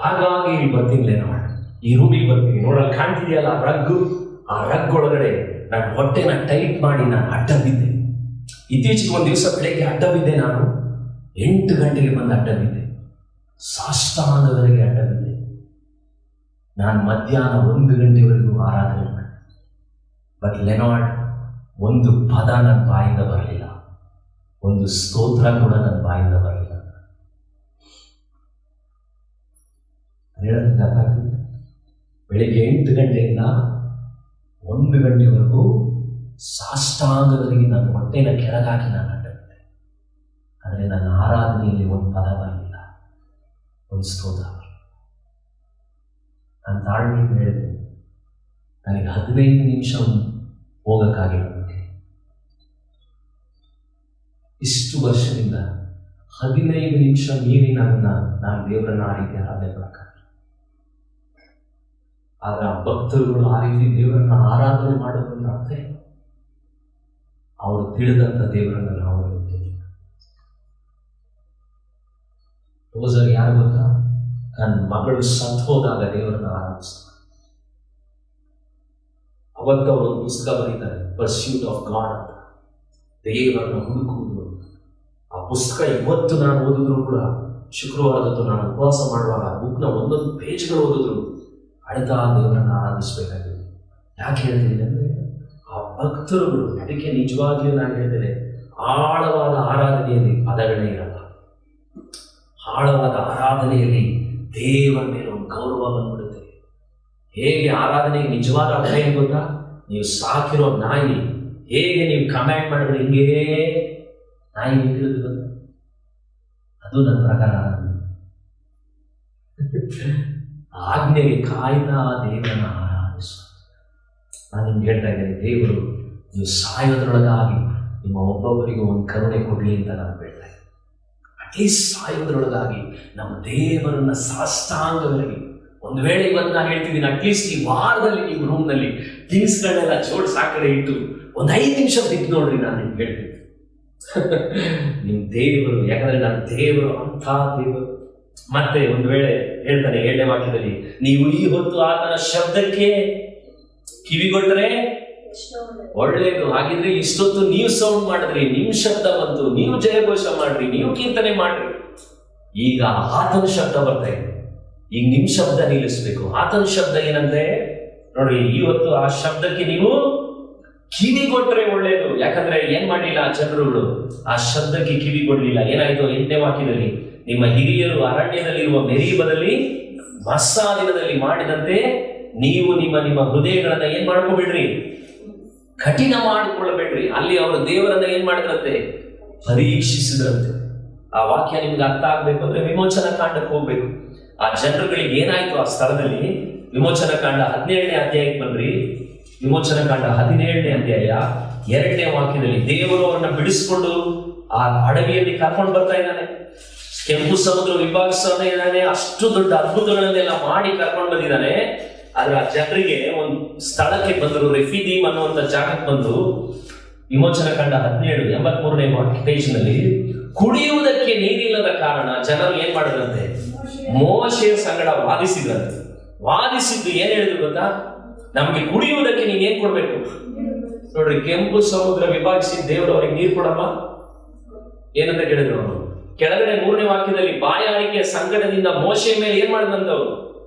ಹಾಗಾಗಿ ಇಲ್ಲಿ ಬರ್ತೀನಿ ಲೆನಾರ್ಡ್, ಈ ರೂಮಿಗೆ ಬರ್ತೀನಿ, ನೋಡಲ್ಲಿ ಕಾಣ್ತಿದೆಯಲ್ಲ ಆ ರಗ್ ಒಳಗಡೆ ನಾನು ಹೊಟ್ಟೆನ ಟೈಟ್ ಮಾಡಿ ನಾನು ಅಡ್ಡ ಬಿದ್ದೆ. ಇತ್ತೀಚೆಗೆ ಒಂದು ದಿವಸ ಬೆಳಗ್ಗೆ ಅಡ್ಡ ಬಿದ್ದೆ. ನಾನು 8 ಗಂಟೆಗೆ ಬಂದು ಅಡ್ಡ ಬಿದ್ದೆ, ಸಾಷ್ಟಾಂಗದವರೆಗೆ ಅಡ್ಡ ಬಿದ್ದೆ. ನಾನು ಮಧ್ಯಾಹ್ನ 1 ಗಂಟೆವರೆಗೂ ಆರಾಧನೆ ಮಾಡಿದೆ. ಬಟ್ ಲೆನಾರ್ಡ್, ಒಂದು ಪದ ನನ್ನ ಬಾಯಿಂದ ಬರಲಿಲ್ಲ, ಒಂದು ಸ್ತೋತ್ರ ಕೂಡ ನನ್ನ ಬಾಯಿಂದ ಬರಲಿಲ್ಲ. ಬೆಳಿಗ್ಗೆ 8 ಗಂಟೆಯಿಂದ 1 ಗಂಟೆವರೆಗೂ ಸಾಷ್ಟಾಂಗದವರೆಗೆ ನನ್ನ ಹೊಟ್ಟೆನ ಕೆಳಗಾಕಿ ನಾನು ಅಡ್ಡ ಬಿದ್ದೆ. ಆದರೆ ನನ್ನ ಆರಾಧನೆಯಲ್ಲಿ ಒಂದು ಪದ ಬರಲಿಲ್ಲ, ಒಂದು ಸ್ತೋತ್ರ. ನಾನು ತಾಳ್ಮೆಯಿಂದ ಹೇಳಿದೆ, ನನಗೆ 15 ನಿಮಿಷ ಹೋಗಕ್ಕಾಗಿಲ್ಲ. ಇಷ್ಟು ವರ್ಷದಿಂದ 15 ನಿಮಿಷ ಮೀರಿ ನಾನು ದೇವರನ್ನ ಆ ರೀತಿ ಆರಾಧನೆ ಮಾಡಕ್ಕಾಗಿಲ್ಲ. ಆದ್ರೆ ಆ ಭಕ್ತರುಗಳು ಆ ರೀತಿ ದೇವರನ್ನ ಆರಾಧನೆ ಮಾಡೋದ್ರಿಂದ ಅರ್ಥ ಏನು? ಅವರು ತಿಳಿದಂತ ದೇವರನ್ನ ನಾವು ರೋಸರ್ ಯಾರು ಗೊತ್ತಾ? ನನ್ನ ಮಗಳು ಸತ್ ಹೋದಾಗ ದೇವರನ್ನ ಆರಾಧಿಸ್ತಾರೆ. ಅವತ್ತು ಅವರು ಒಂದು ಪುಸ್ತಕ ಬರೀತಾರೆ, ಪರ್ಸ್ಯೂಟ್ ಆಫ್ ಗಾಡ್ ಅಂತ, ದೇವರನ್ನ ಹುಡುಕುವುದು. ಆ ಪುಸ್ತಕ ಇವತ್ತು ನಾನು ಓದಿದ್ರು ಕೂಡ, ಶುಕ್ರವಾರದತ್ತು ನಾನು ಉಪವಾಸ ಮಾಡುವಾಗ ಬುಕ್ನ ಒಂದೊಂದು ಪೇಜ್ಗಳು ಓದಿದ್ರು ಅಳ್ತಾ ದೇವರನ್ನ ಆರಾಧಿಸ್ಬೇಕಾಗಿದೆ. ಯಾಕೆ ಹೇಳ್ತೀನಿ ಅಂದ್ರೆ ಆ ಭಕ್ತರುಗಳು, ಅದಕ್ಕೆ ನಿಜವಾಗಿಯೂ ನಾನು ಹೇಳ್ತೇನೆ, ಆಳವಾದ ಆರಾಧನೆಯಲ್ಲಿ ಪದಗಳೇ ಇರಲ್ಲ. ಆಳವಾದ ಆರಾಧನೆಯಲ್ಲಿ ದೇವರ ಮೇಲೆ ಒಂದು ಗೌರವ ಬಂದ್ಬಿಡುತ್ತೆ. ಹೇಗೆ ಆರಾಧನೆಗೆ ನಿಜವಾದ ಅರ್ಥ ಏನು ಗೊತ್ತಾ? ನೀವು ಸಾಕಿರೋ ನಾಯಿ ಹೇಗೆ ನೀವು ಕಮ್ಯಾಂಡ್ ಮಾಡಿದ್ರೆ ಹಿಂಗೇ ನಾಯಿ ನಿಂತಿರುತ್ತೆ, ಅದು ನನ್ನ ಪ್ರಕಾರ ಆಜ್ಞೆಗೆ ಕಾಯ್ತಾ ದೇವರನ್ನ ಆರಾಧಿಸು. ನಾನು ನಿಮ್ಗೆ ಹೇಳ್ತಾ ಇದ್ದೇನೆ, ದೇವರು ನೀವು ಸಾಯೋದ್ರೊಳಗಾಗಿ ನಿಮ್ಮ ಒಬ್ಬೊಬ್ಬರಿಗೂ ಒಂದು ಕರುಣೆ ಕೊಡ್ಲಿ ಅಂತ ನಾನು ಹೇಳ್ತಾ ಇದ್ದೇನೆ. ಅಟ್ಲೀಸ್ಟ್ ಸಾಯೋದ್ರೊಳಗಾಗಿ ನಮ್ಮ ದೇವರನ್ನ ಸಾಷ್ಟಾಂಗವರೆಗೆ, ಒಂದು ವೇಳೆ ಇವತ್ತು ನಾನು ಹೇಳ್ತಿದ್ದೀನಿ, ಅಟ್ಲೀಸ್ಟ್ ಈ ವಾರದಲ್ಲಿ ನೀವು ರೂಮ್ನಲ್ಲಿ ಥಿಂಗ್ಸ್ಗಳನ್ನೆಲ್ಲ ಜೋಡಿಸಿ ಆ ಕಡೆ ಇಟ್ಟು ಒಂದು 5 ನಿಮಿಷ ಬಿದ್ದು ನೋಡ್ರಿ. ನಾನು ನಿಮ್ಗೆ ಹೇಳ್ತೀನಿ, ನಿಮ್ಮ ದೇವರು, ಯಾಕಂದ್ರೆ ನನ್ನ ದೇವರು ಅಂಥ ದೇವರು. ಮತ್ತೆ ಒಂದು ವೇಳೆ ಹೇಳ್ತಾನೆ 7ನೇ ವಾಕ್ಯದಲ್ಲಿ, ನೀವು ಈ ಹೊತ್ತು ಆತನ ಶಬ್ದಕ್ಕೆ ಕಿವಿಗೊಟ್ಟರೆ ಒಳ್ಳೇದು. ಹಾಗಿದ್ರೆ ಇಷ್ಟೊತ್ತು ನೀವು ಸೌಂಡ್ ಮಾಡಿದ್ರಿ, ನಿಮ್ ಶಬ್ದ ಬಂತು, ನೀವು ಜಯಘೋಷ ಮಾಡ್ರಿ, ನೀವು ಕೀರ್ತನೆ ಮಾಡ್ರಿ. ಈಗ ಆತನ ಶಬ್ದ ಬರ್ತಾ ಇದೆ, ಈಗ ನಿಮ್ ಶಬ್ದ ನಿಲ್ಲಿಸ್ಬೇಕು. ಆತನ ಶಬ್ದ ಏನಂದ್ರೆ ನೋಡ್ರಿ, ಇವತ್ತು ಆ ಶಬ್ದಕ್ಕೆ ನೀವು ಕಿವಿಗೊಟ್ರೆ ಒಳ್ಳೇದು. ಯಾಕಂದ್ರೆ ಏನ್ ಮಾಡಲಿಲ್ಲ ಆ ಜನರುಗಳು, ಆ ಶಬ್ದಕ್ಕೆ ಕಿವಿಗೊಡ್ಲಿಲ್ಲ. ಏನಾಯ್ತು? 8ನೇ ವಾಕ್ಯದಲ್ಲಿ, ನಿಮ್ಮ ಹಿರಿಯರು ಅರಣ್ಯದಲ್ಲಿರುವ ಮೆರೀಬದಲ್ಲಿ ಮಸ್ಸಾ ದಿನದಲ್ಲಿ ಮಾಡಿದಂತೆ ನೀವು ನಿಮ್ಮ ಹೃದಯಗಳನ್ನ ಏನ್ ಮಾಡ್ಕೋಬೇಡ್ರಿ, ಕಠಿಣ ಮಾಡಿಕೊಳ್ಳಬೇಡ್ರಿ. ಅಲ್ಲಿ ಅವರು ದೇವರನ್ನ ಏನ್ ಮಾಡಿದ್ರಂತೆ? ಪರೀಕ್ಷಿಸಿದ್ರಂತೆ. ಆ ವಾಕ್ಯ ನಿಮ್ಗೆ ಅರ್ಥ ಆಗ್ಬೇಕು ಅಂದ್ರೆ ವಿಮೋಚನಾ ಕಾಂಡಕ್ಕೆ ಹೋಗ್ಬೇಕು. ಆ ಜನರುಗಳಿಗೆ ಏನಾಯ್ತು ಆ ಸ್ಥಳದಲ್ಲಿ? ವಿಮೋಚನಾ ಕಾಂಡ 17ನೇ ಅಧ್ಯಾಯಕ್ಕೆ ಬಂದ್ರಿ. ವಿಮೋಚನಾ ಕಾಂಡ 17ನೇ ಅಧ್ಯಾಯ 2ನೇ ವಾಕ್ಯದಲ್ಲಿ ದೇವರು ಅವರನ್ನ ಬಿಡಿಸಿಕೊಂಡು ಆ ಅಡವಿಯಲ್ಲಿ ಕರ್ಕೊಂಡು ಬರ್ತಾ ಇದ್ದಾನೆ. ಕೆಂಪು ಸಮುದ್ರ ವಿಭಾಗಿಸ್ತಾ ಇದ್ದಾನೆ. ಅಷ್ಟು ದೊಡ್ಡ ಅದ್ಭುತಗಳನ್ನೆಲ್ಲ ಮಾಡಿ ಕರ್ಕೊಂಡು ಬಂದಿದ್ದಾನೆ. ಆದ್ರೆ ಆ ಜನರಿಗೆ ಒಂದು ಸ್ಥಳಕ್ಕೆ ಬಂದರು, ರೆಫಿದೀಮ್ ಅನ್ನುವಂಥ ಜಾಗಕ್ಕೆ ಬಂದು, ವಿಮೋಚನಾ ಕಾಂಡ 17 83ನೇ ಪೇಜ್ನಲ್ಲಿ, ಕುಡಿಯುವುದಕ್ಕೆ ನೀರಿಲ್ಲದ ಕಾರಣ ಜನರು ಏನ್ ಮಾಡಿದ್ರಂತೆ? ಮೋಶೆಯ ಸಂಗಡ ವಾದಿಸಿದ್ರಂತೆ. ವಾದಿಸಿದ್ದು ಏನ್ ಹೇಳಿದ್ರು ಗೊತ್ತಾ? ನಮ್ಗೆ ಕುಡಿಯುವುದಕ್ಕೆ ನೀನ್ ಏನ್ ಕೊಡ್ಬೇಕು? ನೋಡ್ರಿ, ಕೆಂಪು ಸಮುದ್ರ ವಿಭಾಗಿಸಿ ದೇವರು ಅವ್ರಿಗೆ ನೀರು ಕೊಡಮ್ಮ ಏನಂತ ಕೇಳಿದ್ರು ಅವರು. ಕೆಳಗಡೆ 3ನೇ ವಾಕ್ಯದಲ್ಲಿ, ಬಾಯಾರಿಕೆಯ ಸಂಕಟದಿಂದ ಮೋಶೆಯ ಮೇಲೆ ಏನ್ ಮಾಡಿದಂತವ್ರು?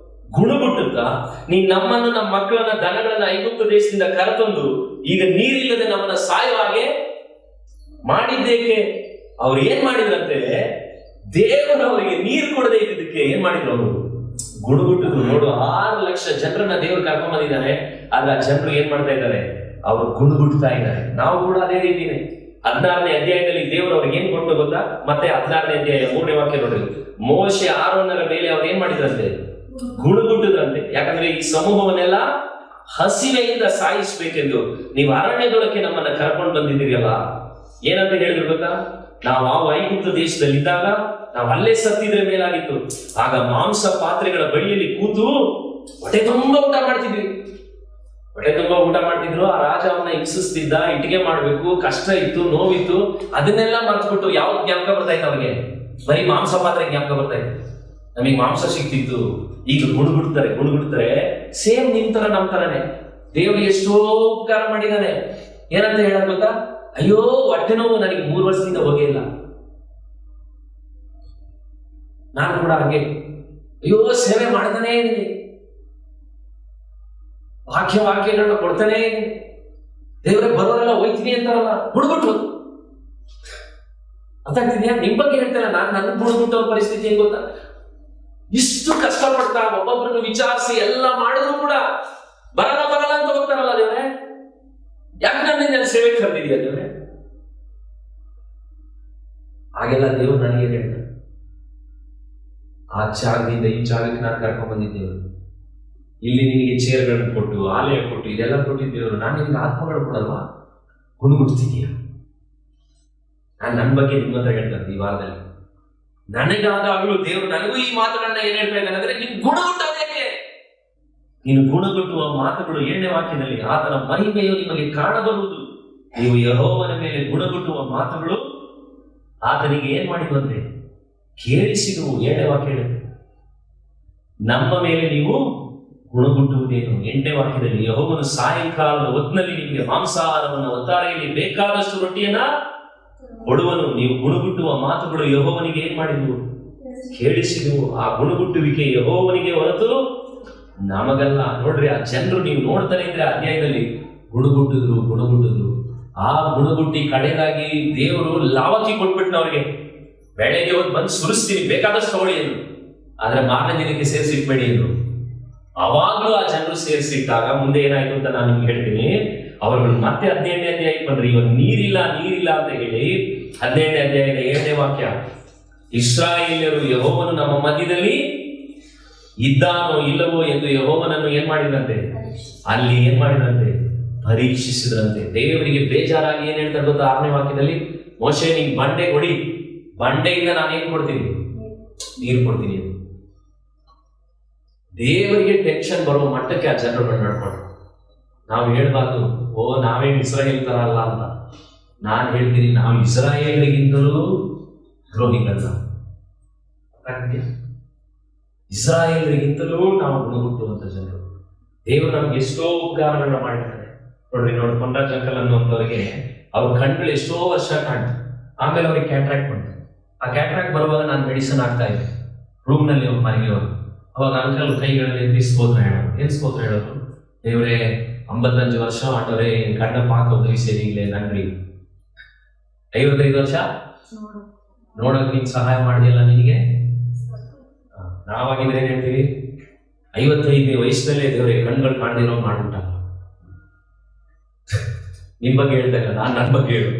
ಗುಣಗುಟ್ಟುತ್ತಾ, ನೀನ್ ನಮ್ಮನ್ನು, ನಮ್ಮ ಮಕ್ಕಳನ್ನ, ದನಗಳನ್ನ ಐಗುಪ್ತ ದೇಶದಿಂದ ಕರೆತಂದು ಈಗ ನೀರಿಲ್ಲದೆ ನಮ್ಮನ್ನ ಸಾಯುವ ಹಾಗೆ ಮಾಡಿದ್ದೇಕೆ? ಅವ್ರು ಏನ್ ಮಾಡಿದ್ರಂತೆ, ದೇವರು ಅವರಿಗೆ ನೀರು ಕೊಡದೆ ಇದ್ದಕ್ಕೆ ಏನ್ ಮಾಡಿದ್ರು, ಅವರು ಗುಣಗುಟ್ಟಿದ್ರು. ನೋಡು, 6 ಲಕ್ಷ ಜನರನ್ನ ದೇವರು ಕರ್ಕೊಂಡ್ ಬಂದಿದ್ದಾರೆ. ಆದ್ರೆ ಆ ಜನರು ಏನ್ ಮಾಡ್ತಾ ಇದ್ದಾರೆ, ಅವರು ಗುಣಗುಡ್ತಾ ಇದ್ದಾರೆ. ನಾವು ಕೂಡ ಅದೇ ರೀತಿನೇ 16ನೇ ಅಧ್ಯಾಯದಲ್ಲಿ ದೇವರು ಅವ್ರಿಗೆ ಏನ್ ಕೊಟ್ಟು ಗೊತ್ತಾ, ಮತ್ತೆ 16ನೇ ಅಧ್ಯಾಯ 3ನೇ ವಾಕ್ಯ ನೋಡ್ರಿ. ಮೋಶೆ ಆರೋನರ ಮೇಲೆ ಅವ್ರು ಏನ್ ಮಾಡಿದ್ರಂತೆ, ಗುಣಗುಟ್ಟಿದ್ರಂತೆ. ಯಾಕಂದ್ರೆ ಈ ಸಮೂಹವನ್ನೆಲ್ಲ ಹಸಿವೆಯಿಂದ ಸಾಯಿಸ್ಬೇಕೆಂದು ನೀವು ಅರಣ್ಯದೊಳಕ್ಕೆ ನಮ್ಮನ್ನ ಕರ್ಕೊಂಡು ಬಂದಿದ್ದೀರಲ್ಲ. ಏನಂತ ಹೇಳಿದ್ರು ಗೊತ್ತಾ, ನಾವು ಆ ಐಗುಪ್ತ ದೇಶದಲ್ಲಿ ಇದ್ದಾಗ ನಾವು ಅಲ್ಲೇ ಸತ್ತಿದ್ರೆ ಮೇಲಾಗಿತ್ತು. ಆಗ ಮಾಂಸ ಪಾತ್ರೆಗಳ ಬಳಿಯಲ್ಲಿ ಕೂತು ಹೊಟ್ಟೆ ತುಂಬಾ ಊಟ ಮಾಡ್ತಿದ್ವಿ. ಹೊಟ್ಟೆ ತುಂಬಾ ಊಟ ಮಾಡ್ತಿದ್ರು. ಆ ರಾಜ ಅವನ್ನ ಹಿಂಸಿಸ್ತಿದ್ದ, ಇಟ್ಟಿಗೆ ಮಾಡ್ಬೇಕು, ಕಷ್ಟ ಇತ್ತು, ನೋವಿತ್ತು. ಅದನ್ನೆಲ್ಲ ಮರೆತುಬಿಟ್ಟು ಯಾವ್ದು ಜ್ಞಾಪಕ ಬರ್ತಾ ಇತ್ತು ಅವ್ರಿಗೆ, ಬರೀ ಮಾಂಸ ಪಾತ್ರೆ ಜ್ಞಾಪಕ ಬರ್ತಾ ಇತ್ತು. ನಮಗೆ ಮಾಂಸ ಸಿಕ್ತಿತ್ತು. ಈಗ ಗುಣಗುಡ್ತಾರೆ. ಸೇಮ್ ನಿಮ್ ತರ ನಮ್ ತರನೇ ದೇವರಿಗೆ ಎಷ್ಟೋ ಉಪಕಾರ ಮಾಡಿದಾನೆ. ಏನಂತ ಹೇಳೋದು ಗೊತ್ತಾ, ಅಯ್ಯೋ ಹೊಟ್ಟೆ ನೋವು ನನಗೆ 3 ವರ್ಷದಿಂದ ಹೋಗಿಲ್ಲ. ನಾನು ಕೂಡ ಹಾಗೆ ಅಯ್ಯೋ ಸೇವೆ ಮಾಡ್ತಾನೇ ಇದ್ದೀನಿ, ವಾಕ್ಯಗಳನ್ನ ಕೊಡ್ತಾನೇ ಇದ್ದೀನಿ. ದೇವರೇ ಬರೋರೆಲ್ಲ ಹೋಯ್ತೀನಿ ಅಂತಾರಲ್ಲ, ಗುಣಗುಟ್ಟು ಅರ್ಥಾಗ್ತಿದ್ಯಾ? ನಿಮ್ ಬಗ್ಗೆ ಹೇಳ್ತಾರ, ನಾನು ನನ್ನ ಗುಣಗುಟ್ಟೋ ಪರಿಸ್ಥಿತಿ ಏನ್ ಗೊತ್ತಾ, ಇಷ್ಟು ಕಷ್ಟಪಡ್ತಾ ಒಬ್ಬೊಬ್ಬರನ್ನು ವಿಚಾರಿಸಿ ಎಲ್ಲ ಮಾಡಿದ್ರು ಕೂಡ ಬರಲ್ಲ ಅಂತ ಹೋಗ್ತಾರಲ್ಲ. ದೇವ್ರೆ ಯಾಕೆ ನನ್ನ ಸೇವೆ ಕರೆದಿದೀಯ ದೇವ್ರೆ? ಹಾಗೆಲ್ಲ ದೇವ್ರು ನನಗೆ ಹೇಳ್ತಾರೆ, ಆ ಜಾಗದಿಂದ ಈ ಜಾಗಕ್ಕೆ ನಾನು ಕರ್ಕೊಂಡ್ ಬಂದಿದ್ದೇವೆ. ಇಲ್ಲಿ ನಿನಗೆ ಚೇರ್ಗಳನ್ನು ಕೊಟ್ಟು, ಆಲಯ ಕೊಟ್ಟು, ಇದೆಲ್ಲ ಕೊಟ್ಟಿದ್ದೇವರು. ನಾನು ನಿನಗೆ ಆತ್ಮಗಳು ಕೊಡಲ್ವಾ? ಗುಣಗುಡ್ತಿದೀಯ. ನಾನು ನನ್ನ ಬಗ್ಗೆ ನಿಮ್ಮ ಹತ್ರ ಹೇಳ್ತಾರೆ ಈ ವಾರದಲ್ಲಿ. ನನಗಾದಾಗಲೂ ದೇವರು ನನಗೂ ಈ ಮಾತುಗಳನ್ನ ಏನ್ ಹೇಳ್ತಾ ಇದ್ದಾನೆ ಅಂದ್ರೆ, ನೀನು ಗುಣಗುಟ್ಟೋದೇಕೆ? ನೀನು ಗುಣಗುಟ್ಟುವ ಮಾತುಗಳು 7ನೇ ವಾಕ್ಯದಲ್ಲಿ, ಆತನ ಮಹಿಮೆಯು ನಿಮಗೆ ಕಾಣಬರುವುದು. ನೀವು ಯೆಹೋವನ ಮೇಲೆ ಗುಣಗುಟ್ಟುವ ಮಾತುಗಳು ಆತನಿಗೆ ಏನ್ ಮಾಡಿದ್ವಂತೆ, ಕೇಳಿಸಿದವು. 7ನೇ ವಾಕ್ಯ ಹೇಳುತ್ತೆ, ನಮ್ಮ ಮೇಲೆ ನೀವು ಗುಣಗುಟ್ಟುವುದೇನು. 8ನೇ ವಾಕ್ಯದಲ್ಲಿ, ಯೆಹೋವನು ಸಾಯಂಕಾಲದ ಹೊತ್ತಿನಲ್ಲಿ ನಿಮಗೆ ಮಾಂಸಾಹಾರವನ್ನು ಒತ್ತಾರೆಯಲ್ಲಿ ಬೇಕಾದಷ್ಟು ರೊಟ್ಟಿಯನ್ನ ಕೊಡುವನು. ನೀವು ಗುಣಗುಟ್ಟುವ ಮಾತುಗಳು ಯೆಹೋವನಿಗೆ ಏನ್ ಮಾಡಿದ್ವು, ಕೇಳಿಸಿದವು. ಆ ಗುಣಗುಟ್ಟುವಿಕೆ ಯೆಹೋವನಿಗೆ ಹೊರತು ನಮಗಲ್ಲ. ನೋಡ್ರಿ, ಆ ಜನರು ನೀವು ನೋಡ್ತಾನೆ ಇದ್ರೆ ಅಧ್ಯಾಯದಲ್ಲಿ ಗುಣಗುಟ್ಟಿದ್ರು. ಆ ಗುಣಗುಟ್ಟಿ ಕಡೆದಾಗಿ ದೇವರು ಲಾವಕಿ ಕೊಟ್ಬಿಟ್ಟು ಅವ್ರಿಗೆ, ಬೆಳೆಗೆ ಹೋಗಿ ಬಂದು ಸುರಿಸ್ತೀನಿ, ಬೇಕಾದಷ್ಟು ತಗೊಳ್ಳಿ ಎಂದು. ಆದ್ರೆ ಮಾರನೇ ದಿನಕ್ಕೆ ಸೇರಿಸಿಟ್ಬೇಡಿ ಎಂದು. ಅವಾಗ್ಲೂ ಆ ಜನರು ಸೇರಿಸಿಟ್ಟಾಗ ಮುಂದೆ ಏನಾಯ್ತು ಅಂತ ನಾನು ನಿಮ್ಗೆ ಹೇಳ್ತೀನಿ. ಅವರುಗಳು ಮತ್ತೆ 17ನೇ ಅಧ್ಯಾಯಕ್ಕೆ ಬಂದ್ರಿ. ಇವಾಗ ನೀರಿಲ್ಲ ಅಂತ ಹೇಳಿ 17ನೇ ಅಧ್ಯಾಯದ 7ನೇ ವಾಕ್ಯ, ಇಸ್ರಾಯೇಲ್ಯರು ಯೆಹೋವನು ನಮ್ಮ ಮಧ್ಯದಲ್ಲಿ ಇದ್ದಾನೋ ಇಲ್ಲವೋ ಎಂದು ಯೆಹೋವನನ್ನು ಏನ್ ಮಾಡಿದ್ರಂತೆ, ಅಲ್ಲಿ ಏನ್ ಮಾಡಿದ್ರಂತೆ, ಪರೀಕ್ಷಿಸಿದ್ರಂತೆ. ದೇವರಿಗೆ ಬೇಜಾರಾಗಿ ಏನ್ ಹೇಳ್ತಾರೆ ಗೊತ್ತಾ 6ನೇ ವಾಕ್ಯದಲ್ಲಿ, ಮೋಶೆ ನೀನ್ ಬಂಡೆ ಕೊಡಿ, ಬಂಡೆಯಿಂದ ನಾನು ಏನ್ ಕೊಡ್ತೀನಿ, ನೀರು ಕೊಡ್ತೀನಿ. ದೇವರಿಗೆ ಟೆನ್ಷನ್ ಬರುವ ಮಟ್ಟಕ್ಕೆ ಆ ಜನರು ನಡ್ಕೊಂಡ್ರು. ನಾವು ಹೇಳ್ಬಾರ್ದು, ಓ ನಾವೇನು ಇಸ್ರಾಯೇಲ್ ತರ ಅಲ್ಲ ಅಂತ. ನಾನು ಹೇಳ್ತೀನಿ, ನಾವು ಇಸ್ರಾಯೇಲ್ಗಿಂತಲೂ ದ್ರೋಹಿಗಳಲ್ಲ. ಇಸ್ರಾಯೇಲ್ರಿಗಿಂತಲೂ ನಾವು ಗುಣಗುಟ್ಟುವಂತ ಜನರು. ದೇವರು ನಮ್ಗೆ ಎಷ್ಟೋ ಉಪಕಾರಗಳನ್ನ ಮಾಡಿದ್ದಾರೆ. ನೋಡಿ ಕೊಂಡಾಜ್ ಅಂಕಲ್ ಅನ್ನುವಂಥವ್ರಿಗೆ ಅವ್ರ ಕಣ್ಗಳು ಎಷ್ಟೋ ವರ್ಷ ಕಾಣ್ತು. ಆಮೇಲೆ ಅವ್ರಿಗೆ ಕ್ಯಾಟ್ರಾಕ್ಟ್ ಬಂತು. ಆ ಕ್ಯಾಟ್ರಾಕ್ಟ್ ಬರುವಾಗ ನಾನು ಮೆಡಿಸಿನ್ ಆಗ್ತಾ ಇದ್ದೆ ರೂಮ್ನಲ್ಲಿ ಅವ್ರು ಮನೆಯವರು. ಅವಾಗ ಅಂಕಲ್ ಕೈಗಳಲ್ಲಿ ಎತ್ತಿ ಸ್ತೋತ್ರ ಹೇಳೋರು. ಏನ್ ಸ್ತೋತ್ರ ಹೇಳೋರು, ದೇವರೇ 55 ವರ್ಷ ಆಟೋರೆ ಕಣ್ಣ ಪಾಕ ಸೇರಿಗ್ಲೇ ನನ್ರಿ 55 ವರ್ಷ ನೋಡಕ್ ನೀನ್ ಸಹಾಯ ಮಾಡಿದೆಯಲ್ಲ ನಿನಗೆ. ನಾವಾಗಿದ್ರೆ ಏನ್ ಹೇಳ್ತೀವಿ, 55ನೇ ವಯಸ್ಸಿನಲ್ಲೇ ದೇವರೇ ಕಣ್ಗಳು ಮಾಡ್ದಿರೋ ಮಾಡ್ಬಿಟ್ಟ. ನಿಮ್ ಬಗ್ಗೆ ಹೇಳ್ದಾಗ ನಾನ್ ನನ್ನ ಬಗ್ಗೆ ಹೇಳು.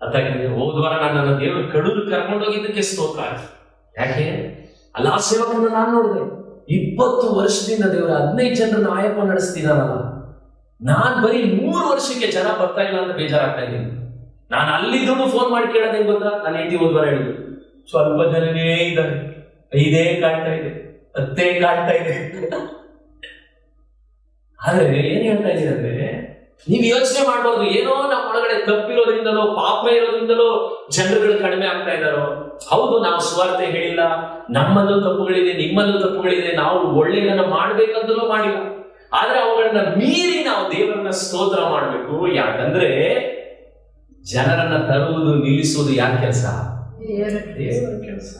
ಅದಾಗಿದೆ, ಹೋದ್ವಾರ ನನ್ನ ದೇವರು ಕಡೂರು ಕರ್ಕೊಂಡೋಗಿದ್ದಕ್ಕೆ ಸ್ತೋತ್ರ. ಯಾಕೆ, ಅಲ್ಲ ಆ ಸೇವಕರನ್ನ ನಾನು ನೋಡಿದೆ. 20 ವರ್ಷದಿಂದ ದೇವರ 15 ಜನರನ್ನ ಆಯಪ್ಪ ನಡೆಸ್ತಿದಾರಲ್ಲ. ನಾನ್ ಬರೀ 3 ವರ್ಷಕ್ಕೆ ಜನ ಬರ್ತಾ ಇಲ್ಲ ಅಂತ ಬೇಜಾರಾಗ್ತಾ ಇದ್ದೀನಿ. ನಾನು ಅಲ್ಲಿದ್ದು ಫೋನ್ ಮಾಡಿ ಕೇಳೋದೇನ್ ಗೊತ್ತಾ, ನಾನು ಹೆಂಡತಿ ಹೋದ್ವಾರ ಹೇಳಿದ್ರು, ಸ್ವಲ್ಪ ಜನನೇ ಇದ್ದಾರೆ, 5 ಕಾಣ್ತಾ ಇದೆ, 10 ಕಾಣ್ತಾ ಇದೆ. ಆದ್ರೆ ಏನ್ ಹೇಳ್ತಾ ಇದ್ದೀನಿ ಅಂದ್ರೆ, ನೀವು ಯೋಚನೆ ಮಾಡ್ಬೋದು, ಏನೋ ನಮ್ಮ ಒಳಗಡೆ ತಪ್ಪಿರೋದ್ರಿಂದಲೋ ಪಾಪ ಇರೋದ್ರಿಂದಲೋ ಜನರುಗಳು ಕಡಿಮೆ ಆಗ್ತಾ ಇದ್ದಾರೋ. ಹೌದು, ನಾವು ಸ್ವಾರ್ಥ ಹೇಳಿಲ್ಲ, ನಮ್ಮಲ್ಲೂ ತಪ್ಪುಗಳಿದೆ, ನಿಮ್ಮಲ್ಲೂ ತಪ್ಪುಗಳಿದೆ, ನಾವು ಒಳ್ಳೆಯದನ್ನ ಮಾಡ್ಬೇಕಂತಲೂ ಮಾಡಿಲ್ಲ. ಆದ್ರೆ ಅವುಗಳನ್ನ ಮೀರಿ ನಾವು ದೇವರನ್ನ ಸ್ತೋತ್ರ ಮಾಡ್ಬೇಕು. ಯಾಕಂದ್ರೆ ಜನರನ್ನ ತರುವುದು ನಿಲ್ಲಿಸುವುದು ಯಾರ ಕೆಲಸ, ದೇವರ ಕೆಲಸ.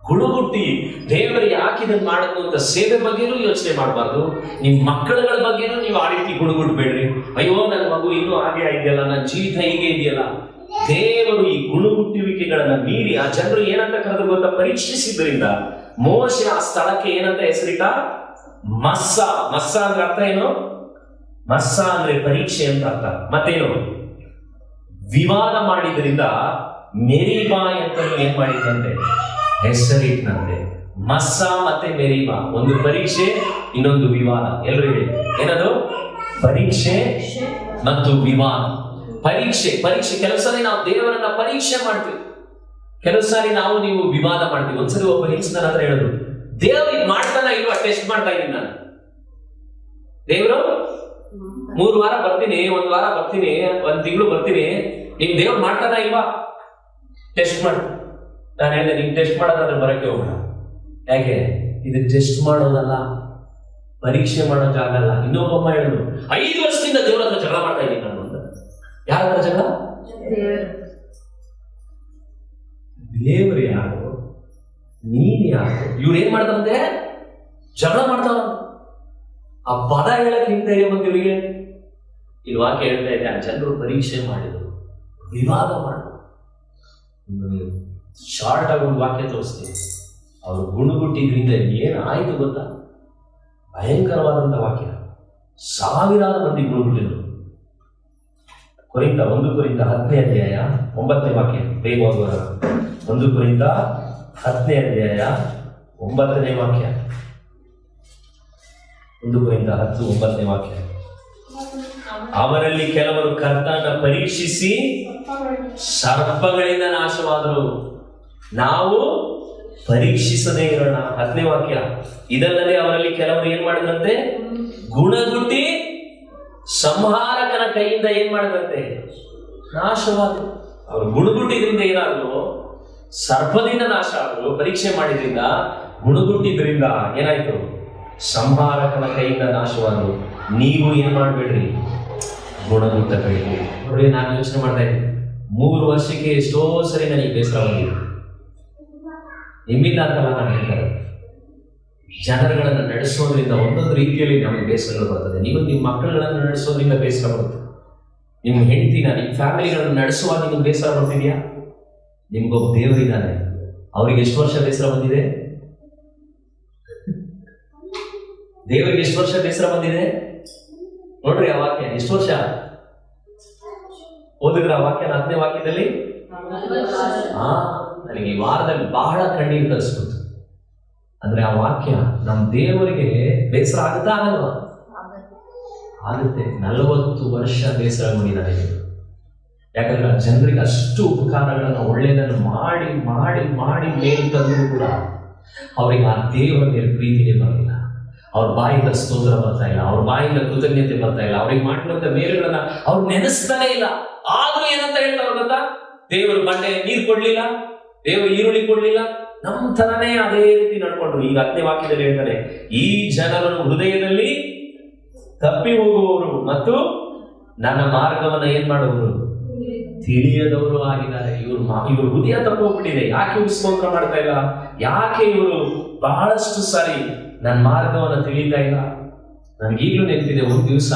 ಗುಣಗುಟ್ಟಿ ದೇವರಿಗೆ ಯಾಕಿದನ್ನು ಮಾಡೋದು ಅಂತ ಸೇವೆ ಬಗ್ಗೆನೂ ಯೋಚನೆ ಮಾಡಬಾರ್ದು. ನಿಮ್ ಮಕ್ಕಳುಗಳ ಬಗ್ಗೆನೂ ನೀವು ಆ ರೀತಿ ಗುಣಗುಟ್ಬೇಡ್ರಿ. ಅಯ್ಯೋ ನನ್ನ ಮಗು ಇನ್ನೂ ಹಾಗೆ ಇದೆಯಲ್ಲ, ನನ್ನ ಜೀವಿತ ಹೀಗೆ ಇದೆಯಲ್ಲ. ದೇವರು ಈ ಗುಣಗುಟ್ಟುವಿಕೆಗಳನ್ನ ಮೀರಿ ಆ ಜನರು ಏನಂತ ಕರೆದ್ರು ಗೊತ್ತಾ? ಪರೀಕ್ಷಿಸಿದ್ರಿಂದ ಮೋಶೆ ಆ ಸ್ಥಳಕ್ಕೆ ಏನಂತ ಹೆಸರಿಟ್ಟ? ಮಸ್ಸ. ಮಸ್ಸ ಅಂದ್ರೆ ಅರ್ಥ ಏನು? ಮಸ್ಸ ಅಂದ್ರೆ ಪರೀಕ್ಷೆ ಅಂತ ಅರ್ಥ. ಮತ್ತೇನು? ವಿವಾದ ಮಾಡಿದ್ರಿಂದ ಮೆರಿಬಾ ಅಂತ ಏನ್ ಮಾಡಿದ್ದಂತೆ? ಹೆಸರಿಟ್ಟಂತೆ. ಮಸ್ಸ ಮತ್ತೆ ಮೆರಿಬಾ, ಒಂದು ಪರೀಕ್ಷೆ, ಇನ್ನೊಂದು ವಿವಾದ. ಎಲ್ಲರೂ ಹೇಳಿ ಏನದು? ಪರೀಕ್ಷೆ ಮತ್ತು ವಿವಾದ. ಪರೀಕ್ಷೆ ಕೆಲವು ಸರಿ ನಾವು ದೇವರನ್ನ ಪರೀಕ್ಷೆ ಮಾಡ್ತೀವಿ, ಕೆಲವು ಸಾರಿ ನೀವು ವಿವಾದ ಮಾಡ್ತೀವಿ. ಒಂದ್ಸರಿ ಒಬ್ಬ ಹಿಂಸನ ಹತ್ರ ಹೇಳಿದ್ರು, ದೇವರು ಇದು ಮಾಡ್ತಾನ ಇಲ್ವಾ ಟೆಸ್ಟ್ ಮಾಡ್ತಾ ಇದ್ದೀನಿ ನಾನು. ದೇವರು 3 ವಾರ ಬರ್ತೀನಿ, 1 ವಾರ ಬರ್ತೀನಿ, 1 ತಿಂಗಳು ಬರ್ತೀನಿ, ನಿಮ್ ದೇವ್ರು ಮಾಡ್ತಾನ ಇಲ್ವಾ ಟೆಸ್ಟ್ ಮಾಡಿ. ನಾನು ಹೇಳಿದೆ, ನಿಮ್ ಟೆಸ್ಟ್ ಮಾಡೋದಾದ್ರೆ ಬರಕ್ಕೆ ಹೋಗೋಣ. ಯಾಕೆ? ಇದು ಟೆಸ್ಟ್ ಮಾಡೋದಲ್ಲ, ಪರೀಕ್ಷೆ ಮಾಡೋ ಜಾಗ ಅಲ್ಲ. ಇನ್ನೊಬ್ಬಮ್ಮ ಹೇಳಿದ್ರು, 5 ವರ್ಷದಿಂದ ದೇವ್ರ ಹತ್ರ ಜಗಳ ಮಾಡ್ತಾ ಇದ್ದೀನಿ ನಾನು ಅಂತ. ಯಾರ ಹತ್ರ ಜಗಳ? ದೇವರು ಯಾರು, ನೀನ್ ಯಾರು? ಇವ್ರು ಏನ್ ಮಾಡ್ತಾರಂತೆ? ಜಗಳ ಮಾಡ್ತಾರ. ಆ ಪದ ಹೇಳಕ್ ಹಿಂದೆ ಬಂದು ಇವರಿಗೆ ಇದು ವಾಕ್ಯ ಹೇಳ್ತಾ ಇದ್ದೆ. ಆ ಜನರು ಪರೀಕ್ಷೆ ಮಾಡಿದ್ರು, ವಿವಾದ ಮಾಡಿದ್ರು. ಶಾರ್ಟ್ ಆಗಿ ಒಂದು ವಾಕ್ಯ ತೋರಿಸ್ತೀನಿ. ಅವರು ಗುಣಗುಟ್ಟಿದ್ರಿಂದ ಏನ್ ಆಯ್ತು ಗೊತ್ತಾ? ಭಯಂಕರವಾದಂತ ವಾಕ್ಯ. 1000 ಮಂದಿ ಗುಣಗುಟ್ಟಿದ್ರು. 1 ಕೊರಿಂಥ 10ನೇ ಅಧ್ಯಾಯ 9ನೇ ವಾಕ್ಯ. ಬೇಗ ಹೋಗೋಣ. 1 ಕೊರಿಂಥ 10ನೇ ಅಧ್ಯಾಯ 9ನೇ ವಾಕ್ಯ. 1 ಕೊರಿಂಥ 10 9ನೇ ವಾಕ್ಯ. ಅವರಲ್ಲಿ ಕೆಲವರು ಕರ್ತನ ಪರೀಕ್ಷಿಸಿ ಸರ್ಪಗಳಿಂದ ನಾಶವಾದರು, ನಾವು ಪರೀಕ್ಷಿಸದೇ ಇರೋಣ. 10ನೇ ವಾಕ್ಯ. ಇದಲ್ಲದೆ ಅವರಲ್ಲಿ ಕೆಲವರು ಏನ್ ಮಾಡಿದಂತೆ? ಗುಣಗುಟ್ಟಿ ಸಂಹಾರಕನ ಕೈಯಿಂದ ಏನ್ ಮಾಡಿದಂತೆ? ನಾಶವಾದರು. ಅವರು ಗುಣಗುಟ್ಟಿದ್ರಿಂದ ಏನಾದ್ರು? ಸರ್ಪದಿಂದ ನಾಶ ಆದ್ರು. ಪರೀಕ್ಷೆ ಮಾಡಿದ್ರಿಂದ, ಗುಣಗುಟ್ಟಿದ್ರಿಂದ ಏನಾಯ್ತು? ಸಂಹಾರಕನ ಕೈಯಿಂದ ನಾಶವಾದ್ರು. ನೀವು ಏನ್ ಮಾಡ್ಬೇಡ್ರಿ? ಗುಣಗುಟ್ಟಬೇಡಿ. ನೋಡಿ, ನಾನು ಯೋಚನೆ ಮಾಡ್ತಾ ಇದ್ದೀನಿ, 3 ವರ್ಷಕ್ಕೆ ಎಷ್ಟೋ ಸರಿ ನನಗೆ ಬೇಸರ ಬಂದಿದೆ. ನಿಮ್ಮಿಂದ ಅಂತಲ್ಲ ನಾನು ಹೇಳ್ತಾರೆ, ಜನರುಗಳನ್ನು ನಡೆಸೋದ್ರಿಂದ ಒಂದೊಂದು ರೀತಿಯಲ್ಲಿ ನಮಗೆ ಬೇಸರಗಳು ಬರ್ತದೆ. ನೀವು ನಿಮ್ಮ ಮಕ್ಕಳುಗಳನ್ನು ನಡೆಸೋದ್ರಿಂದ ಬೇಸರ ಬರುತ್ತೆ. ನಿಮ್ಮ ಹೆಂಡತಿನ, ನಿಮ್ಮ ಫ್ಯಾಮಿಲಿಗಳನ್ನು ನಡೆಸುವಾಗ ನಿಮ್ಗೆ ಬೇಸರ ಬರ್ತಿದ್ಯಾ? ನಿಮ್ಗೊಬ್ಬ ದೇವರಿದ್ದಾನೆ, ಅವ್ರಿಗೆ ಎಷ್ಟು ವರ್ಷ ಬೇಸರ ಬಂದಿದೆ? ದೇವರಿಗೆ ಎಷ್ಟು ವರ್ಷ ಬೇಸರ ಬಂದಿದೆ ನೋಡ್ರಿ. ಆ ವಾಕ್ಯ ಎಷ್ಟು ವರ್ಷ ಓದಿದ್ರ? ಆ ವಾಕ್ಯ 10ನೇ ವಾಕ್ಯದಲ್ಲಿ ನನಗೆ ಈ ವಾರದಲ್ಲಿ ಬಹಳ ಕಣ್ಣೀರು ತರಿಸ್ಬಿಡ್ತು. ಅಂದ್ರೆ ಆ ವಾಕ್ಯ ನಮ್ಮ ದೇವರಿಗೆ ಬೇಸರ ಆಗುತ್ತಾ ಆಗಲ್ವಾ? ಆಗುತ್ತೆ. 40 ವರ್ಷ ಬೇಸರಗೊಂಡಿದ್ದಾರೆ. ಯಾಕಂದ್ರೆ ಆ ಜನರಿಗೆ ಅಷ್ಟು ಉಪಕಾರಗಳನ್ನು, ಒಳ್ಳೆಯದನ್ನು ಮಾಡಿ ಮಾಡಿ ಮಾಡಿ ಮೇಲೆ ತಂದರೂ ಕೂಡ ಅವರಿಗೆ ಆ ದೇವರ ಮೇಲೆ ಪ್ರೀತಿನೇ ಬರಲಿಲ್ಲ. ಅವ್ರ ಬಾಯಿಂದ ಸ್ತೋತ್ರ ಬರ್ತಾ ಇಲ್ಲ, ಅವ್ರ ಬಾಯಿಂದ ಕೃತಜ್ಞತೆ ಬರ್ತಾ ಇಲ್ಲ, ಅವ್ರಿಗೆ ಮಾಡಿರುವಂತ ಮೇಲುಗಳನ್ನ ಅವ್ರು ನೆನೆಸ್ತಾನೆ ಇಲ್ಲ. ಆದ್ರೂ ಏನಂತ ಹೇಳ್ತಾರೆ ಗೊತ್ತಾ? ದೇವರು ಬಂಡೆ ನೀರು ಕೊಡ್ಲಿಲ್ಲ, ದೇವರು ಈರುಳ್ಳಿ ಕೊಡ್ಲಿಲ್ಲ. ನಮ್ಮ ತರನೇ ಅದೇ ರೀತಿ ನಡ್ಕೊಂಡ್ರು. ಈಗ 10ನೇ ವಾಕ್ಯದಲ್ಲಿ ಹೇಳ್ತಾರೆ, ಈ ಜನರು ಹೃದಯದಲ್ಲಿ ತಪ್ಪಿ ಹೋಗುವವರು ಮತ್ತು ನನ್ನ ಮಾರ್ಗವನ್ನ ಏನ್ ಮಾಡುವವರು ತಿಳಿಯದವರು ಆಗಿದ್ದಾರೆ. ಇವರು ಹೃದಯ ತಪ್ಪೋಗ್ಬಿಟ್ಟಿದೆ. ಯಾಕೆ ಇವರು ಸ್ತೋತ್ರ ಮಾಡ್ತಾ ಇಲ್ಲ? ಯಾಕೆ ಇವರು ಬಹಳಷ್ಟು ಸಾರಿ ನನ್ನ ಮಾರ್ಗವನ್ನ ತಿಳಿತಾ ಇಲ್ಲ? ನನ್ಗೀಗ್ಲೂ ನೆನಪಿದೆ, ಒಂದು ದಿವಸ,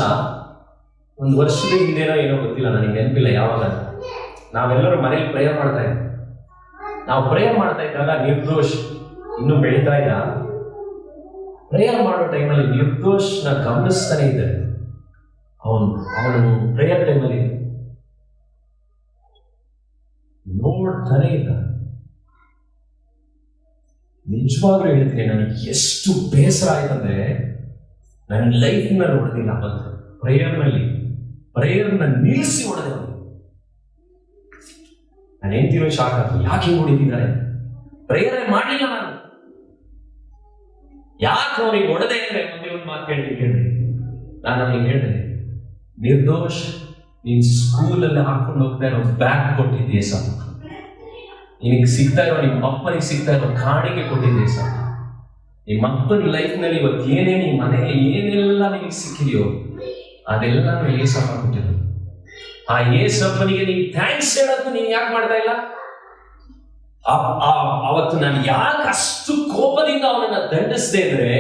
1 ವರ್ಷದ ಹಿಂದೆನೋ ಏನೋ ಗೊತ್ತಿಲ್ಲ, ನನಗೆ ನೆನಪಿಲ್ಲ ಯಾವಾಗ, ನಾವೆಲ್ಲರೂ ಮನೇಲಿ ಪ್ರೇಯರ್ ಮಾಡ್ತಾ ಇದ್ವಿ. ನಾವು ಪ್ರೇಯರ್ ಮಾಡ್ತಾ ಇದ್ದಾಗ ನಿರ್ದೋಷ್ ಇನ್ನೂ ಬೆಳೀತಾ ಇದ್ದ. ಪ್ರೇಯರ್ ಮಾಡೋ ಟೈಮಲ್ಲಿ ನಿರ್ದೋಷ್ನ ಗಮನಿಸ್ತಾನೆ ಇದ್ದಾರೆ. ಅವನು ಪ್ರೇಯರ್ ಟೈಮಲ್ಲಿ ನೋಡ್ತಾನೆ ಇದ್ದ. ನಿಜವಾಗ್ಲೂ ಹೇಳ್ತೀನಿ, ನನಗೆ ಎಷ್ಟು ಬೇಸರ ಆಯ್ತಂದ್ರೆ, ನನ್ನ ಲೈಫ್ನಲ್ಲಿ ಹೊಡೆದಿಲ್ಲ. ಬಂತು ಪ್ರೇಯರ್ನ ನಿಲ್ಲಿಸಿ ಹೊಡೆದೆ. ನಾನು ಹೆಂಡ್ತಿರೋ ಶಾಕ್ ಆಗ್ತದೆ, ಯಾಕೆ ಹಿಂಗೆ ಹೊಡಿತಿದ್ದಾರೆ? ಪ್ರೇಯರ್ ಮಾಡಲಿಲ್ಲ ನಾನು. ಯಾಕೆ ಅವ್ರಿಗೆ ಹೊಡೆದೆ ಅಂದ್ರೆ ಮುಂದೆ ಒಂದು ಮಾತು ಕೇಳ್ರಿ. ನಾನು ಅವ್ನಿಗೆ ಹೇಳಿದೆ, ನಿರ್ದೋಷ್, ನೀನ್ ಸ್ಕೂಲಲ್ಲಿ ಹಾಕೊಂಡು ಹೋಗ್ತಾ ಇರೋ ಬ್ಯಾಗ್ ಕೊಟ್ಟಿದ್ದೀಯ ಸರ್, ನಿನಗೆ ಸಿಗ್ತಾ ಇರೋ ನಿಮ್ಮ ಅಪ್ಪನಿಗೆ ಸಿಗ್ತಾ ಇರೋ ಕಾಣಿಕೆ ಕೊಟ್ಟಿದ್ದೀಯ ಸರ್. ನಿಮ್ಮ ಅಪ್ಪನ ಲೈಫ್ನಲ್ಲಿ ಇವತ್ತು ಏನೇ ನಿಮ್ಮ ಮನೆಯಲ್ಲಿ ಏನೆಲ್ಲ ನಿನಗೆ ಸಿಕ್ಕಿದೆಯೋ ಅದೆಲ್ಲ ಏಸಪ್ಪ ಕೊಟ್ಟಿದ್ದು. ಆ ಏಸಪ್ಪನಿಗೆ ನೀನು ಥ್ಯಾಂಕ್ಸ್ ಹೇಳೋದು ನೀನು ಯಾಕೆ ಮಾಡ್ತಾ ಇಲ್ಲ? ಅವತ್ತು ನಾನು ಯಾಕೆ ಅಷ್ಟು ಕೋಪದಿಂದ ಅವನನ್ನ ದಂಡಿಸದೆ ಅಂದ್ರೆ,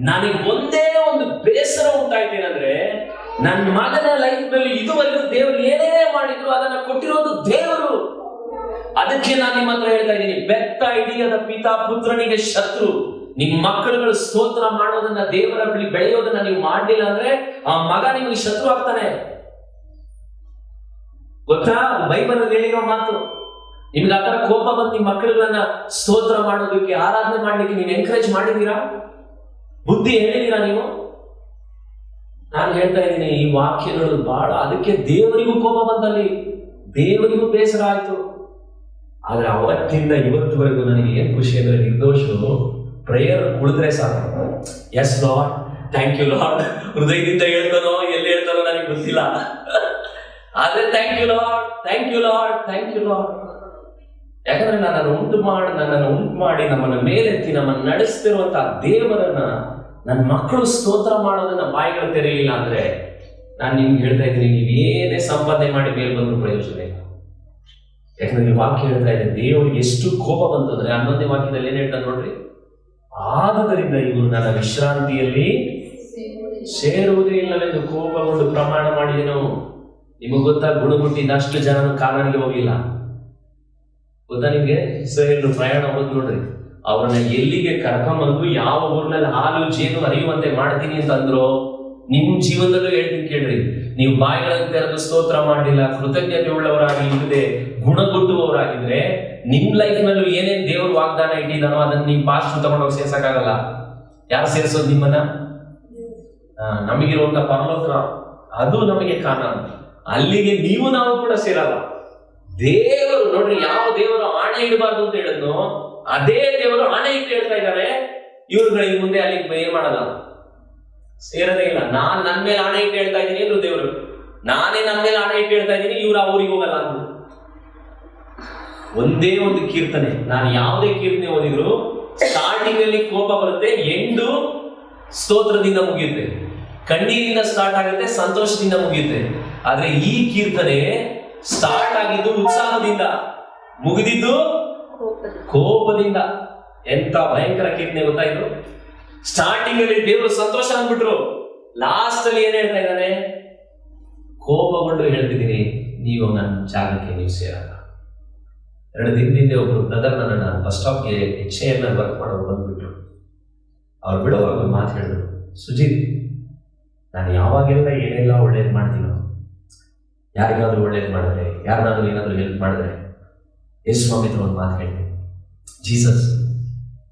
ನನಗೆ ಒಂದೇ ಒಂದು ಬೇಸರ ಉಂಟಾಯ್ತೇನಂದ್ರೆ, ನನ್ನ ಮಗನ ಲೈಫ್ ನಲ್ಲಿ ಇದುವರೆಗೂ ದೇವರು ಏನೇ ಮಾಡಿದ್ರು ಅದನ್ನ ಕೊಟ್ಟಿರೋದು ದೇವರು. ಅದಕ್ಕೆ ನಾನು ನಿಮ್ಮ ಹತ್ರ ಹೇಳ್ತಾ ಇದ್ದೀನಿ, ಬೆತ್ತ ಹಿಡಿಯದ ಪಿತಾ ಪುತ್ರನಿಗೆ ಶತ್ರು. ನಿಮ್ ಮಕ್ಕಳುಗಳು ಸ್ತೋತ್ರ ಮಾಡೋದನ್ನ, ದೇವರ ಬಳಿ ಬೆಳೆಯೋದನ್ನ ನೀವು ಮಾಡಲಿಲ್ಲ ಅಂದ್ರೆ ಆ ಮಗ ನಿಮಗೆ ಶತ್ರು ಆಗ್ತಾನೆ. ಗೊತ್ತಾ? ಬೈಬಲ್ ಅಲ್ಲಿ ಹೇಳಿರೋ ಮಾತು. ನಿಮ್ಗೆ ಆ ತರ ಕೋಪ ಬಂದು ನಿಮ್ಮ ಮಕ್ಕಳುಗಳನ್ನ ಸ್ತೋತ್ರ ಮಾಡೋದಕ್ಕೆ, ಆರಾಧನೆ ಮಾಡ್ಲಿಕ್ಕೆ ನೀವು ಎನ್ಕರೇಜ್ ಮಾಡಿದೀರಾ? ಬುದ್ಧಿ ಹೇಳಿದೀರಾ ನೀವು? ನಾನು ಹೇಳ್ತಾ ಇದ್ದೀನಿ, ಈ ವಾಕ್ಯಗಳು ಬಹಳ, ಅದಕ್ಕೆ ದೇವರಿಗೂ ಕೋಪ ಬಂದಲ್ಲಿ, ದೇವರಿಗೂ ಬೇಸರ ಆಯ್ತು. ಆದ್ರೆ ಅವತ್ತಿಂದ ಇವತ್ತುವರೆಗೂ ನನಗೆ ಏನ್ ಖುಷಿ ಅಂದ್ರೆ, ನಿರ್ದೋಷರು ಪ್ರೇಯರ್ ಉಳಿದ್ರೆ ಸಾಕು. Yes lord, thank you lord, ಹೃದಯದಿಂದ ಹೇಳ್ತಾನೋ ಎಲ್ಲಿ ಹೇಳ್ತಾನೋ ನನಗೆ ಗೊತ್ತಿಲ್ಲ, ಆದ್ರೆ thank you lord, thank you lord, thank you lord. ಯಾಕಂದ್ರೆ ನನ್ನನ್ನು ಉಂಟು ಮಾಡಿ ನಮ್ಮನ್ನ ಮೇಲೆತ್ತಿ ನಮ್ಮನ್ನು ನಡೆಸ್ತಿರುವಂತಹ ದೇವರನ್ನ ನನ್ನ ಮಕ್ಕಳು ಸ್ತೋತ್ರ ಮಾಡೋದನ್ನ ಬಾಯಿಗಳು ತೆರೆಯಲಿಲ್ಲ ಅಂದ್ರೆ, ನಾನು ನಿಮ್ಗೆ ಹೇಳ್ತಾ ಇದ್ದೀನಿ, ನೀವೇನೇ ಸಂಪಾದನೆ ಮಾಡಿ ಮೇಲೆ ಬಂದ್ರು ಪ್ರಯೋಜನ ಇಲ್ಲ. ಯಾಕಂದ್ರೆ ಈ ವಾಕ್ಯ ಹೇಳ್ತಾ ಇದೆ, ದೇವರಿಗೆ ಎಷ್ಟು ಕೋಪ ಬಂತು ಅಂದ್ರೆ, 11ನೇ ವಾಕ್ಯದಲ್ಲಿ ಏನ್ ಹೇಳ್ತಾ ನೋಡ್ರಿ, ಆದುದರಿಂದ ಇವರು ನನ್ನ ವಿಶ್ರಾಂತಿಯಲ್ಲಿ ಸೇರುವುದೇ ಇಲ್ಲವೆಂದು ಕೋಪಗೊಂಡು ಪ್ರಮಾಣ ಮಾಡಿದೆನು. ನಿಮಗೆ ಗೊತ್ತಾ, ಗುಣಗುಟ್ಟಿದಷ್ಟು ಜನನು ಕಾನಾನಿಗೆ ಹೋಗಿಲ್ಲ. ಗೊತ್ತಾ ನಿಮ್ಗೆ? ಇಸ್ರಾಯೇಲ್ರು ಪ್ರಯಾಣ ಹೋದ್ ನೋಡ್ರಿ, ಅವ್ರನ್ನ ಎಲ್ಲಿಗೆ ಕರ್ಕೊಂಬಂದು ಯಾವ ಊರಿನಲ್ಲಿ ಹಾಲು ಜೇನು ಹರಿಯುವಂತೆ ಮಾಡ್ತೀನಿ ಅಂತಂದ್ರು. ನಿಮ್ ಜೀವನದಲ್ಲೂ ಹೇಳ್ತೀನಿ ಕೇಳ್ರಿ, ನೀವು ಬಾಯಿಗಳನ್ನು ತೆರೆದು ಸ್ತೋತ್ರ ಮಾಡಲಿಲ್ಲ, ಕೃತಜ್ಞತೆ ಉಳ್ಳವರಾಗಿ ಇಲ್ಲದೆ ಗುಣಗುಟ್ಟುವವರಾಗಿದ್ರೆ, ನಿಮ್ ಲೈಫ್ ನಲ್ಲೂ ಏನೇನ್ ದೇವರು ವಾಗ್ದಾನ ಇಟ್ಟಿದ್ದಾನೋ ಅದನ್ನ ನೀವು ಪಾಸ್ಟ್ ತಗೊಂಡೋಗಿ ಸೇರ್ಸಕ್ಕಾಗಲ್ಲ. ಯಾರು ಸೇರಿಸೋದು ನಿಮ್ಮನ್ನ? ನಮಗಿರುವಂತ ಪರಲೋಕ, ಅದು ನಮಗೆ ಕಾಣ. ಅಲ್ಲಿಗೆ ನೀವು ನಾವು ಕೂಡ ಸೇರಲ್ಲ. ದೇವರು ನೋಡ್ರಿ, ಯಾವ ದೇವರು ಆಣೆ ಇಡಬಾರ್ದು ಅಂತ ಹೇಳಿದ್ನೋ ಅದೇ ದೇವರು ಆಣೆ ಇಟ್ಟು ಹೇಳ್ತಾ ಇದ್ದಾರೆ, ಇವ್ರುಗಳಿಗೆ ಮುಂದೆ ಅಲ್ಲಿ ಏನ್ ಮಾಡಲ್ಲ, ಸೇರದೇ ಇಲ್ಲ. ನಾನ್ ನನ್ನ ಮೇಲೆ ಆಣೆ ಇಟ್ಟು ಹೇಳ್ತಾ ಇದ್ದೀನಿ ಅಂದ್ರು ದೇವರು, ನಾನೇ ನನ್ನ ಮೇಲೆ ಆಣೆ ಇಟ್ಟು ಹೇಳ್ತಾ ಇದ್ದೀನಿ, ಇವ್ರು ಆ ಊರಿಗೆ ಹೋಗಲ್ಲ ಅಂದ್ರು. ಒಂದೇ ಒಂದು ಕೀರ್ತನೆ, ನಾನು ಯಾವುದೇ ಕೀರ್ತನೆ ಓದಿದ್ರು ಸ್ಟಾರ್ಟಿಂಗ್ ಅಲ್ಲಿ ಕೋಪ ಬರುತ್ತೆ, ಎಂಡು ಸ್ತೋತ್ರದಿಂದ ಮುಗಿಯುತ್ತೆ. ಕಣ್ಣೀರಿಂದ ಸ್ಟಾರ್ಟ್ ಆಗುತ್ತೆ, ಸಂತೋಷದಿಂದ ಮುಗಿಯುತ್ತೆ. ಆದ್ರೆ ಈ ಕೀರ್ತನೆ ಸ್ಟಾರ್ಟ್ ಆಗಿದ್ದು ಉತ್ಸಾಹದಿಂದ, ಮುಗಿದಿದ್ದು ಕೋಪದಿಂದ. ಎಂತ ಭಯಂಕರ ಕೀರ್ತನೆ ಗೊತ್ತಾ ಇದು? ಸ್ಟಾರ್ಟಿಂಗ್ ಅಲ್ಲಿ ದೇವರು ಸಂತೋಷ ಅಂದ್ಬಿಟ್ರು, ಲಾಸ್ಟ್ ಅಲ್ಲಿ ಏನ್ ಹೇಳ್ತಾ ಇದ್ದಾನೆ? ಕೋಪಗೊಂಡು ಹೇಳ್ತಿದ್ದೀನಿ, ನೀವು ನನ್ನ ಜಾಗಕ್ಕೆ ನೀವು ಸೇರಲ್ಲ. 2 ದಿನದಿಂದ ಒಬ್ರು ಬ್ರದರ್ ನನ್ನ ಬಸ್ ಸ್ಟಾಪ್ಗೆ HAL ವರ್ಕ್ ಮಾಡೋರು ಬಂದ್ಬಿಟ್ರು. ಅವ್ರು ಬಿಡೋವಾಗ ಒಂದು ಮಾತು ಹೇಳಿದ್ರು, ಸುಜಿತ್, ನಾನು ಯಾವಾಗೆಲ್ಲ ಏನೆಲ್ಲ ಒಳ್ಳೇದು ಮಾಡ್ತೀನೋ, ಯಾರಿಗಾದ್ರೂ ಒಳ್ಳೇದು ಮಾಡಿದ್ರೆ, ಯಾರಿಗಾದ್ರೂ ಏನಾದ್ರೂ ಹೆಲ್ಪ್ ಮಾಡಿದ್ರೆ, ಯೇಸು ಸ್ವಾಮಿ ಹತ್ರ ಒಂದು ಮಾತು ಹೇಳ್ತೀನಿ, ಜೀಸಸ್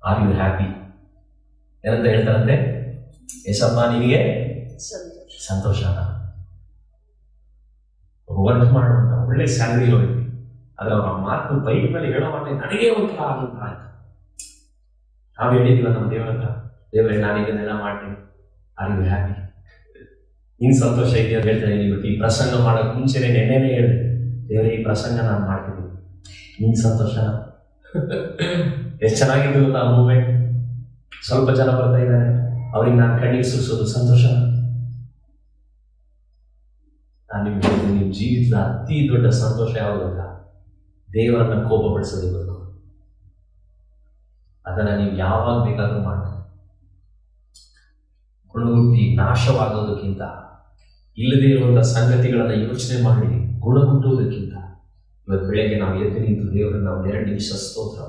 ಆರ್ ಯು ಹ್ಯಾಪಿ ಏನಂತ ಹೇಳ್ತಾರಂತೆ, ಯೇಸಪ್ಪ ನಿನಗೆ ಸಂತೋಷನ. ವರ್ಕ್ ಮಾಡುವಂತ ಒಳ್ಳೆ ಸ್ಯಾಲರಿ ಇರೋ ವ್ಯಕ್ತಿ, ಆದ್ರೆ ಅವ್ರ ಮಾತು ಬೈಕ್ ಮೇಲೆ ಹೇಳೋ ಮಾಡಿ ನನಗೇ ಒಂಥರ ಆಗುತ್ತೆ. ಆಯ್ತು, ನಾವು ಹೇಳಿದ್ವಿ ನಮ್ಮ ದೇವರ ಹತ್ರ, ದೇವರೇ ನಾನು ಇದನ್ನೆಲ್ಲ ಮಾಡ್ತೀನಿ, ಆರ್ ಯು ಹ್ಯಾಪಿ, ನಿನ್ ಸಂತೋಷ ಇದೆಯಾ ಅಂತ ಹೇಳ್ತಾ ಇದೀನಿ. ಇವತ್ತು ಈ ಪ್ರಸಂಗ ಮಾಡೋಕೆ ಮುಂಚೆನೆ ನೆನ್ನೆನೇ ಹೇಳಿದೆ, ದೇವರೇ ಈ ಪ್ರಸಂಗ ನಾನು ಮಾಡ್ತೀನಿ, ನಿನ್ ಸಂತೋಷ. ಎಷ್ಟು ಚೆನ್ನಾಗಿದ್ದು ಗೊತ್ತಾ ಮೂಮೆಂಟ್. ಸ್ವಲ್ಪ ಜನ ಬರ್ತಾ ಇದ್ದಾರೆ, ಅವ್ರಿಗೆ ನಾನು ಕಣ್ಣಿಗೆ ಸುರಿಸೋದು ಸಂತೋಷ. ನಾನು ನಿಮ್ಗೆ ನಿಮ್ಮ ಜೀವಿತದ ಅತಿ ದೊಡ್ಡ ಸಂತೋಷ ಯಾವುದಲ್ಲ, ದೇವರನ್ನ ಕೋಪಪಡಿಸೋದು ಗೊತ್ತು. ಅದನ್ನ ನೀವು ಯಾವಾಗ ಬೇಕಾದ್ರೂ ಮಾಡಿ, ಗುಣಗುಟ್ಟಿ ನಾಶವಾಗೋದಕ್ಕಿಂತ, ಇಲ್ಲದೇ ಇರುವಂತಹ ಸಂಗತಿಗಳನ್ನ ಯೋಚನೆ ಮಾಡಿ ಗುಣಗುಟ್ಟುವುದಕ್ಕಿಂತ, ಇವತ್ತು ಬೆಳಗ್ಗೆ ನಾವು ಎದ್ದು ನಿಂತು ದೇವರನ್ನ 2 ನಿಮಿಷ ಸ್ತೋತ್ರ